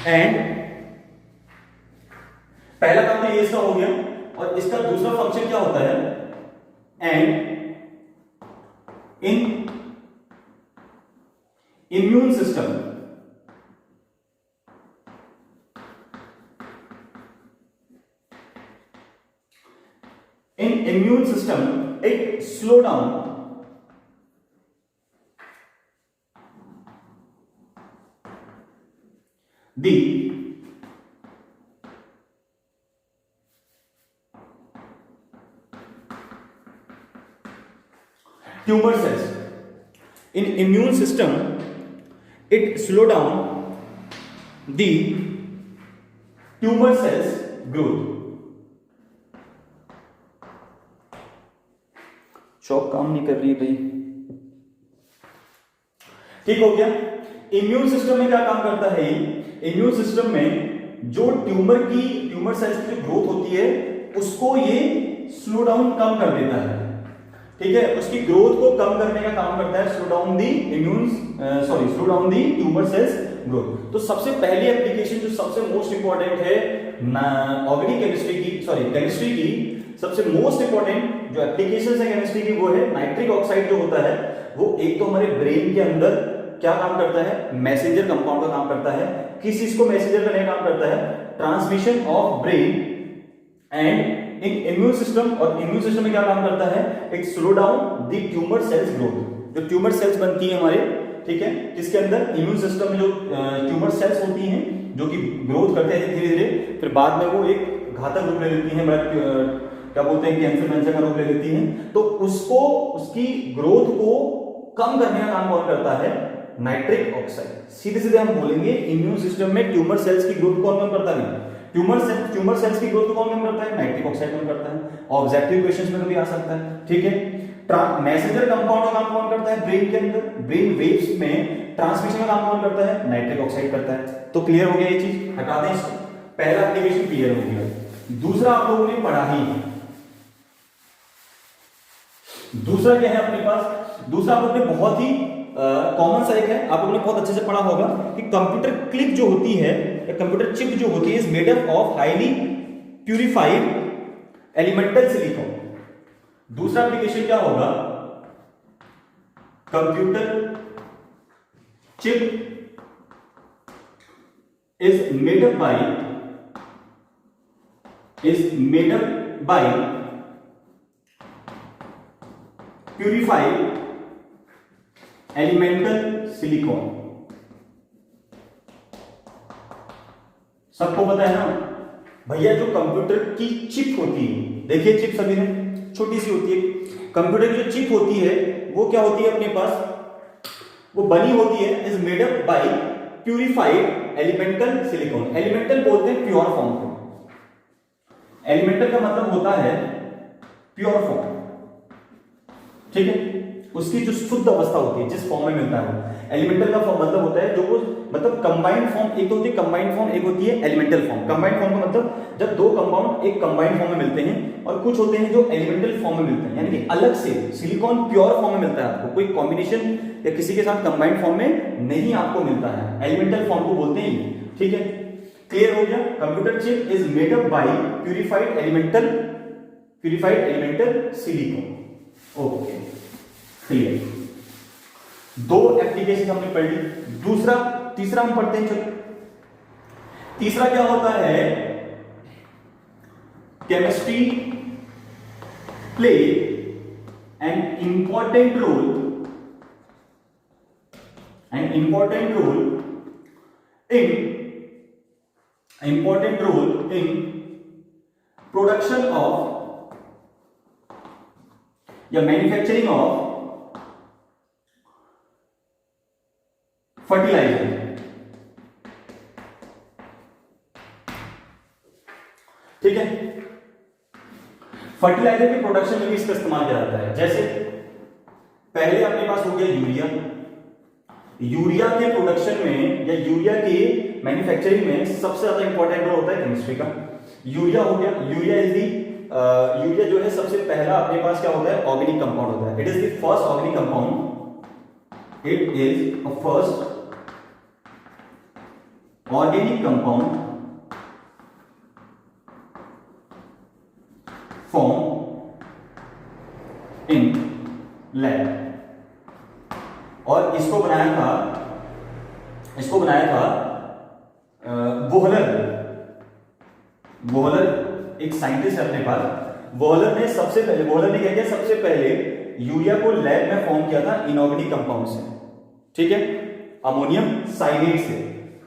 and पहला काम तो ये इसका हो गया। और इसका दूसरा फंक्शन क्या होता है, and in immune system it slow down the tumor cells। in immune system it slow down the tumor cells growth। चौक काम नहीं कर रही भाई। ठीक हो गया। इम्यून सिस्टम में क्या काम करता है, इम्यून सिस्टम में जो ट्यूमर सेल्स की जो ग्रोथ होती है उसको ये स्लो डाउन कम कर देता है। ठीक है, उसकी ग्रोथ को कम करने का काम करता है, slow down the tumour cells growth. तो सबसे पहली एप्लीकेशन जो सबसे मोस्ट इंपॉर्टेंट है ऑर्गेनिक केमिस्ट्री की सबसे मोस्ट इंपॉर्टेंट जो एप्लीकेशन है केमिस्ट्री की, वो है नाइट्रिक ऑक्साइड जो होता है वो एक तो हमारे ब्रेन के अंदर क्या काम करता है, मैसेंजर कंपाउंड का काम करता है। किस चीज को मैसेंजर करने का काम करता है, transmission of brain and in immune system. और इम्यून सिस्टम में क्या काम करता है, it slow down the tumour cells growth. जो ट्यूमर सेल्स बनती है हमारे, ठीक है, किसके अंदर, इम्यून सिस्टम में जो ट्यूमर सेल्स होती हैं जो कि ग्रोथ करते हैं धीरे धीरे, फिर बाद में वो एक घातक रूप ले लेती हैं, क्या बोलते हैं, कैंसर का रूप ले लेती हैं। तो उसको, उसकी ग्रोथ को कम करने का काम कौन करता है, नाइट्रिक ऑक्साइड। सीधे सीधे हम बोलेंगे इम्यून सिस्टम में ट्यूमर सेल्स की ग्रोथ कौन कम करता है, ट्यूमर सेल्स की ग्रोथ को कौन कम करता है, नाइट्रिक ऑक्साइड कम करता है। ऑब्जेक्टिव क्वेश्चंस में भी आ सकता है। ठीक है, मैसेंजर कंपाउंड का काम कौन करता है ब्रेन के अंदर, ब्रेन वेव्स में ट्रांसमिशन का काम कौन करता है, नाइट्रिक ऑक्साइड करता है। तो क्लियर हो गया ये चीज, हटा दें इसको। पहला एप्लीकेशन क्लियर हो गया। दूसरा आप लोगों ने पढ़ा ही, दूसरा क्या है अपने पास, दूसरा आप लोगों ने बहुत ही कॉमन सा एक है, आप लोगों ने बहुत अच्छे से पढ़ा होगा कि कंप्यूटर क्लिप जो होती है या कंप्यूटर चिप जो होती है is made up of highly purified elemental silicon. दूसरा एप्लीकेशन क्या होगा, computer chip is made up by purified elemental silicon. सबको पता है ना भैया, जो कंप्यूटर की चिप होती है, देखिए चिप सभी ने छोटी सी होती है, कंप्यूटर की जो चिप होती है वो क्या होती है अपने पास, वो बनी होती है, is made up by purified elemental silicon. Elemental बोलते हैं प्योर फॉर्म को, एलिमेंटल का मतलब होता है प्योर फॉर्म। ठीक है, उसकी जो शुद्ध अवस्था होती है, जिस फॉर्म में मिलता है। एलिमेंटल का फॉर्म मतलब होता है जो वो मतलब कंबाइंड फॉर्म, एक तो होती है कंबाइंड फॉर्म, एक होती है एलिमेंटल फॉर्म। कंबाइंड फॉर्म का मतलब जब दो कंपाउंड एक कंबाइंड फॉर्म में मिलते हैं, और कुछ होते हैं जो एलिमेंटल फॉर्म में मिलते हैं, यानी कि अलग से सिलिकॉन प्योर फॉर्म में मिलता है आपको, कोई कॉम्बिनेशन या किसी के साथ कंबाइंड फॉर्म में नहीं आपको मिलता है, एलिमेंटल फॉर्म को बोलते हैं। ठीक है, क्लियर हो गया। Computer chip is made up by purified elemental silicon. Okay, clear. दो एप्लीकेशन हमने पढ़ ली। तीसरा हम पढ़ते हैं। चलो, तीसरा क्या होता है? Chemistry play an important role in production of या मैन्युफैक्चरिंग ऑफ फर्टिलाइजर। ठीक है, फर्टिलाइजर के प्रोडक्शन में भी इसका इस्तेमाल किया जाता है। जैसे पहले अपने पास हो गया यूरिया के प्रोडक्शन में या यूरिया के मैन्युफैक्चरिंग में सबसे ज्यादा इंपॉर्टेंट रोल होता है केमिस्ट्री का। यूरिया हो गया, यूरिया जो है सबसे पहला अपने पास क्या होता है? ऑर्गेनिक कंपाउंड होता है। It is the first organic compound, it is a first organic compound form in lab. और इसको बनाया था वोहलर एक साइंटिस्ट है अपने पास। वोहलर ने क्या किया? सबसे पहले यूरिया को लैब में फॉर्म किया था इनऑर्गेनिक कंपाउंड से। ठीक है, अमोनियम साइनेट से।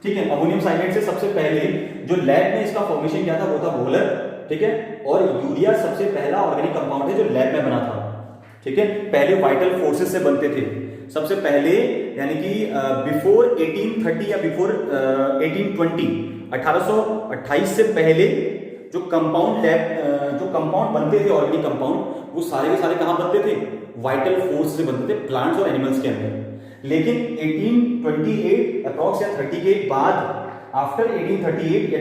ठीक है, अमोनियम साइनेट से सबसे पहले जो लैब में इसका फॉर्मेशन किया था वो था वोहलर। ठीक है, और यूरिया सबसे पहला ऑर्गेनिक कंपाउंड है जो लैब में बना था। ठीक है, पहले वाइटल फोर्सेस से बनते थे सबसे पहले, यानी कि बिफोर 1830 या बिफोर 1820, 1828 से पहले जो कंपाउंड बनते थे ऑर्गेनिक कंपाउंड, वो सारे के सारे कहां बनते थे? वाइटल फोर्स से बनते थे, प्लांट्स और एनिमल्स के अंदर। लेकिन 1828 अप्रॉक्स या 30 के बाद, आफ्टर 1838 या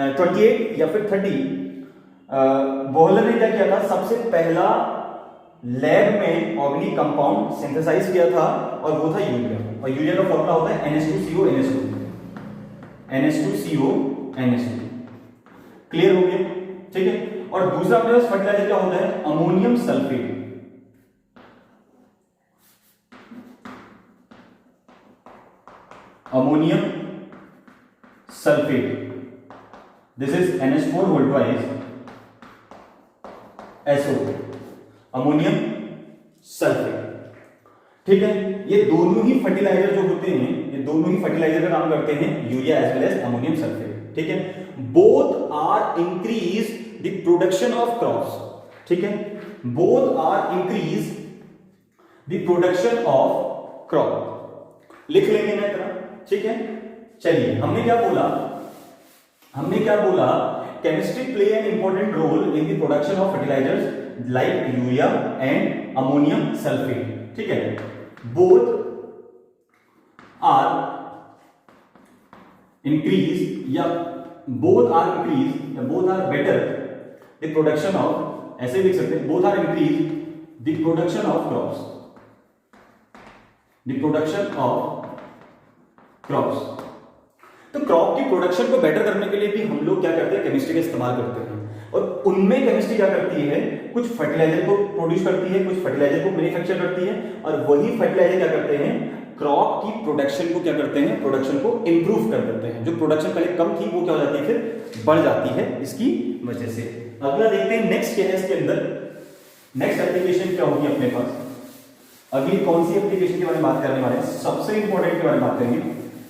28 या फिर 30, वोहलर ने क्या किया था? सबसे पहला लैब में ऑर्गेनिक कंपाउंड सिंथेसाइज किया था, और वो था यूरिया। और यूरिया का फॉर्मूला होता है NH2CO NH2। क्लियर हो गया? ठीक है, और दूसरा अपने पास फर्टिलाइजर क्या होता है? Ammonium sulphate. This is NH4 whole twice SO, ammonium sulphate. ठीक है, ये दोनों ही फर्टिलाइजर जो होते हैं, ये दोनों ही फर्टिलाइजर का काम करते हैं, urea as well as ammonium sulphate. ठीक है, both are increase the production of crops. ठीक है, both are increase the production of crop. लिख लेंगे ना इतना। ठीक है, चलिए, हमने क्या बोला? Chemistry play an important role in the production of fertilisers like urea and ammonium sulphate. ठीक है, both are better the production of, ऐसे लिख सकते हैं, both are increase the production of crops. तो क्रॉप की प्रोडक्शन को बेटर करने के लिए भी हम लोग क्या करते हैं? केमिस्ट्री का इस्तेमाल करते हैं। और उनमें केमिस्ट्री क्या करती है? कुछ फर्टिलाइजर को प्रोड्यूस करती है, कुछ फर्टिलाइजर को मैन्युफैक्चर करती है, और वही फर्टिलाइजर क्या करते हैं? क्रॉप की प्रोडक्शन को क्या करते हैं? प्रोडक्शन को इंप्रूव कर देते हैं। जो प्रोडक्शन पहले कम थी वो क्या हो जाती है? फिर बढ़ जाती है इसकी वजह से। अगला देखते हैं, नेक्स्ट क्या है इसके अंदर। नेक्स्ट एप्लीकेशन क्या होगी अपने पास? अगली कौन सी एप्लीकेशन के बारे में बात करने वाले हैं? सबसे इंपॉर्टेंट के बारे में बात करेंगे।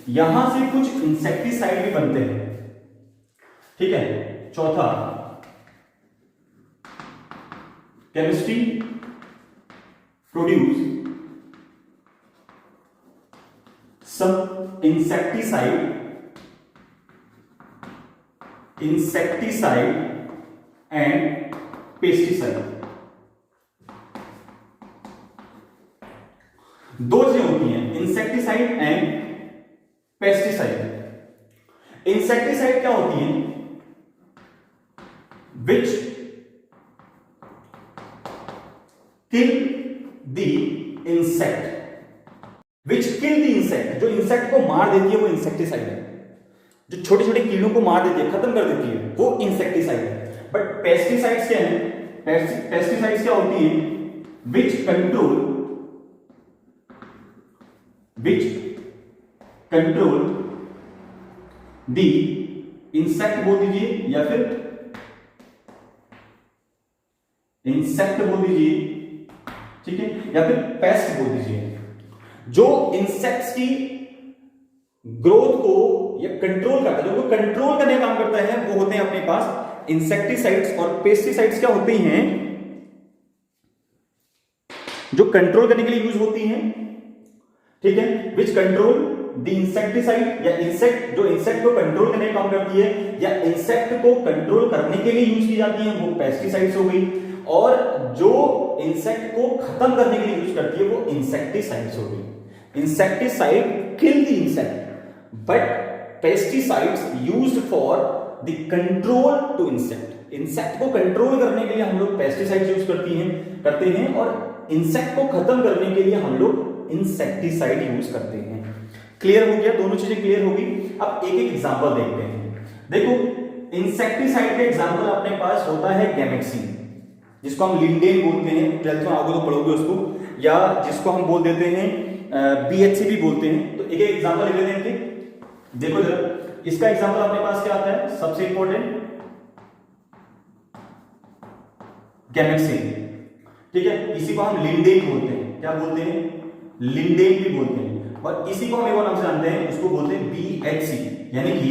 यहां से कुछ इंसेक्टिसाइड भी बनते हैं। ठीक है, चौथा, chemistry produce some insecticide and pesticide. दो चीजें होती हैं, इंसेक्टिसाइड एंड पेस्टिसाइड। इंसेक्टिसाइड क्या होती है? Which kill the insect, which kill the insect, जो इंसेक्ट को मार देती है वो इंसेक्टिसाइड है। जो छोटे छोटे कीड़ों को मार देती है, खत्म कर देती है, वो इंसेक्टिसाइड है। बट पेस्टिसाइड्स क्या है? पेस्टिसाइड्स क्या होती है? विच कंट्रोल द इंसेक्ट बोल दीजिए, या फिर इंसेक्ट बोल दीजिए, ठीक है, या फिर पेस्ट बोल दीजिए। जो इंसेक्ट्स की ग्रोथ को या कंट्रोल करता है, जो कंट्रोल करने का काम करता है, वो होते हैं अपने पास इंसेक्टिसाइड्स। और पेस्टिसाइड्स क्या होते हैं? जो कंट्रोल करने के लिए यूज होती हैं, ठीक है, विच कंट्रोल द इंसेक्टिसाइड, या इंसेक्ट, जो इंसेक्ट को कंट्रोल करने का काम करती है या इंसेक्ट को कंट्रोल करने के लिए यूज की जाती है, वो पेस्टिसाइड्स हो गई। और जो इंसेक्ट को खत्म करने के लिए यूज करती है वो इंसेक्टिसाइड्स हो गई। Insecticide kill the insect, but pesticides used for the control to insect. Insect को कंट्रोल करने के लिए हम लोग पेस्टिसाइड्स यूज करते हैं, और इंसेक्ट को खत्म करने के लिए हम लोग इंसेक्टिसाइड यूज करते हैं। क्लियर हो गया? दोनों चीजें क्लियर होगी। अब एक एक एग्जांपल देखते हैं। देखो, इंसेक्टिसाइड का एग्जांपल अपने पास होता है गैमेक्सिन, जिसको हम लिंडेन बोलते हैं, 12th में आओगे तो पढ़ोगे उसको, या जिसको हम बोल देते हैं बीएचसी भी बोलते हैं। तो एक एक एग्जांपल ले लेते हैं। देखो जरा, इसका एग्जांपल अपने पास क्या आता है? सबसे इंपॉर्टेंट गैमेक्सिन, ठीक है, इसी को हम लिंडेन बोलते हैं। क्या बोलते हैं? लिंडेन भी बोलते हैं। और इसी को हम एक और नाम से जानते हैं, उसको बोलते हैं बीएचसी, यानी कि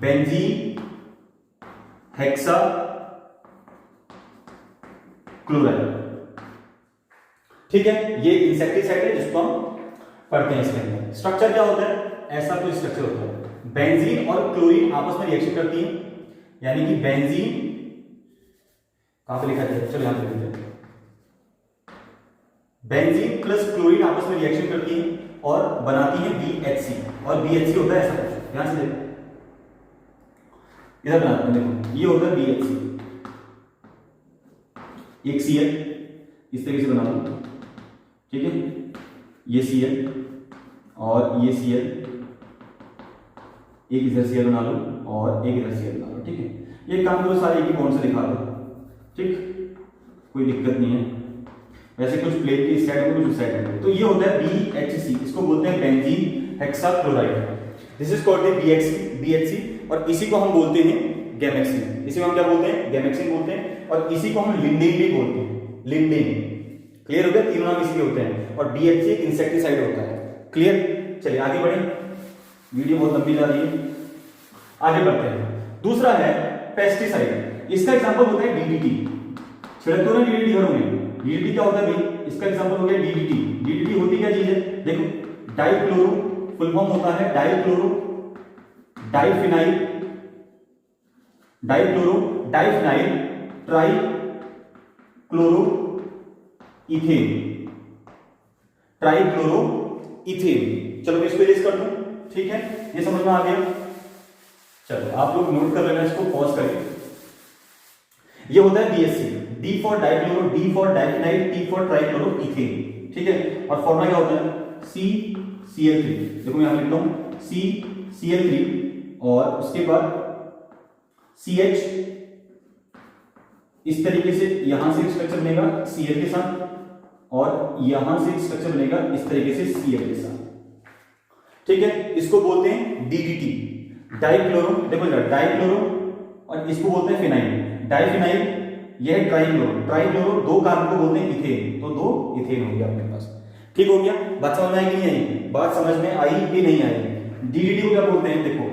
बेंजीन हेक्सा क्लोराइड। ठीक है, ये इंसेक्टिसाइड है जिसको हम पढ़ते हैं। इसके अंदर स्ट्रक्चर क्या होता है? ऐसा कोई स्ट्रक्चर होता है, बेंजीन और क्लोरीन आपस में रिएक्शन करती है, यानी कि बेंजीन, कहां पे लिखा है? चलो यहां पे लिखते हैं, बेंजीन प्लस क्लोरीन आपस में रिएक्शन करती है और बनाती है बीएचसी। और बीएचसी होता है ऐसा कुछ, ध्यान से देखो, इधर बनाते हैं, देखो ये होता है बीएचसी। एक सीएल इस तरीके से बना लो, ठीक है, ये सीएल और ये सीएल, एक इधर सीएल बना लो और एक इधर सीएल बना लो, ठीक है। ये काम करो, सारे एक ही बॉन्ड से दिखा दो, ठीक, कोई दिक्कत नहीं है। वैसे कुछ प्लेट के इस साइड में, कुछ उस साइड में। तो ये होता है बीएचसी, इसको बोलते हैं benzene hexachloride. This is called the BHC. और इसी को हम बोलते हैं गैमेक्सिन। इसी को हम क्या बोलते हैं? गैमेक्सिन बोलते हैं। और इसी को हम लिंडेन भी बोलते हैं, लिंडेन। क्लियर हो गया? तीनों नाम इसी के होते हैं। और बीएचसी एक इंसेक्टिसाइड होता है। क्लियर? चलिए आगे बढ़े, वीडियो बहुत लंबी जा रही है, आगे बढ़ते हैं। दूसरा है पेस्टिसाइड। इसका एग्जांपल होता है डीडीटी। छिड़कते हो ना डीडीटी घरों में, डीडीटी क्या होता है भाई? इसका एग्जांपल हो गया डीडीटी। डीडीटी होती क्या चीज है? देखो, डाइक्लोरो, फुल फॉर्म होता है dichloro diphenyl, dichloro diphenyl try chloro ethane, trichloro ethane. चलो मैं इसको इरेज कर दूं, ठीक है, ये समझ में आ गया। चलो आप लोग नोट कर लेना, इसको पॉज करिए। ये होता है BHC, D for dichloro, D for diphenyl, T for trichloro ethane, ठीक है। और फॉर्मूला क्या होता है? CCl3। देखो मैं यहां लिखता हूं CCl3 और उसके बाद CH, इस तरीके से यहां से स्ट्रक्चर बनेगा Cl के साथ, और यहां से स्ट्रक्चर बनेगा इस तरीके से Cl के साथ, ठीक है। इसको बोलते हैं DDT, डाइक्लोरो। देखो जरा, डाइक्लोरो, और इसको बोलते हैं फिनाइल, डाइफिनाइल। यह है ट्राइक्लोरो, ट्राइक्लोरो दो कार्बन को बोलते हैं इथेन, तो दो इथेन हो गया अपने पास। ठीक हो गया? बात समझ में आई कि नहीं आई? बात समझ में आई कि नहीं आई? डीडीटी को क्या बोलते हैं? देखो,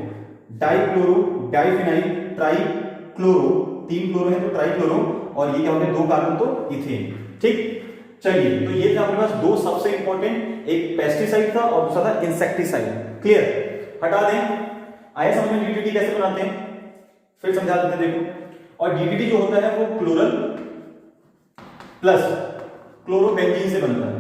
डाइक्लोरो डाइफिनाइल ट्राइक्लोरो, तीन क्लोरो है तो ट्राइक्लोरो, और ये क्या होते हैं? दो कार्बन तो इथेन, ठीक। चलिए, तो ये था अपने पास दो सबसे इंपॉर्टेंट, एक पेस्टिसाइड था और दूसरा था इंसेक्टिसाइड। क्लियर? हटा दें। आए समझ में डीडीटी कैसे बनाते हैं? फिर समझा देते हैं। देखो, और डीडीटी जो होता है वो क्लोरल प्लस क्लोरोबेंजीन से बनता है,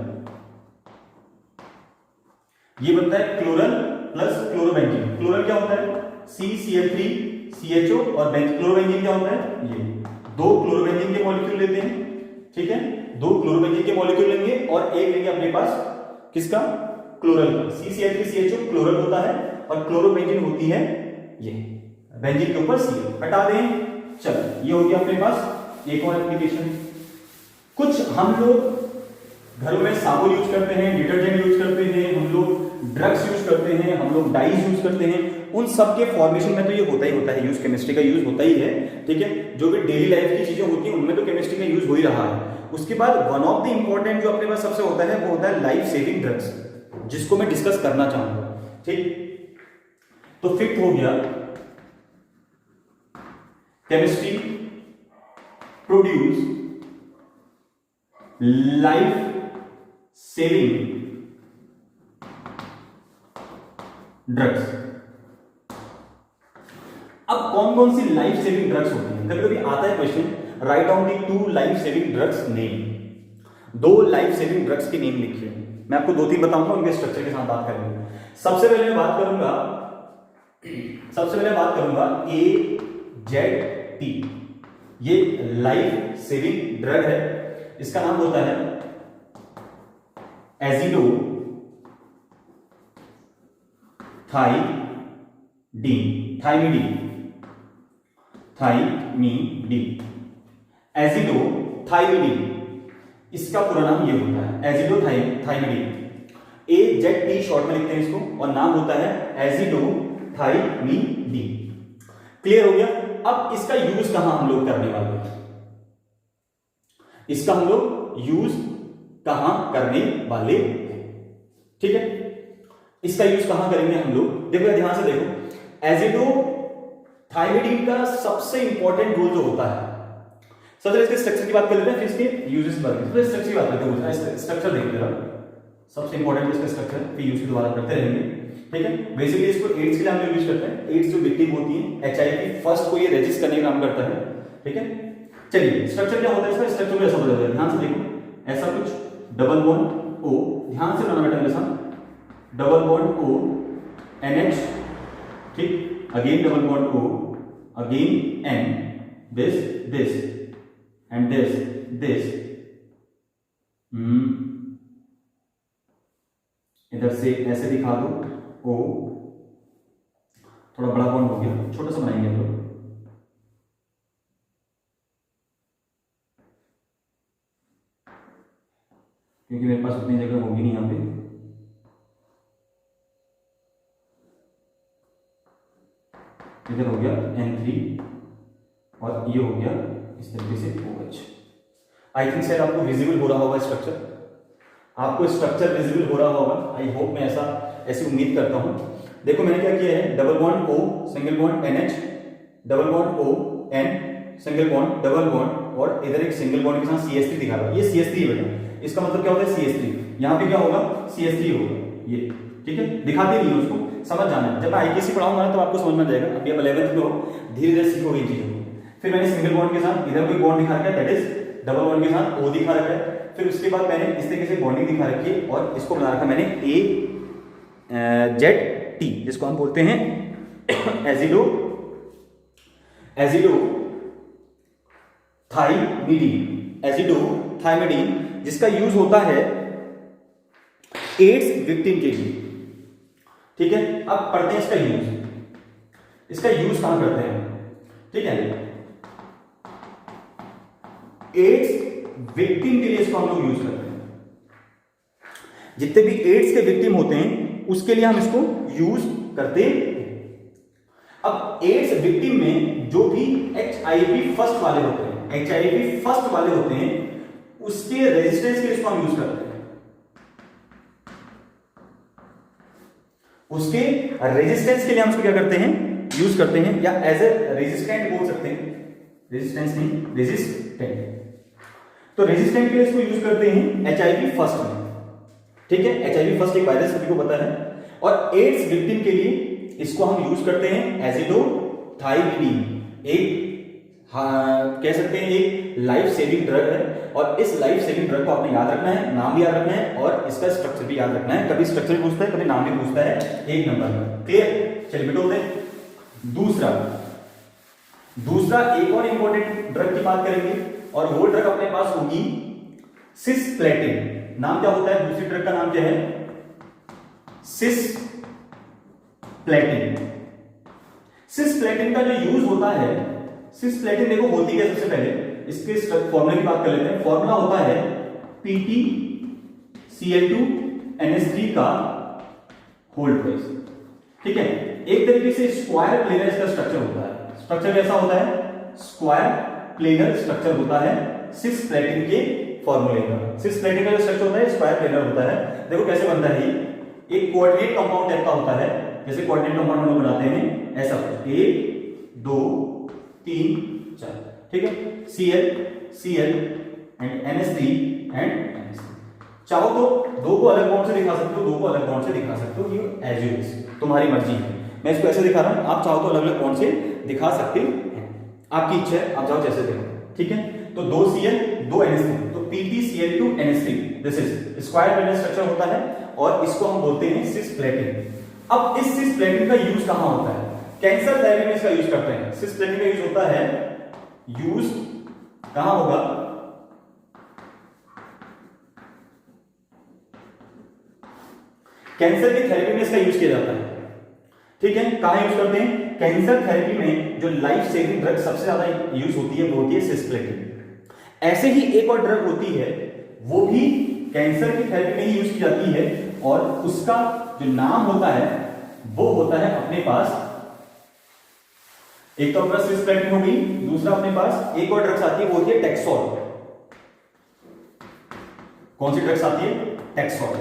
ये बनता है क्लोरल प्लस क्लोरोबेंजीन। क्लोरल क्या होता है? CCl3CHO और क्लोरोबेंजीन क्या होता है? ये दो क्लोरोबेंजीन के मॉलिक्यूल लेते हैं, ठीक है, दो क्लोरोबेंजीन के मॉलिक्यूल लेंगे और एक लेंगे अपने पास किसका? क्लोरल का। CCl3CHO क्लोरल होता है और क्लोरोबेंजीन होती है ये बेंजीन के ऊपर Cl। हटा दें। चलो ये हो गया अपने पास एक और एप्लीकेशन। कुछ हम लोग घरों में साबुन यूज करते हैं, डिटर्जेंट यूज करते हैं, हम लोग ड्रग्स यूज करते हैं, हम लोग डाइज यूज करते हैं। उन सब के फॉर्मेशन में तो ये होता ही यूज, केमिस्ट्री का यूज होता ही है, ठीक है। जो भी डेली लाइफ की चीजें होती हैं उनमें तो केमिस्ट्री का यूज हो ही रहा है। उसके बाद वन ऑफ द इंपॉर्टेंट जो अपने पास सबसे होता है वो होता है लाइफ सेविंग ड्रग्स, जिसको मैं डिस्कस करना चाहूंगा, ठीक। तो फिफ्थ हो गया chemistry produce life saving drugs. अब कौन कौन सी लाइफ सेविंग ड्रग्स होती हैं? कभी कभी आता है question, write down the 2 life saving drugs name. 2 life saving drugs के नेम लिखिए। मैं आपको 2-3 बताऊंगा, उनके स्ट्रक्चर के साथ बात करेंगे। सबसे पहले मैं बात करूंगा AZT। ये लाइफ सेविंग ड्रग है। इसका नाम होता है एजिडो थाइमिडीन। एजिडोथाइमिडीन, इसका पूरा नाम ये होता है एजिडोथाइमिडीन। AZT शॉर्ट में लिखते हैं इसको, और नाम होता है एजिडोथाइमिडीन। क्लियर हो गया? अब इसका यूज कहां हम लोग करने वाले हैं? इसका हम लोग यूज कहां करने वाले हैं, ठीक है। इसका यूज कहां करेंगे हम लोग? देखो ध्यान से देखो, एजिडोथाइमिडीन का सबसे इंपॉर्टेंट रोल जो होता है, सबसे इसके स्ट्रक्चर की बात कर लेते हैं, फिर इसके यूजेस की बात करते हैं। स्ट्रक्चर की बात करते हैं, स्ट्रक्चर देखिए जरा, सबसे इंपॉर्टेंट इसका स्ट्रक्चर, फिर यूज की दोबारा करते रहेंगे, ठीक है। बेसिकली इसको एड्स के लिए हम लोग यूज करते हैं। एड्स जो विक्टिम होती है HIV फर्स्ट को ये रेजिस्ट करने का काम करता है, ठीक है। चलिए स्ट्रक्चर क्या होता है इसका? स्ट्रक्चर में ऐसा हो जाता है, ध्यान से देखो, ऐसा कुछ डबल बॉन्ड O, ध्यान से बनाना बेटा मेरे साथ, डबल बॉन्ड O NH, ठीक, again double bond O, again N, this and this, इधर से ऐसे दिखा दो O, थोड़ा बड़ा बॉन्ड हो गया, छोटा सा बनाएंगे हम लोग, क्योंकि मेरे पास उतनी जगह होगी नहीं यहाँ पे। इधर हो गया N3 और ये हो गया इस तरीके से OH। आई थिंक शायद आपको विजिबल हो रहा होगा स्ट्रक्चर, आपको स्ट्रक्चर विजिबल हो रहा होगा, आई होप, मैं ऐसी उम्मीद करता हूं। देखो मैंने क्या किया है, double bond O, single bond NH, double bond O N, single bond, double bond, और इधर एक सिंगल बॉन्ड के साथ CH3 दिखा रहा है, ये CH3 है बेटा। इसका मतलब क्या होता है? CH3। यहाँ पे क्या होगा? CH3 होगा ये, ठीक है। दिखाते नहीं उसको, समझ जाना, जब IPC पढ़ाऊंगा ना तो आपको समझ में जाएगा। अभी आप 11th में हो, धीरे धीरे सीखोगे इन चीजों को। फिर मैंने सिंगल बॉन्ड के साथ इधर कोई बॉन्ड दिखा रखा है, दैट इज डबल बॉन्ड के साथ O दिखा रखा है। फिर उसके बाद मैंने इस तरीके से बॉन्डिंग दिखा रखी है और इसको बना रखा मैंने AZT, जिसको हम बोलते हैं एजिडोथाइमिडीन, जिसका यूज होता है एड्स विक्टिम के लिए, ठीक है। अब पढ़ते हैं इसका यूज कहां करते हैं, ठीक है। एड्स विक्टिम के लिए इसको हम लोग यूज करते हैं। जितने भी एड्स के विक्टिम होते हैं उसके लिए हम इसको यूज करते हैं। अब एड्स विक्टिम में जो भी HIV फर्स्ट वाले होते हैं, उसके रेजिस्टेंस के लिए इसको हम यूज करते हैं। उसके रेजिस्टेंस के लिए हम इसको क्या करते हैं? यूज करते हैं, या एज ए रेजिस्टेंट बोल सकते हैं, रेजिस्टेंस नहीं, रेजिस्टेंट। तो रेजिस्टेंट के लिए इसको यूज करते हैं HIV फर्स्ट में, ठीक है। HIV फर्स्ट एक वायरस सभी को पता है। और एड्स विक्टिम के लिए इसको हम यूज करते हैं एजिडोथाइमिडीन, एक कह सकते हैं एक लाइफ सेविंग ड्रग है। और इस लाइफ सेविंग ड्रग को आपने याद रखना है, नाम भी याद रखना है और इसका स्ट्रक्चर भी याद रखना है। कभी स्ट्रक्चर भी पूछता है, कभी नाम भी पूछता है, एक नंबर। क्लियर? चलिए बिटो दे। दूसरा एक और इंपॉर्टेंट ड्रग की बात करेंगे और वो ड्रग अपने पास होगी सिस्प्लेटिन। नाम क्या होता है दूसरी ड्रग का? नाम क्या है? सिस्प्लेटिन। सिस्प्लेटिन का जो यूज होता है, सिस्प्लेटिन देखो होती है, सबसे पहले इसके फॉर्मूले की बात कर लेते हैं। फॉर्मूला होता है PtCl2NH3 का होल ट्वाइस। ठीक है, एक तरीके से स्क्वायर प्लेनर इसका स्ट्रक्चर होता है। स्ट्रक्चर कैसा होता है? स्क्वायर प्लेनर स्ट्रक्चर होता है सिस्प्लेटिन के फॉर्मूले का। सिस्प्लेटिन का जो स्ट्रक्चर होता है स्क्वायर प्लेनर होता है। देखो कैसे बनता है ये, एक कोऑर्डिनेट कंपाउंड टाइप का होता है, जैसे कोऑर्डिनेट कंपाउंड हम लोग बनाते हैं ऐसा, 1 2 3 4, ठीक है, Cl and NH3 and NH3। चाहो तो दो को अलग बॉन्ड से दिखा सकते हो, दो को अलग बॉन्ड से दिखा सकते हो, ये एज यू विश, तुम्हारी मर्जी है। मैं इसको ऐसे दिखा रहा हूं, आप चाहो तो अलग अलग बॉन्ड से दिखा सकते हैं, आपकी इच्छा है, आप चाहो जैसे देखो। ठीक है, तो 2 Cl 2 NH3, तो PtCl2NH3 this is square planar structure होता है और इसको हम बोलते हैं सिस्प्लेटिन। अब इस सिस्प्लेटिन का यूज कहां होता है? कैंसर थेरेपी में इसका यूज करते हैं। सिस्प्लेटिन का यूज होता है, यूज कहां होगा? कैंसर की थेरेपी में इसका यूज किया जाता है। ठीक है, कहां यूज करते हैं? कैंसर थेरेपी में जो लाइफ सेविंग ड्रग सबसे ज्यादा यूज होती है वो होती है सिस्प्लेटिन। ऐसे ही एक और ड्रग होती है, वो भी कैंसर की थेरेपी में ही यूज की जाती है और उसका जो नाम होता है वो होता है अपने पास, एक तो अपना सिस्प्लेटिन हो गई, दूसरा अपने पास एक और ड्रग्स आती है वो होती है टेक्सोल। कौन सी ड्रग्स आती है? टेक्सोल।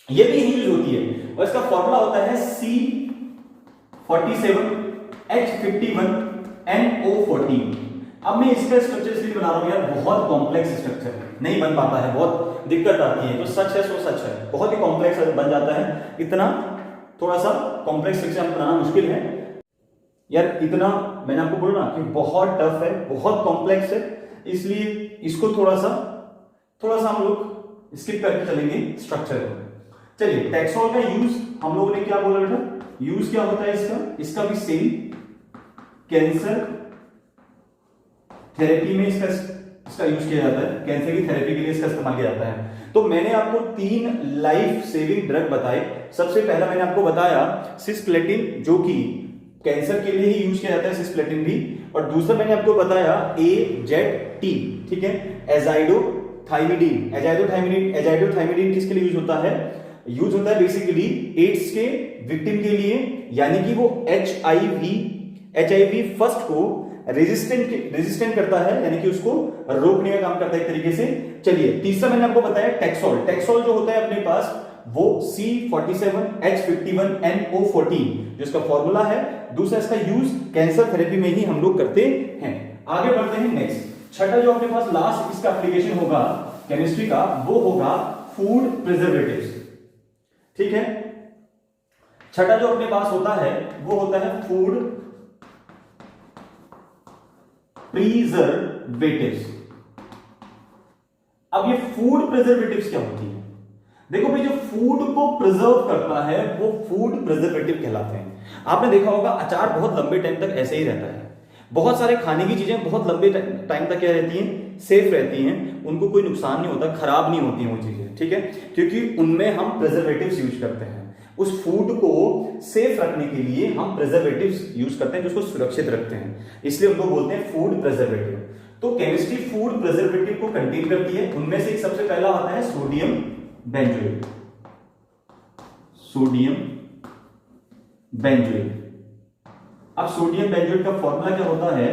ये भी यूज होती है और इसका फॉर्मूला होता है C47H51NO14। अब मैं इसका स्ट्रक्चर इसलिए बना रहा हूं यार, बहुत कॉम्प्लेक्स स्ट्रक्चर नहीं बन पाता है, बहुत दिक्कत आती है। जो सच है सो सच है, बहुत ही कॉम्प्लेक्स बन जाता है। इतना थोड़ा सा कॉम्प्लेक्स स्ट्रक्चर बनाना मुश्किल है यार, इतना मैंने आपको बोला ना कि बहुत टफ है, बहुत कॉम्प्लेक्स है, इसलिए इसको थोड़ा सा हम लोग स्किप करके चलेंगे स्ट्रक्चर। चलिए, टेक्सोल का यूज हम लोगों ने क्या बोला बेटा? यूज क्या होता है इसका भी सेम, कैंसर थेरेपी में इसका यूज किया जाता है, कैंसर की थेरेपी के लिए इसका इस्तेमाल किया जाता है। तो मैंने आपको 3 लाइफ सेविंग ड्रग बताए। सबसे पहला मैंने आपको बताया सिस्प्लेटिन, जो कि कैंसर के लिए ही यूज किया जाता है सिस्प्लेटिन भी, और दूसरा मैंने आपको बताया AZT, ठीक है, एजाइडोथाइमिडीन किसके लिए यूज होता है? यूज होता है बेसिकली एड्स के विक्टिम के लिए, यानी कि वो HIV फर्स्ट को रेजिस्टेंट करता है, यानी कि उसको रोकने का काम करता है एक तरीके से। चलिए, तीसरा मैंने आपको बताया टेक्सोल जो होता है अपने पास वो C47H51NO14 जो इसका फॉर्मूला है। दूसरा इसका यूज कैंसर थेरेपी में ही हम लोग करते हैं। आगे बढ़ते हैं नेक्स्ट। छठा जो अपने पास लास्ट इसका एप्लीकेशन होगा केमिस्ट्री का, वो होगा फूड प्रिजर्वेटिव्स। ठीक है, छठा जो अपने पास होता है वो होता है फूड प्रिजर्वेटिव्स। अब ये फूड प्रिजर्वेटिव्स क्या होती है? देखो भाई, जो फूड को प्रिजर्व करता है वो फूड प्रिजर्वेटिव कहलाते हैं। आपने देखा होगा अचार बहुत लंबे टाइम तक ऐसे ही रहता है, बहुत सारे खाने की चीजें बहुत लंबे टाइम तक क्या रहती हैं? सेफ रहती हैं, उनको कोई नुकसान नहीं होता, खराब नहीं होती वो चीजें, ठीक है, क्योंकि उनमें हम प्रिजर्वेटिव्स यूज करते हैं। उस फूड को सेफ रखने के लिए हम प्रिजर्वेटिव्स यूज करते हैं जो उसको सुरक्षित रखते हैं, इसलिए उनको बोलते हैं फूड प्रिजर्वेटिव। तो केमिस्ट्री फूड प्रिजर्वेटिव को कंटेन करती है। उनमें से एक सबसे पहला आता है सोडियम बेंजोएट। अब सोडियम बेंजोएट का फॉर्मूला क्या होता है?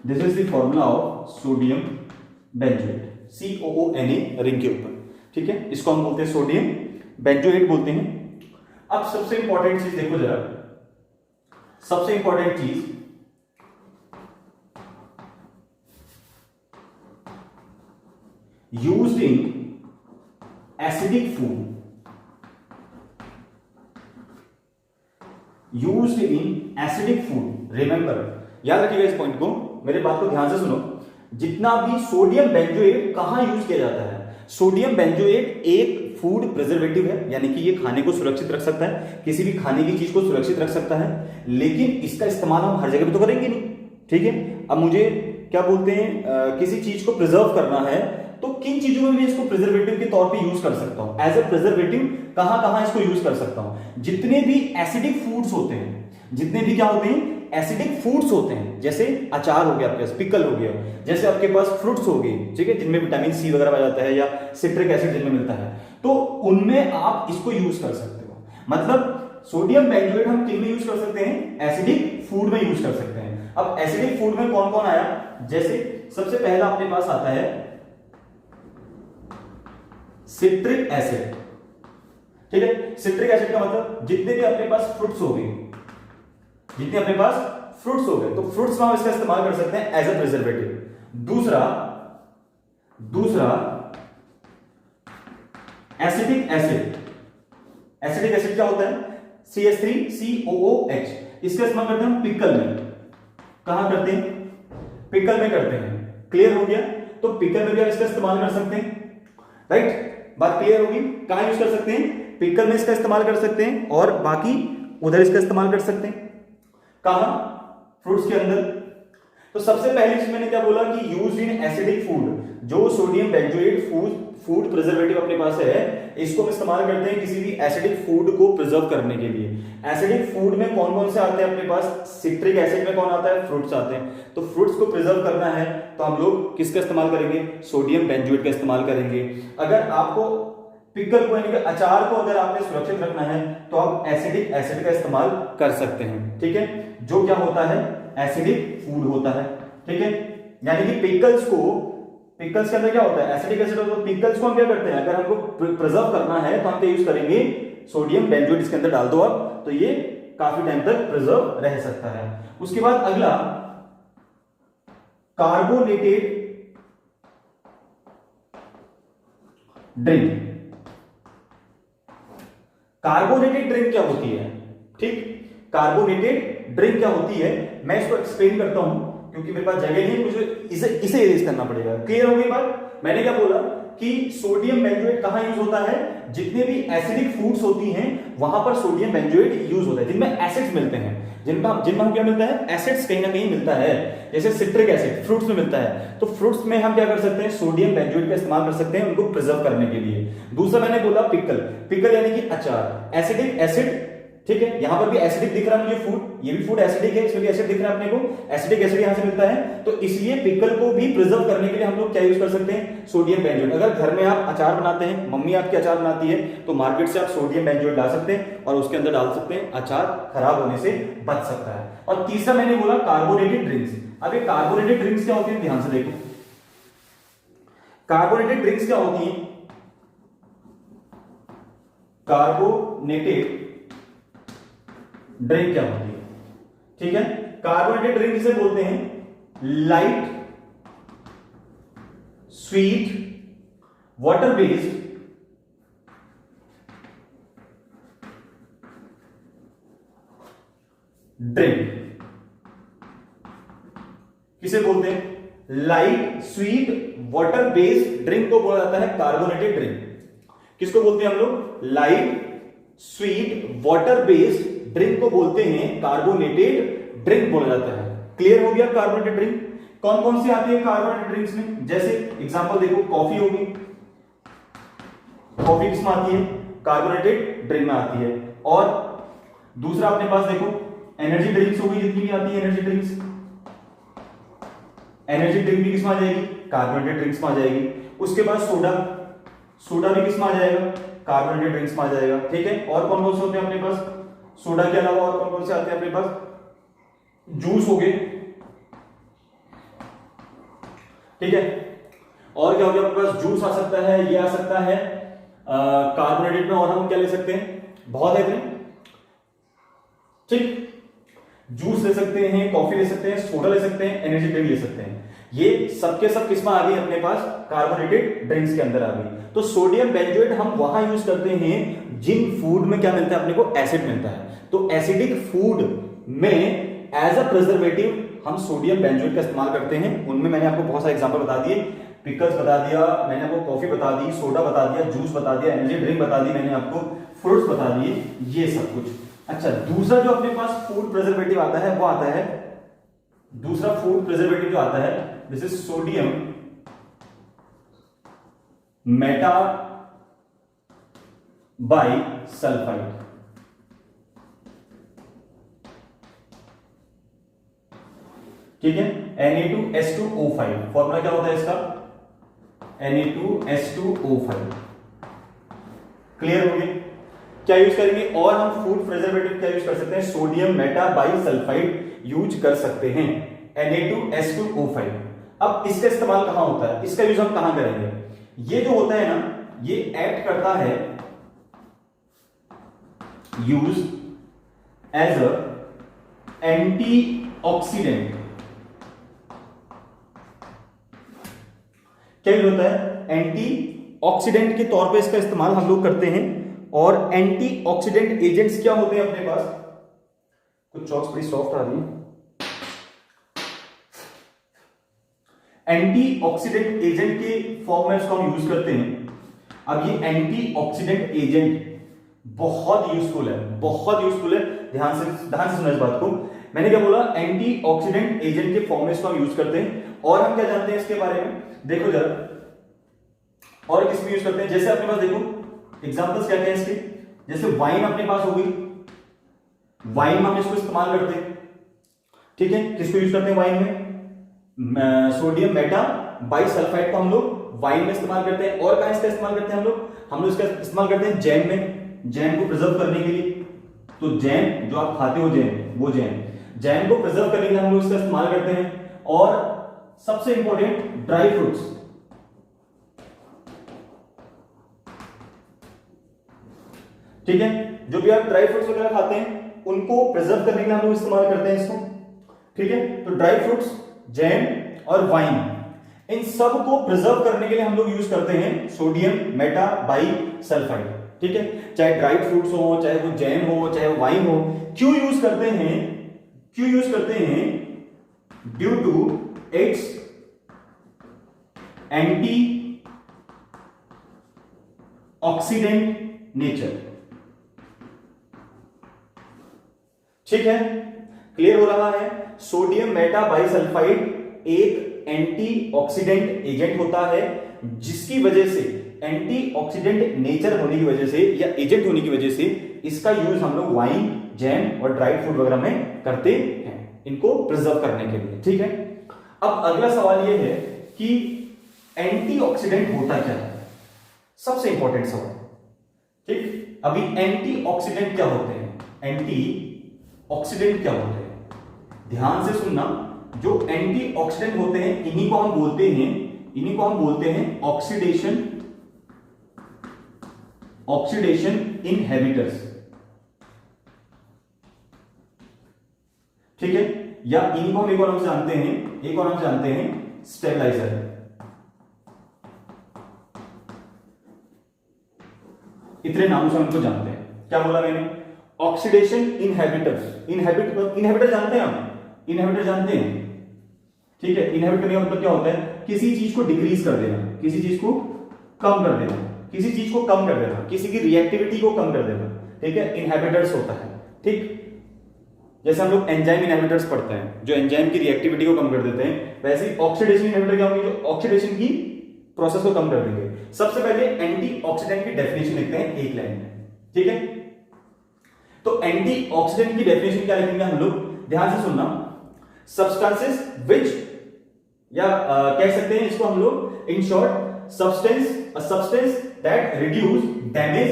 This is the formula of sodium benzoate, COONA ring के ऊपर, ठीक है, इसको हम बोलते हैं सोडियम बेंजोएट बोलते हैं। अब सबसे इंपॉर्टेंट चीज देखो जरा, सबसे इंपॉर्टेंट चीज used in acidic food, used in acidic food. Remember, याद रखिएगा इस पॉइंट को, मेरे बात को ध्यान से सुनो। जितना भी सोडियम बेंजोएट कहां यूज किया जाता है? सोडियम बेंजोएट एक फूड प्रिजर्वेटिव है, यानी कि ये खाने को सुरक्षित रख सकता है, किसी भी खाने की चीज को सुरक्षित रख सकता है, लेकिन इसका इस्तेमाल हम हर जगह पे तो करेंगे नहीं, ठीक है। अब मुझे क्या बोलते हैं, किसी चीज को प्रिजर्व करना है, तो किन चीजों में मैं इसको प्रिजर्वेटिव के तौर पे यूज कर सकता हूं? एज ए प्रिजर्वेटिव कहां कहां इसको यूज कर सकता हूं? जितने भी एसिडिक फूड्स होते हैं, जितने भी क्या होते हैं, एसिडिक फूड्स होते हैं, जैसे अचार हो गया आपके पास, पिकल हो गया, जैसे आपके पास फ्रूट्स हो गए, ठीक है, जिनमें विटामिन सी वगैरह आ जाता है या सिट्रिक एसिड जिनमें मिलता है, तो उनमें आप इसको यूज कर सकते हो। मतलब सोडियम बेंजोएट हम किन में यूज कर सकते हैं? एसिडिक फूड में यूज कर सकते हैं। अब एसिडिक फूड में कौन कौन आया? जैसे सबसे पहला अपने पास आता है सिट्रिक एसिड, ठीक है। सिट्रिक एसिड का मतलब जितने भी अपने पास फ्रूट्स हो गए, जितने अपने पास फ्रूट्स हो गए, तो फ्रूट्स में हम इसका इस्तेमाल कर सकते हैं एज ए प्रिजर्वेटिव। दूसरा एसिटिक एसिड। एसिटिक एसिड क्या होता है? CH3COOH। इसका इस्तेमाल करते हैं हम पिकल में। कहां करते हैं? पिकल में करते हैं। क्लियर हो गया? तो पिकल में भी हम इसका इस्तेमाल कर सकते हैं, राइट? बात क्लियर होगी? कहां यूज कर सकते हैं? पिकल में इसका इस्तेमाल कर सकते हैं, और बाकी उधर इसका इस्तेमाल कर सकते हैं। कहां? फ्रूट्स के अंदर। तो सबसे पहली चीज मैंने क्या बोला कि यूज इन एसिडिक फूड, जो सोडियम बेंजोएट फूड प्रिजर्वेटिव अपने पास है, इसको हम इस्तेमाल करते हैं किसी भी एसिडिक फूड को प्रिजर्व करने के लिए। एसिडिक फूड में कौन कौन से आते हैं अपने पास? सिट्रिक एसिड में कौन आता है? फ्रूट्स आते हैं। तो फ्रूट्स को प्रिजर्व करना है तो हम लोग किसका इस्तेमाल करेंगे? सोडियम बेंजोएट का इस्तेमाल करेंगे। अगर आपको पिकल को, यानी कि अचार को अगर आपने सुरक्षित रखना है, तो आप एसिडिक एसिड का इस्तेमाल कर सकते हैं, ठीक है, जो क्या होता है? एसिडिक फूड होता है, ठीक है। यानी कि पिकल्स के अंदर क्या होता है? एसिडिक एसिड होता है। पिकल्स को हम क्या करते हैं, अगर हमको प्रिजर्व करना है तो हम क्या यूज करेंगे? सोडियम बेंजोएट इसके अंदर डाल दो आप, तो ये काफी टाइम तक प्रिजर्व रह सकता है। उसके बाद अगला कार्बोनेटेड ड्रिंक। कार्बोनेटेड ड्रिंक क्या होती है? ठीक, कार्बोनेटेड ड्रिंक क्या होती है, मैं इसको एक्सप्लेन करता हूं, क्योंकि मेरे पास जगह नहीं है, मुझे इसे इरेज करना पड़ेगा। क्लियर हो गई बात? मैंने क्या बोला कि सोडियम बेंजोएट कहां यूज होता है? जितने भी एसिडिक फूड्स होती हैं वहां पर सोडियम बेंजोएट यूज होता है, जिनमें एसिड्स मिलते हैं, जिनमें क्या मिलता है? एसिड्स कहीं ना कहीं मिलता है। जैसे सिट्रिक एसिड फ्रूट्स में मिलता है, तो फ्रूट्स में हम क्या कर सकते हैं? सोडियम बेंजोएट का इस्तेमाल कर सकते हैं उनको प्रिजर्व करने के लिए। दूसरा मैंने बोला पिकल यानी कि अचार, एसिडिक एसिड, ठीक है। यहां पर भी एसिडिक दिख रहा है मुझे फूड, ये भी फूड एसिडिक है, इसमें भी एसिड दिख रहा है अपने को, एसिडिक एसिड यहां से मिलता है, तो इसलिए पिकल को भी प्रिजर्व करने के लिए हम लोग क्या यूज कर सकते हैं? Sodium benzoate. अगर घर में आप अचार बनाते हैं, मम्मी आपकी अचार बनाती है, तो मार्केट से आप सोडियम बेंजोएट ला सकते हैं और उसके अंदर डाल सकते हैं, अचार खराब होने से बच सकता है। और तीसरा मैंने बोला कार्बोनेटेड ड्रिंक्स। अब ये कार्बोनेटेड ड्रिंक्स क्या होती है, ध्यान से देखो। कार्बोनेटेड ड्रिंक्स क्या होती है? कार्बोनेटेड ड्रिंक क्या होती है? ठीक है, कार्बोनेटेड ड्रिंक इसे बोलते हैं light sweet water based drink. किसे बोलते हैं? Light sweet water based drink को बोला जाता है कार्बोनेटेड ड्रिंक। किसको बोलते हैं हम लोग? Light sweet water based drink को बोलते हैं कार्बोनेटेड ड्रिंक बोला जाता है। क्लियर हो गया? कार्बोनेटेड ड्रिंक कौन कौन सी आती है कार्बोनेटेड ड्रिंक्स में? जैसे एग्जांपल देखो, कॉफी होगी, कॉफी किसमें आती है? कार्बोनेटेड ड्रिंक में आती है। और दूसरा अपने पास देखो, एनर्जी ड्रिंक्स होगी, जितनी भी आती है एनर्जी ड्रिंक्स, एनर्जी ड्रिंक भी किसमें आ जाएगी? कार्बोनेटेड ड्रिंक्स में आ जाएगी। उसके बाद सोडा भी किसमें आ जाएगा? कार्बोनेटेड ड्रिंक्स में आ जाएगा, ठीक है। और कौन कौन से होते हैं अपने पास? सोडा के अलावा और कौन कौन से आते हैं अपने पास? जूस हो गए, ठीक है। और क्या हो गया अपने पास? जूस आ सकता है, ये आ सकता है कार्बोनेटेड में। और हम क्या ले सकते हैं? बहुत है इतने, ठीक। जूस ले सकते हैं, कॉफी ले सकते हैं, सोडा ले सकते हैं, एनर्जी ड्रिंक ले सकते हैं। ये सबके सब किसमें आ गई अपने पास? कार्बोनेटेड ड्रिंक्स के अंदर आ गई। तो सोडियम बेंजोएट हम वहां यूज करते हैं जिन फूड में क्या मिलता है अपने को? एसिड मिलता है। तो एसिडिक फूड में एज अ प्रिजर्वेटिव हम सोडियम बेंजोएट का इस्तेमाल करते हैं। उनमें मैंने आपको बहुत सारे एग्जांपल बता दिए, पिकल्स बता दिया, मैंने आपको कॉफी बता दी, सोडा बता दिया, जूस बता दिया, एनर्जी ड्रिंक बता दी मैंने आपको, फ्रूट्स बता दिए, ये सब कुछ। अच्छा, दूसरा जो अपने पास फूड प्रिजर्वेटिव आता है वो आता है, दूसरा फूड प्रिजर्वेटिव जो आता है this is sodium Meta by sulphide. ठीक है, Na2H2O5 फॉर्मूला क्या होता है इसका, Na2H2O5। क्लियर हो गया? क्या यूज करेंगे, और हम फूड प्रिजर्वेटिव क्या यूज कर सकते हैं, sodium Meta by sulphide use कर सकते हैं, Na2H2O5। अब इसका इस्तेमाल कहां होता है, इसका यूज हम कहां करेंगे, ये जो होता है ना, ये एक्ट करता है यूज एज अ एंटीऑक्सीडेंट। क्या यूज होता है, एंटीऑक्सीडेंट के तौर पे इसका इस्तेमाल हम लोग करते हैं। और एंटीऑक्सीडेंट एजेंट्स क्या होते हैं अपने पास, कुछ चॉक्स बड़ी सॉफ्ट आ रही है। एंटीऑक्सीडेंट एजेंट के फॉर्म में इसको हम यूज करते हैं। अब ये एंटीऑक्सीडेंट एजेंट बहुत यूजफुल है, बहुत यूजफुल है, ध्यान से सुनना इस बात को। मैंने क्या बोला, एंटीऑक्सीडेंट एजेंट के फॉर्म में इसको हम यूज करते हैं। और हम क्या जानते हैं इसके बारे में, देखो जरा, और किस में यूज करते हैं, जैसे अपने पास देखो एग्जांपल्स क्या क्या है इसके, जैसे वाइन अपने पास हो गई, वाइन में हम इसको इस्तेमाल करते हैं। ठीक है, किसको यूज करते हैं वाइन में, सोडियम मेटा बाई सल्फाइड को हम लोग वाइन में इस्तेमाल करते हैं। और कहां इसका इस्तेमाल करते हैं हम लोग इसका इस्तेमाल करते हैं जैम में, जैम को प्रिजर्व करने के लिए। तो जैम जो आप खाते हो, जैम, वो जैम को प्रिजर्व करने के लिए हम लोग इसका इस्तेमाल करते हैं। और सबसे इंपॉर्टेंट, ड्राई फ्रूट्स, ठीक है, जो भी आप ड्राई फ्रूट्स वगैरह खाते हैं उनको प्रिजर्व करने के लिए हम लोग इस्तेमाल करते हैं इसको। ठीक है, तो ड्राई फ्रूट्स, जैम और वाइन, इन सब को प्रिजर्व करने के लिए हम लोग यूज करते हैं सोडियम मेटा बाई सल्फाइड। ठीक है, चाहे ड्राई फ्रूट्स हो, चाहे वो जैम हो, चाहे वो वाइन हो, क्यों यूज करते हैं, क्यों यूज करते हैं, due to its antioxidant nature. ठीक है, क्लियर हो रहा है। सोडियम मेटा बाई सल्फाइड एक एंटीऑक्सीडेंट एजेंट होता है, जिसकी वजह से, एंटीऑक्सीडेंट नेचर होने की वजह से या एजेंट होने की वजह से इसका यूज हम लोग वाइन, जैम और ड्राई फ्रूट वगैरह में करते हैं, इनको प्रिजर्व करने के लिए। ठीक है, अब अगला सवाल यह है कि एंटीऑक्सीडेंट होता क्या है, सबसे इंपॉर्टेंट सवाल। ठीक, अभी एंटीऑक्सीडेंट क्या होते हैं, एंटीऑक्सीडेंट क्या होते हैं, ध्यान से सुनना। जो एंटीऑक्सीडेंट होते हैं इन्हीं को हम बोलते हैं ऑक्सीडेशन इनहिबिटर्स। ठीक है, या इन्हीं को हम एक और नाम जानते हैं स्टेबलाइजर। इतने नामों से हम इनको जानते हैं। क्या बोला मैंने, ऑक्सीडेशन इनहिबिटर्स। इनहिबिटर जानते हैं हम, इनहिबिटर जानते हैं। ठीक है, इनहिबिट करने का मतलब क्या होता है, किसी चीज को डिक्रीज कर देना, किसी चीज को कम कर देना, किसी चीज को कम कर देना, किसी की रिएक्टिविटी को कम कर देना। ठीक है, इनहिबिटर्स होता है। ठीक, जैसे हम लोग एंजाइम इनहिबिटर्स पढ़ते हैं, जो एंजाइम की रिएक्टिविटी को कम कर देते हैं, वैसे ही ऑक्सीडेशन इनहिबिटर क्या होंगे, जो ऑक्सीडेशन की प्रोसेस को कम कर देंगे। सबसे पहले एंटीऑक्सीडेंट की डेफिनेशन लिखते हैं एक लाइन में। ठीक है, तो एंटीऑक्सीडेंट की डेफिनेशन क्या लिखेंगे हम लोग, ध्यान से सुनना। सब्सटेंसेस विच, या कह सकते हैं इसको हम लोग in short, a substance that reduce damage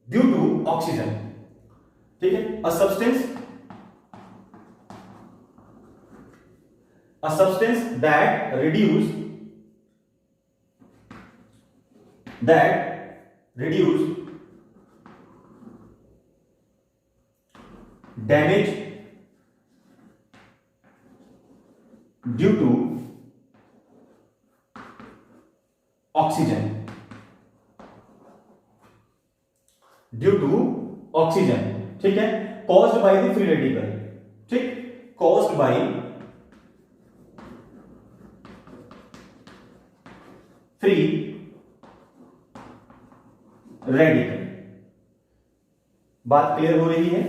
due to oxygen. ठीक है, a substance that reduce damage due to oxygen, ठीक है, caused by the free radical। ठीक, caused by फ्री रेडिकल। बात क्लियर हो रही है?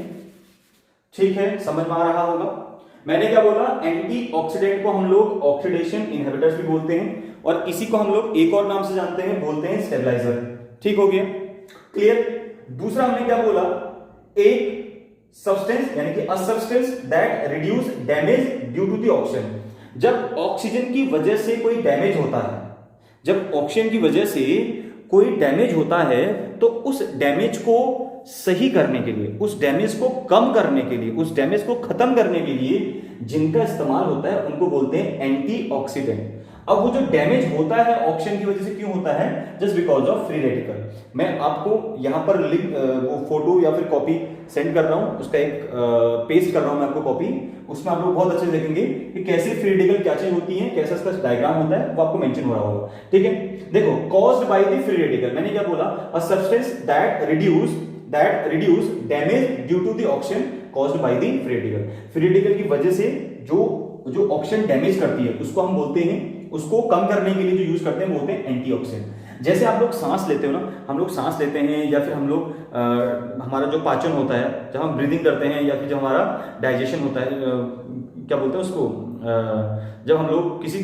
ठीक है, समझ में आ रहा होगा। मैंने क्या बोला, एंटीऑक्सीडेंट को हम लोग ऑक्सीडेशन इनहिबिटर्स भी बोलते हैं, और इसी को हम लोग एक और नाम से जानते हैं, बोलते हैं स्टेबलाइजर। ठीक हो गया, क्लियर। दूसरा हमने क्या बोला, एक सब्सटेंस यानी कि a substance that reduce damage due to the oxygen. जब ऑक्सीजन की वजह से कोई डैमेज होता है, जब ऑक्सीजन की वजह से कोई डैमेज होता है, तो उस डैमेज को सही करने के लिए, उस डैमेज को कम करने के लिए, उस डैमेज को खत्म करने के लिए जिनका इस्तेमाल होता है उनको बोलते हैं एंटीऑक्सीडेंट। अब वो जो डैमेज होता है ऑक्सीजन की वजह से क्यों होता है, just because of free radical. मैं आपको यहां पर लिंक वो फोटो या फिर कॉपी सेंड कर रहा हूं, उसका एक पेस्ट कर रहा हूं मैं आपको कॉपी। उसमें आप लोग बहुत अच्छे से देखेंगे कि कैसे फ्री रेडिकल क्या चीज होती है, कैसा इसका डायग्राम होता है, वो आपको मेंशन हो रहा होगा। ठीक है, देखो, caused by the free radical, मैंने क्या बोला, a substance that reduce damage due to the oxygen caused by the free radical. Free radical की वजह से जो ऑक्सीजन डैमेज करती है उसको हम बोलते हैं, उसको कम करने के लिए जो यूज करते हैं बोलते हैं एंटीऑक्सीडेंट। जैसे आप लोग सांस लेते हो ना, हम लोग सांस लेते हैं या फिर हम लोग हमारा जो पाचन होता है, जब हम ब्रीदिंग करते हैं या फिर जब हमारा डाइजेशन होता है, क्या बोलते हैं उसको, जब हम लोग किसी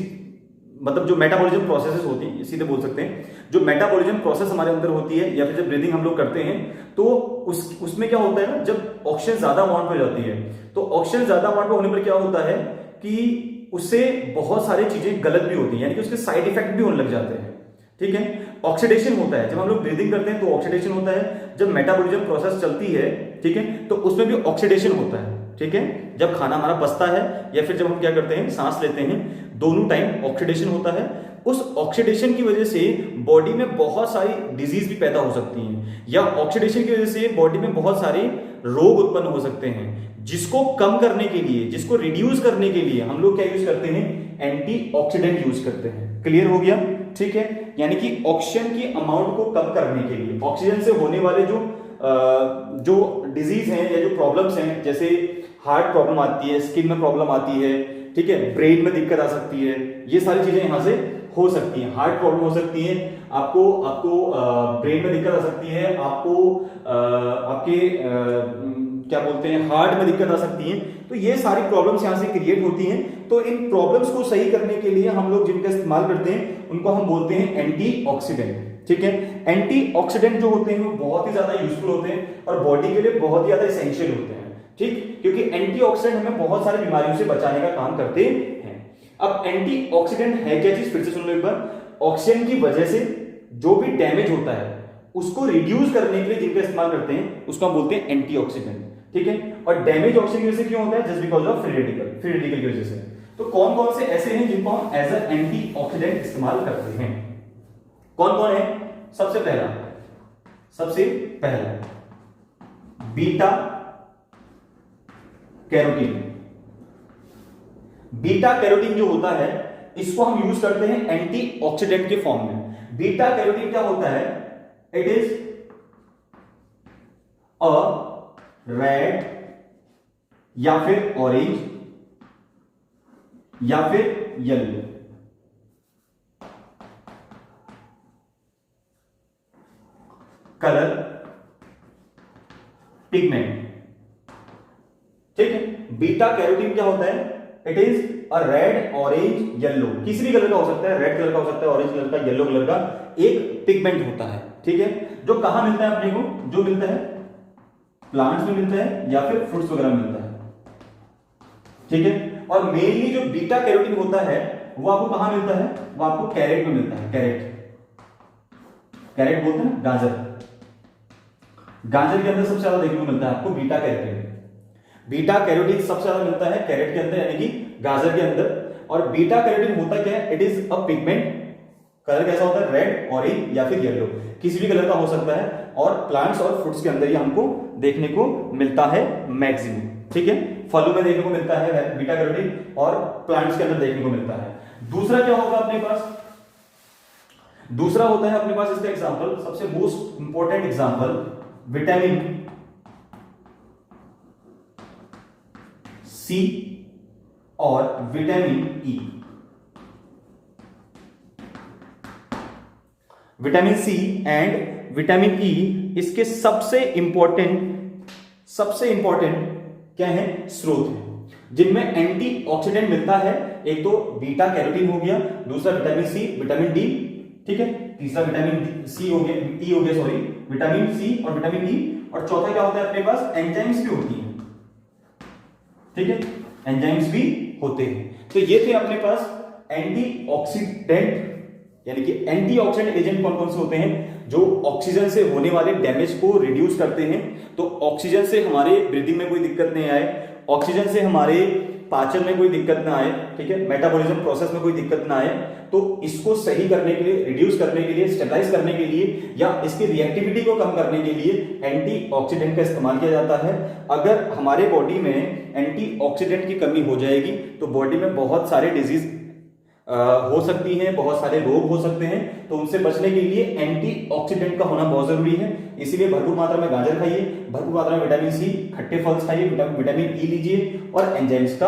मतलब जो मेटाबॉलिज्म प्रोसेसेस होती है, सीधे बोल सकते हैं, जो मेटाबॉलिज्म प्रोसेस हमारे अंदर होती है या फिर जब ब्रीदिंग हम लोग करते हैं, तो उसमें क्या होता है ना, जब ऑक्सीजन ज्यादा अमाउंट में जाती है, तो ऑक्सीजन ज्यादा अमाउंट में होने पर क्या होता है कि उससे बहुत सारी चीजें गलत भी होती हैं, यानी कि उसके साइड इफेक्ट भी होने लग जाते हैं। ठीक है, ऑक्सीडेशन होता है, जब हम लोग ब्रीदिंग करते हैं तो ऑक्सीडेशन होता है, जब मेटाबॉलिज्म प्रोसेस चलती है, ठीक है, तो उसमें भी ऑक्सीडेशन होता है। ठीक है, जब खाना हमारा पचता है या फिर जब हम क्या करते हैं, सांस लेते हैं, दोनों टाइम ऑक्सीडेशन होता है। उस ऑक्सीडेशन की वजह से बॉडी में बहुत सारी डिजीज भी पैदा हो सकती हैं, या ऑक्सीडेशन की वजह से बॉडी में बहुत सारे रोग उत्पन्न हो सकते हैं, जिसको कम करने के लिए, जिसको रिड्यूस करने के लिए हम लोग क्या यूज करते हैं, एंटीऑक्सीडेंट यूज करते हैं। क्लियर हो गया? ठीक है, यानी कि ऑक्सीजन की अमाउंट को कम करने के लिए, ऑक्सीजन से होने वाले जो डिजीज हैं या जो प्रॉब्लम्स हैं, जैसे हार्ट प्रॉब्लम आती है, स्किन में प्रॉब्लम आती है, ठीक है, ब्रेन में दिक्कत आ सकती है, ये सारी चीजें यहां से हो सकती हैं। हार्ट प्रॉब्लम हो सकती है, आपको ब्रेन में दिक्कत आ सकती है, आपको आपके क्या बोलते हैं, हार्ट में दिक्कत आ सकती है। तो ये सारी प्रॉब्लम्स यहां से क्रिएट होती हैं। तो इन प्रॉब्लम्स को सही करने के लिए हम लोग जिनका इस्तेमाल करते हैं उनको हम बोलते हैं एंटीऑक्सीडेंट। ठीक है, एंटीऑक्सीडेंट जो होते हैं वो बहुत ही ज्यादा यूजफुल होते हैं और बॉडी के लिए बहुत ही ज्यादा एसेंशियल होते हैं। ठीक, क्योंकि एंटीऑक्सीडेंट हमें बहुत सारी बीमारियों से बचाने का काम करते हैं। अब एंटीऑक्सीडेंट है क्या चीज, फिर से सुन लो एक बार। ऑक्सीजन की वजह से जो भी डैमेज होता है उसको रिड्यूस करने के लिए जिनका इस्तेमाल करते हैं उसको हम बोलते हैं एंटीऑक्सीडेंट। ठीक है, और डैमेज ऑक्सीजन की वजह से क्यों होता है, just because of free radical की वजह से। तो कौन कौन से ऐसे हैं जिनको हम एज अ एंटीऑक्सीडेंट इस्तेमाल करते हैं, कौन कौन है? सबसे पहला बीटा कैरोटीन। बीटा कैरोटीन जो होता है इसको हम यूज करते हैं एंटीऑक्सीडेंट के फॉर्म में। बीटा कैरोटीन क्या होता है, इट इज अ रेड या फिर ऑरेंज या फिर येलो कलर पिगमेंट। ठीक है, बीटा कैरोटीन क्या होता है, it is a red orange yellow, किसी भी कलर का हो सकता है, रेड कलर का हो सकता है, ऑरेंज कलर का, येलो कलर का, एक पिगमेंट होता है। ठीक है, जो कहां मिलता है अपने को, जो मिलता है प्लांट्स में मिलता है या फिर फ्रूट्स वगैरह में मिलता है। ठीक है, और मेनली जो बीटा कैरोटीन होता है वो आपको कहां मिलता है, वो आपको कैरेट में मिलता है। कैरेट बोलते हैं गाजर, गाजर के अंदर सबसे ज्यादा देखने को मिलता है आपको बीटा कैरोटीन। बीटा कैरोटीन सबसे ज्यादा मिलता है कैरेट के अंदर, यानी कि गाजर के अंदर। और बीटा कैरोटीन होता क्या है, it is a pigment. Colour कैसा होता है, रेड, ऑरेंज या फिर येलो, किसी भी कलर का हो सकता है, और प्लांट्स और फ्रूट्स के अंदर ये हमको देखने को मिलता है मैक्सिमम। ठीक है, फलों में देखने को मिलता है बीटा कैरोटीन और प्लांट्स के अंदर देखने को मिलता है। दूसरा क्या होगा अपने पास, दूसरा होता है अपने पास इसका एग्जांपल, सबसे most important example, vitamin C और vitamin E. Vitamin C and vitamin E इसके सबसे इंपॉर्टेंट क्या है, स्रोत है जिनमें एंटीऑक्सीडेंट मिलता है। एक तो बीटा कैरोटीन हो गया, दूसरा विटामिन सी, विटामिन डी, ठीक है, तीसरा विटामिन सी हो गया, ई हो गया, सॉरी, विटामिन सी और विटामिन ई, और चौथा क्या होता है अपने पास, एंजाइम्स भी होती हैं, ठीक है, एंजाइम्स भी होते हैं। तो ये थे अपने पास एंटीऑक्सीडेंट, यानी कि एंटीऑक्सीडेंट एजेंट कौन कौन से होते हैं, जो ऑक्सीजन से होने वाले डैमेज को रिड्यूस करते हैं। तो ऑक्सीजन से हमारे ब्रीदिंग में कोई दिक्कत नहीं आए, ऑक्सीजन से हमारे पाचन में कोई दिक्कत ना आए, ठीक है, मेटाबॉलिज्म प्रोसेस में कोई दिक्कत ना आए, तो इसको सही करने के लिए, रिड्यूस करने के लिए, स्टेबलाइज करने के लिए या इसकी रिएक्टिविटी को कम करने के लिए एंटीऑक्सीडेंट का इस्तेमाल किया जाता है। अगर हमारे बॉडी में एंटीऑक्सीडेंट की कमी हो जाएगी तो बॉडी में बहुत सारे डिजीज हो सकती हैं, बहुत सारे रोग हो सकते हैं। तो उनसे बचने के लिए एंटीऑक्सीडेंट का होना बहुत जरूरी है। इसीलिए भरपूर मात्रा में गाजर खाइए, भरपूर मात्रा में विटामिन सी, खट्टे फल खाइए, विटामिन ई लीजिए, और एंजाइम्स का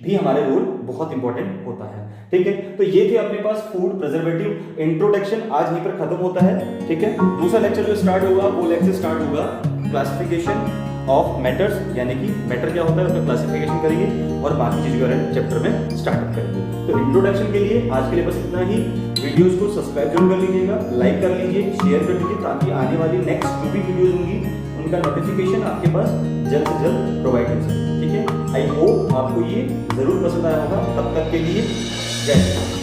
भी हमारे रोल बहुत इंपॉर्टेंट होता है, ठीक है। तो ये थे अपने पास फूड प्रिजर्वेटिव इंट्रोडक्शन, आज यहीं पर खत्म होता है, ठीक है। दूसरा लेक्चर जो स्टार्ट होगा वो लेक्चर स्टार्ट होगा क्लासिफिकेशन ऑफ मैटर्स, यानी कि मैटर क्या होता है उसका क्लासिफिकेशन करेंगे और बाकी चीज के चैप्टर में स्टार्टअप करेंगे। तो इंट्रोडक्शन के लिए आज के लिए बस इतना ही। वीडियोस को सब्सक्राइब जरूर कर लीजिएगा, लाइक कर लीजिए, शेयर कर लीजिए, ताकि आने वाली नेक्स्ट जो भी वीडियोस होंगी उनका नोटिफिकेशन आपके पास जल्द से जल्द प्रोवाइड हो सके, ठीक है। आई होप आपको ये जरूर पसंद आया होगा। तब तक के लिए जय हिंद।